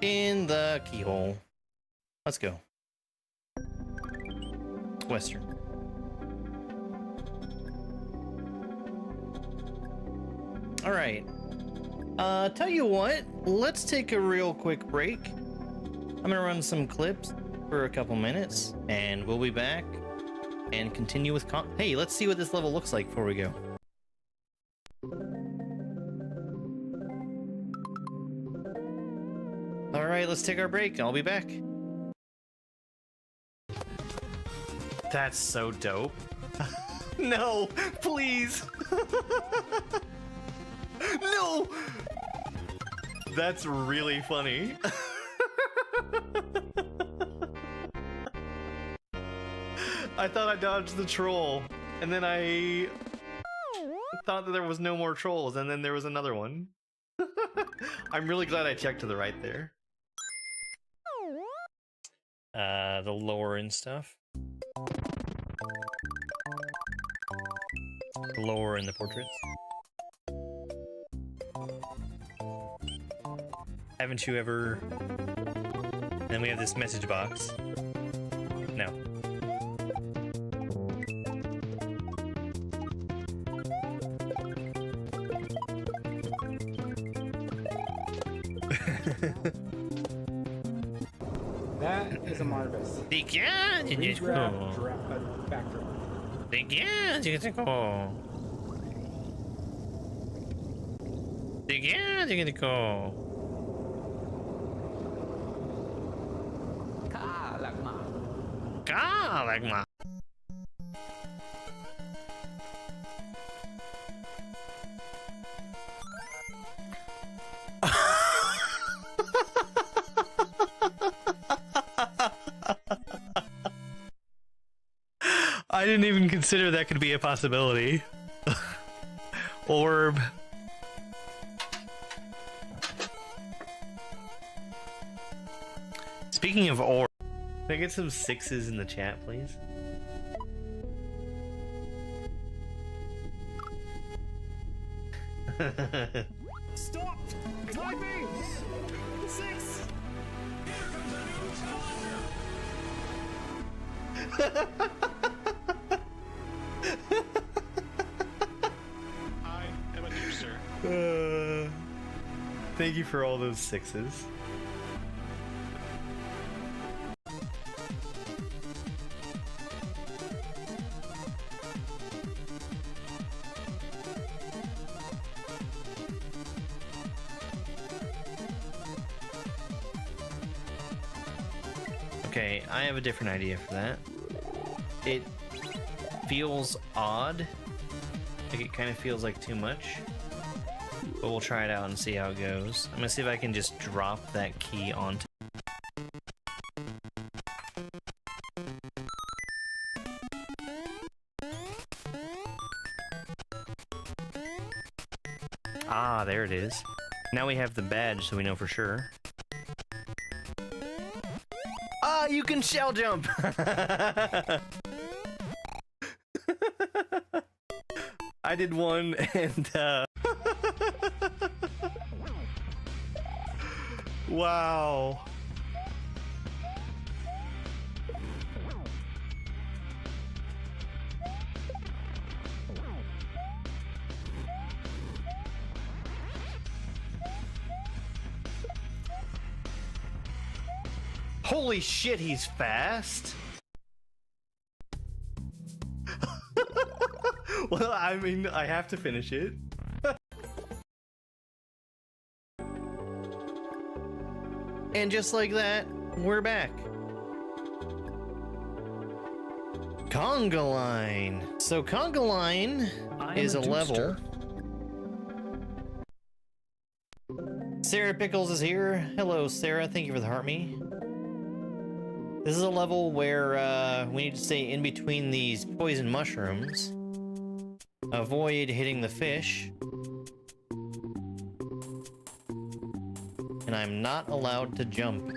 In the keyhole. Let's go. Western. All right. Tell you what, let's take a real quick break. I'm gonna run some clips for a couple minutes, and we'll be back and continue with hey, let's see what this level looks like before we go. All right, let's take our break. I'll be back. That's so dope. No, please. No! That's really funny. I thought I dodged the troll, and then I thought that there was no more trolls, and then there was another one. I'm really glad I checked to the right there. The lore and stuff. The lore and the portraits. Haven't you ever... Then we have this message box. No. That is a Marvis. Kalagma. I didn't even consider that could be a possibility. Orb. Speaking of orb, can I get some 6s in the chat, please? Stop typing! 6! I am a deucer. Thank you for all those 6s. Okay, I have a different idea for that. It feels odd. Like it kind of feels like too much. But we'll try it out and see how it goes. I'm gonna see if I can just drop that key onto. Ah, there it is. Now we have the badge, so we know for sure. Ah, you can shell jump! I did one, and wow. Holy shit, he's fast! Well, I mean, I have to finish it. And just like that, we're back. Conga line. So Conga line is a level. Sarah Pickles is here. Hello, Sarah. Thank you for the heart me. This is a level where we need to stay in between these poison mushrooms. Avoid hitting the fish. And I'm not allowed to jump.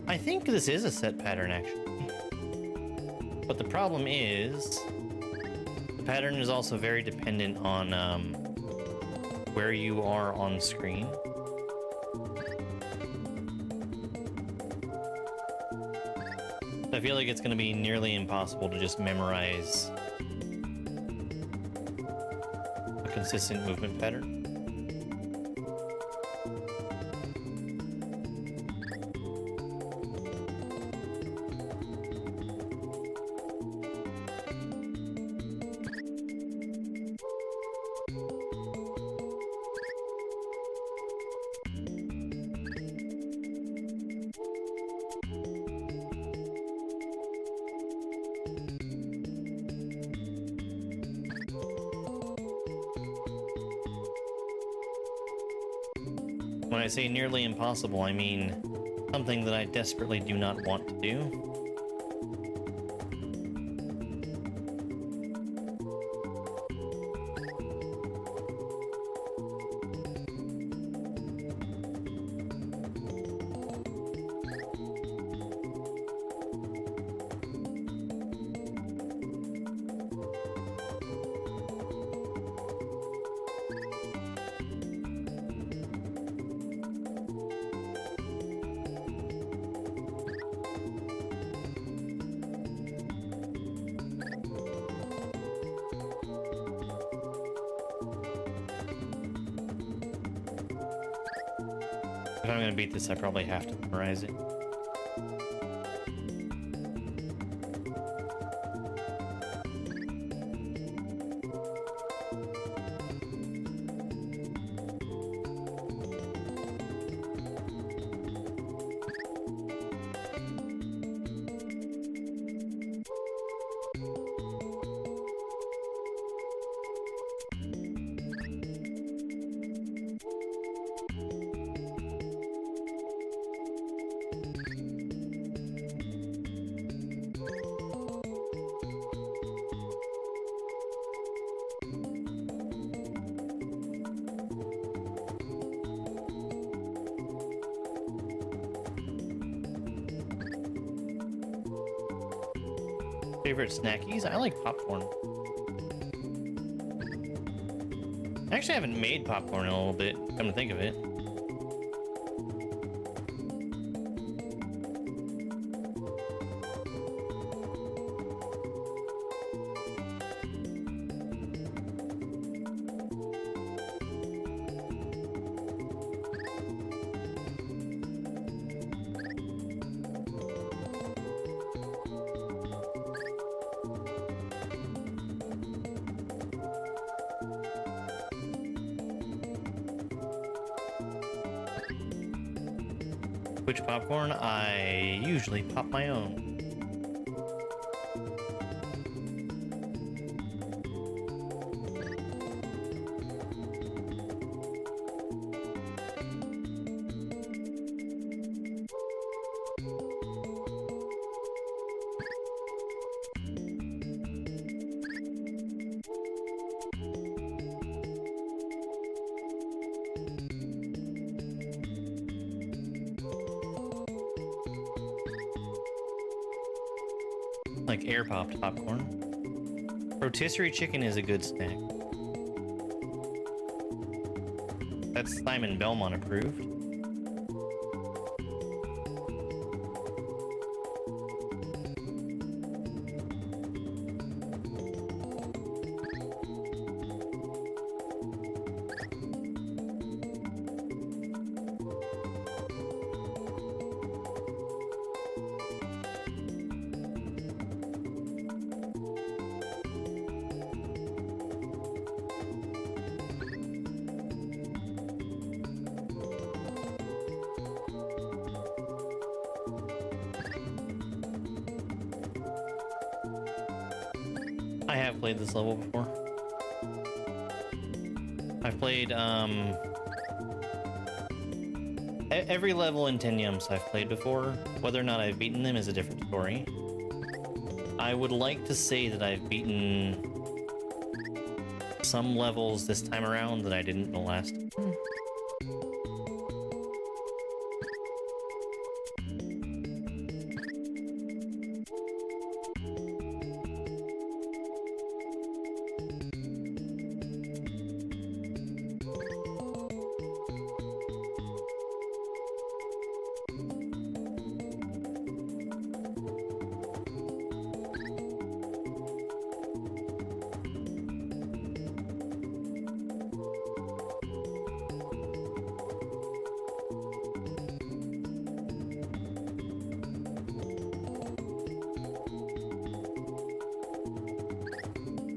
I think this is a set pattern, actually. But the problem is, the pattern is also very dependent on where you are on screen. I feel like it's going to be nearly impossible to just memorize a consistent movement pattern. When I say nearly impossible, I mean something that I desperately do not want to do. If I'm gonna beat this, I probably have to memorize it. Favorite snackies? I like popcorn. Actually, I haven't made popcorn in a little bit, come to think of it. Which popcorn? I usually pop my own. Like air popped popcorn. Rotisserie chicken is a good snack. That's Simon Belmont approved. I have played this level before. I've played every level in 10 Yumps I've played before. Whether or not I've beaten them is a different story. I would like to say that I've beaten some levels this time around that I didn't the last.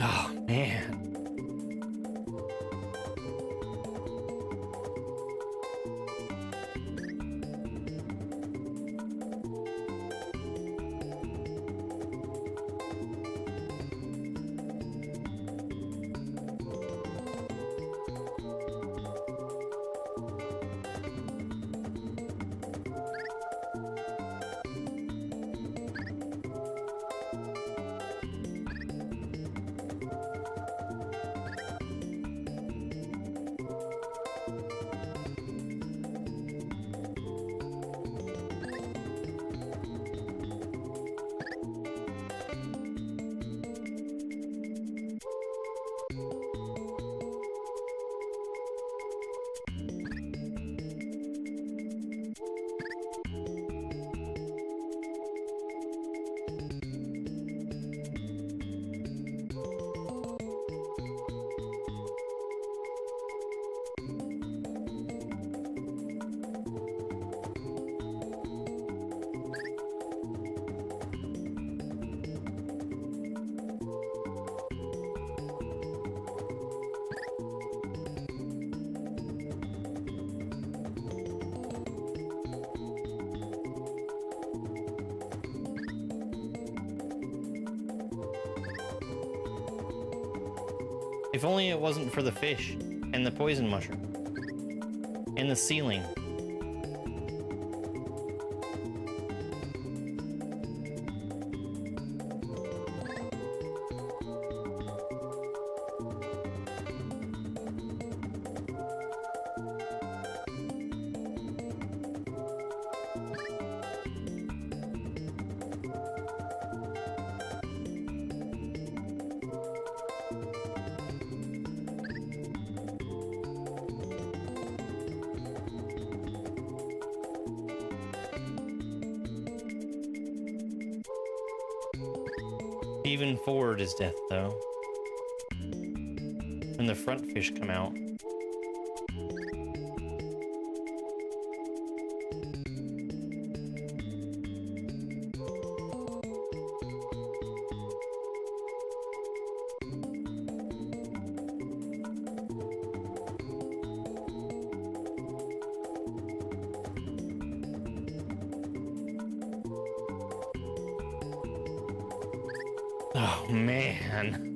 Oh, man. If only it wasn't for the fish and the poison mushroom and the ceiling. Even forward is death, though. When the front fish come out. Oh, man.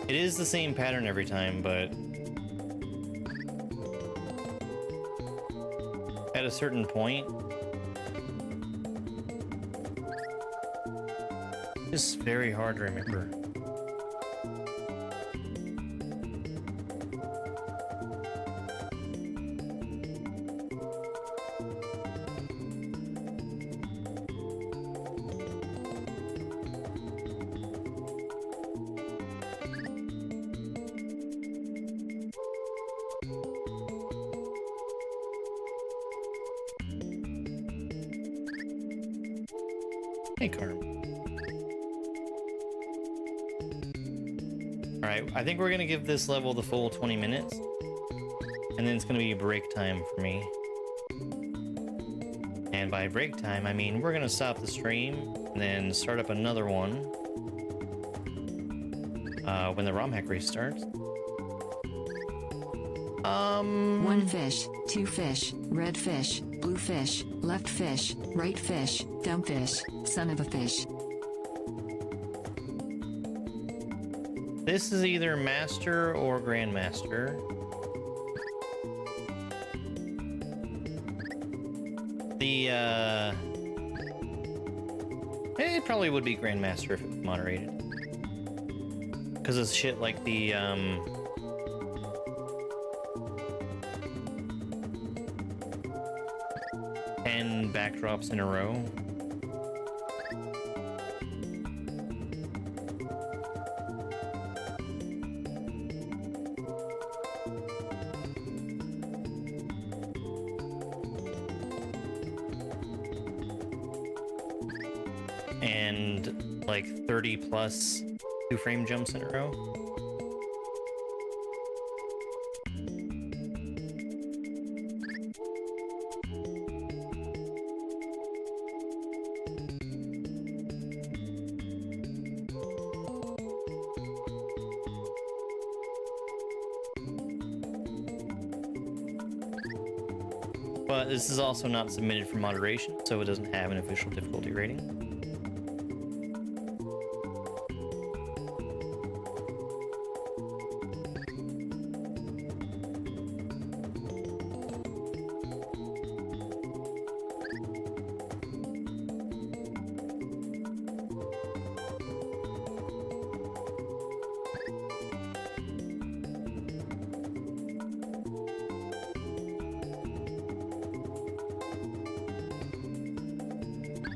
It is the same pattern every time, but at a certain point, it's very hard to remember. Hey, Carm. Alright, I think we're gonna give this level the full 20 minutes. And then it's gonna be break time for me. And by break time, I mean we're gonna stop the stream and then start up another one when the romhack race starts. One fish, two fish, red fish, blue fish, left fish, right fish, dumb fish, son of a fish. This is either Master or Grandmaster. It probably would be Grandmaster if it was moderated. Because it's shit like the, 10 backdrops in a row. And like 30 plus 2-frame jumps in a row. But this is also not submitted for moderation, so it doesn't have an official difficulty rating.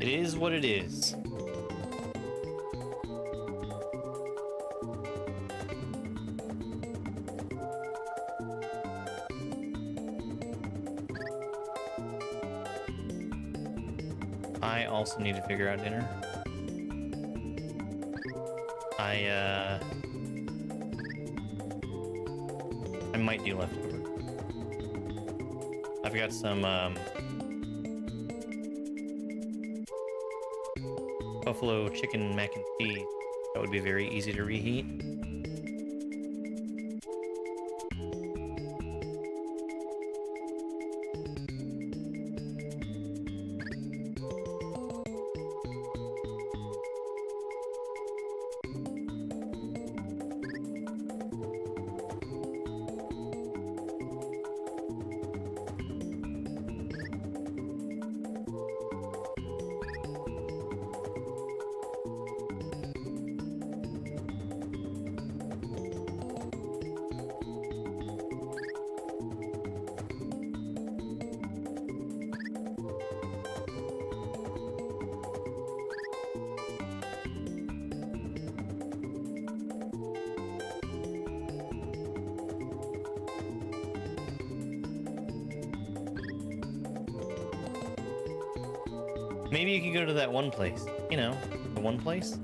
It is what it is. I also need to figure out dinner. I might do leftover. I've got some buffalo chicken mac and cheese. That would be very easy to reheat. Maybe you can go to that one place. You know, the one place?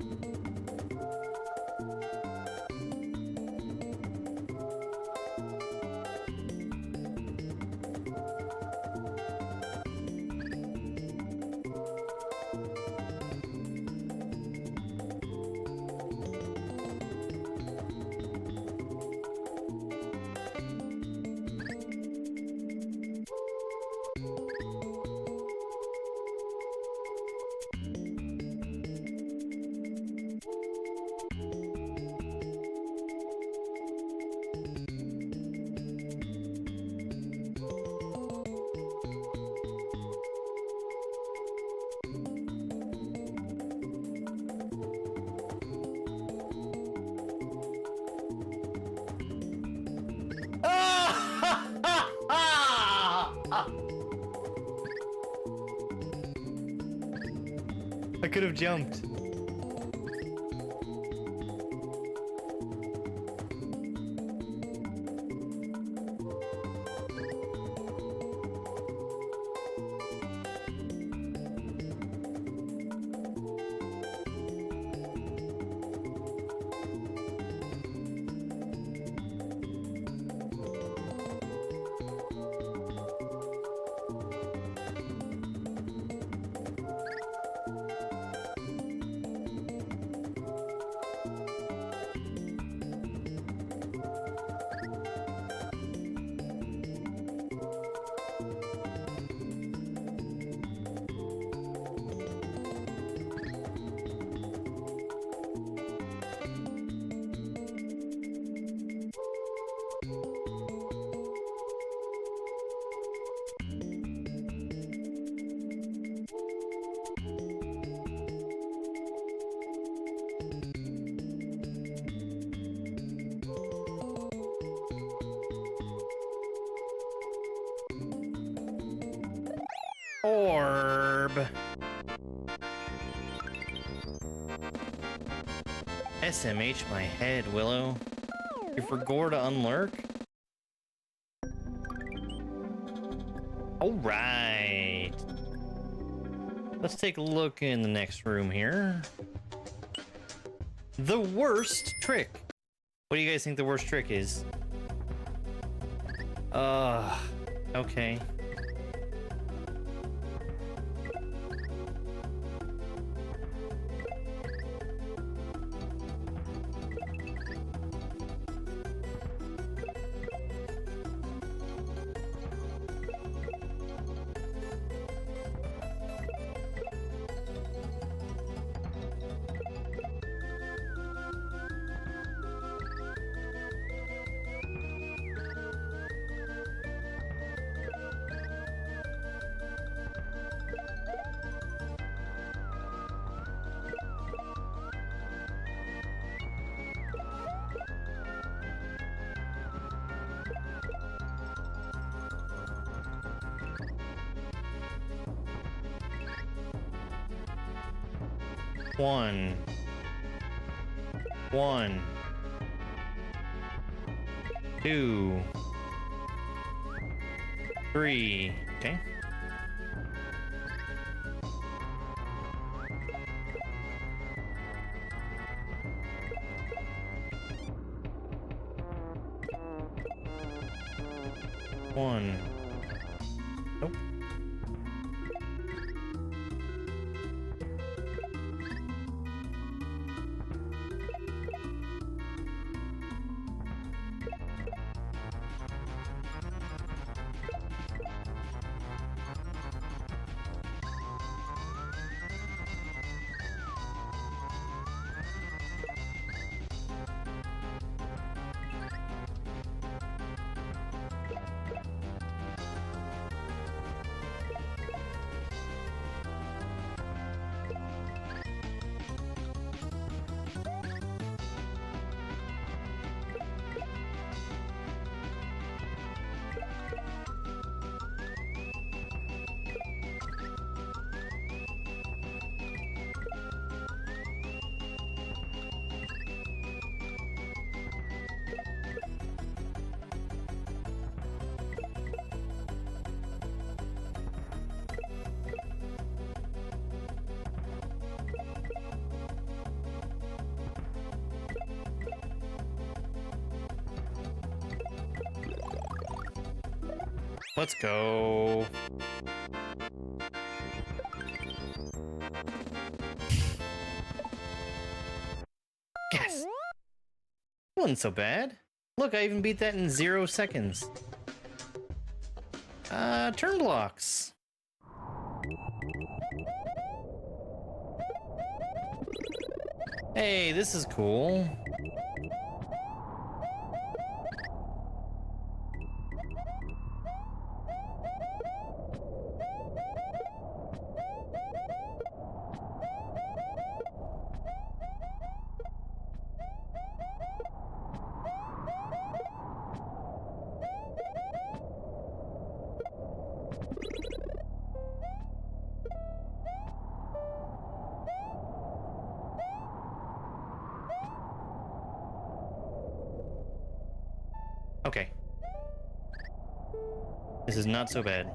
I could have jumped. Orb. SMH my head, Willow. You forgot to unlurk? Alright. Let's take a look in the next room here. The worst trick. What do you guys think the worst trick is? Okay. One, 2, 3. Okay. One. Nope. Let's go. Yes! Wasn't so bad. Look, I even beat that in 0 seconds. Turn blocks. Hey, this is cool. Okay. This is not so bad.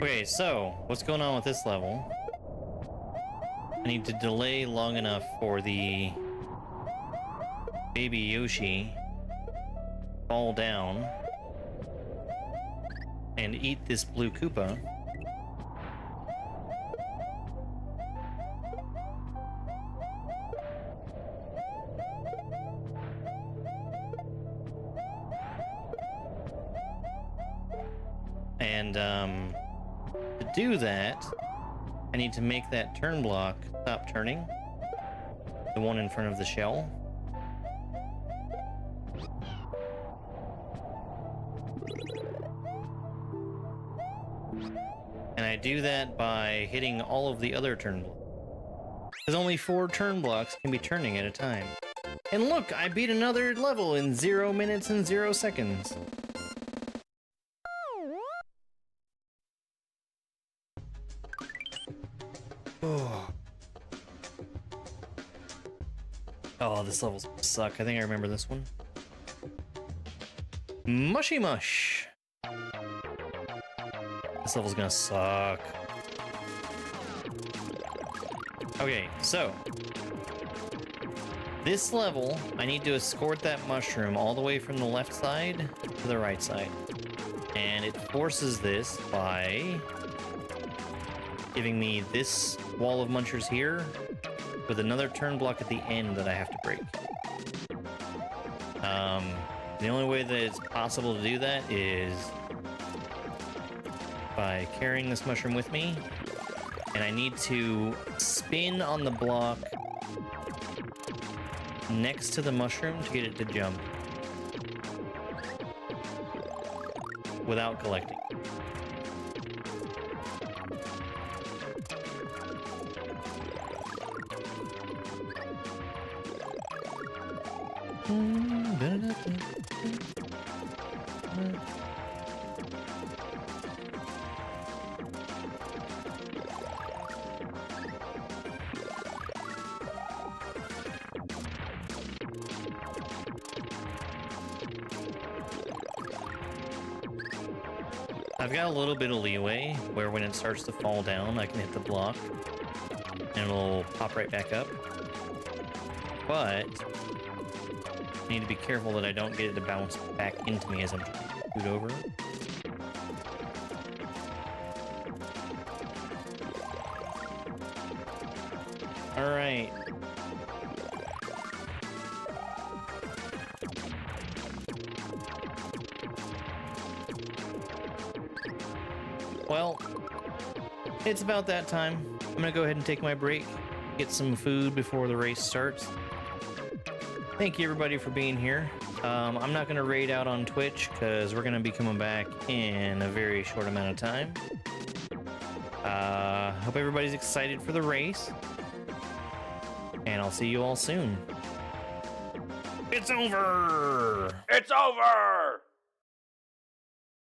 Okay, so what's going on with this level? I need to delay long enough for the baby Yoshi fall down and eat this blue Koopa. And to do that, I need to make that turn block stop turning, the one in front of the shell. And I do that by hitting all of the other turn blocks. Because only 4 turn blocks can be turning at a time. And look, I beat another level in 0 minutes and 0 seconds. Oh, this level's gonna suck. I think I remember this one. Mushy Mush. This level's gonna suck. Okay, so this level, I need to escort that mushroom all the way from the left side to the right side. And it forces this by giving me this wall of munchers here with another turn block at the end that I have to break. The only way that it's possible to do that is by carrying this mushroom with me, and I need to spin on the block next to the mushroom to get it to jump without collecting. I've got a little bit of leeway where when it starts to fall down, I can hit the block and it'll pop right back up. But I need to be careful that I don't get it to bounce back into me as I'm trying to scoot over. All right. Well, it's about that time. I'm gonna go ahead and take my break, get some food before the race starts. Thank you everybody for being here. I'm not going to raid out on Twitch because we're going to be coming back in a very short amount of time. Hope everybody's excited for the race. And I'll see you all soon. It's over! It's over!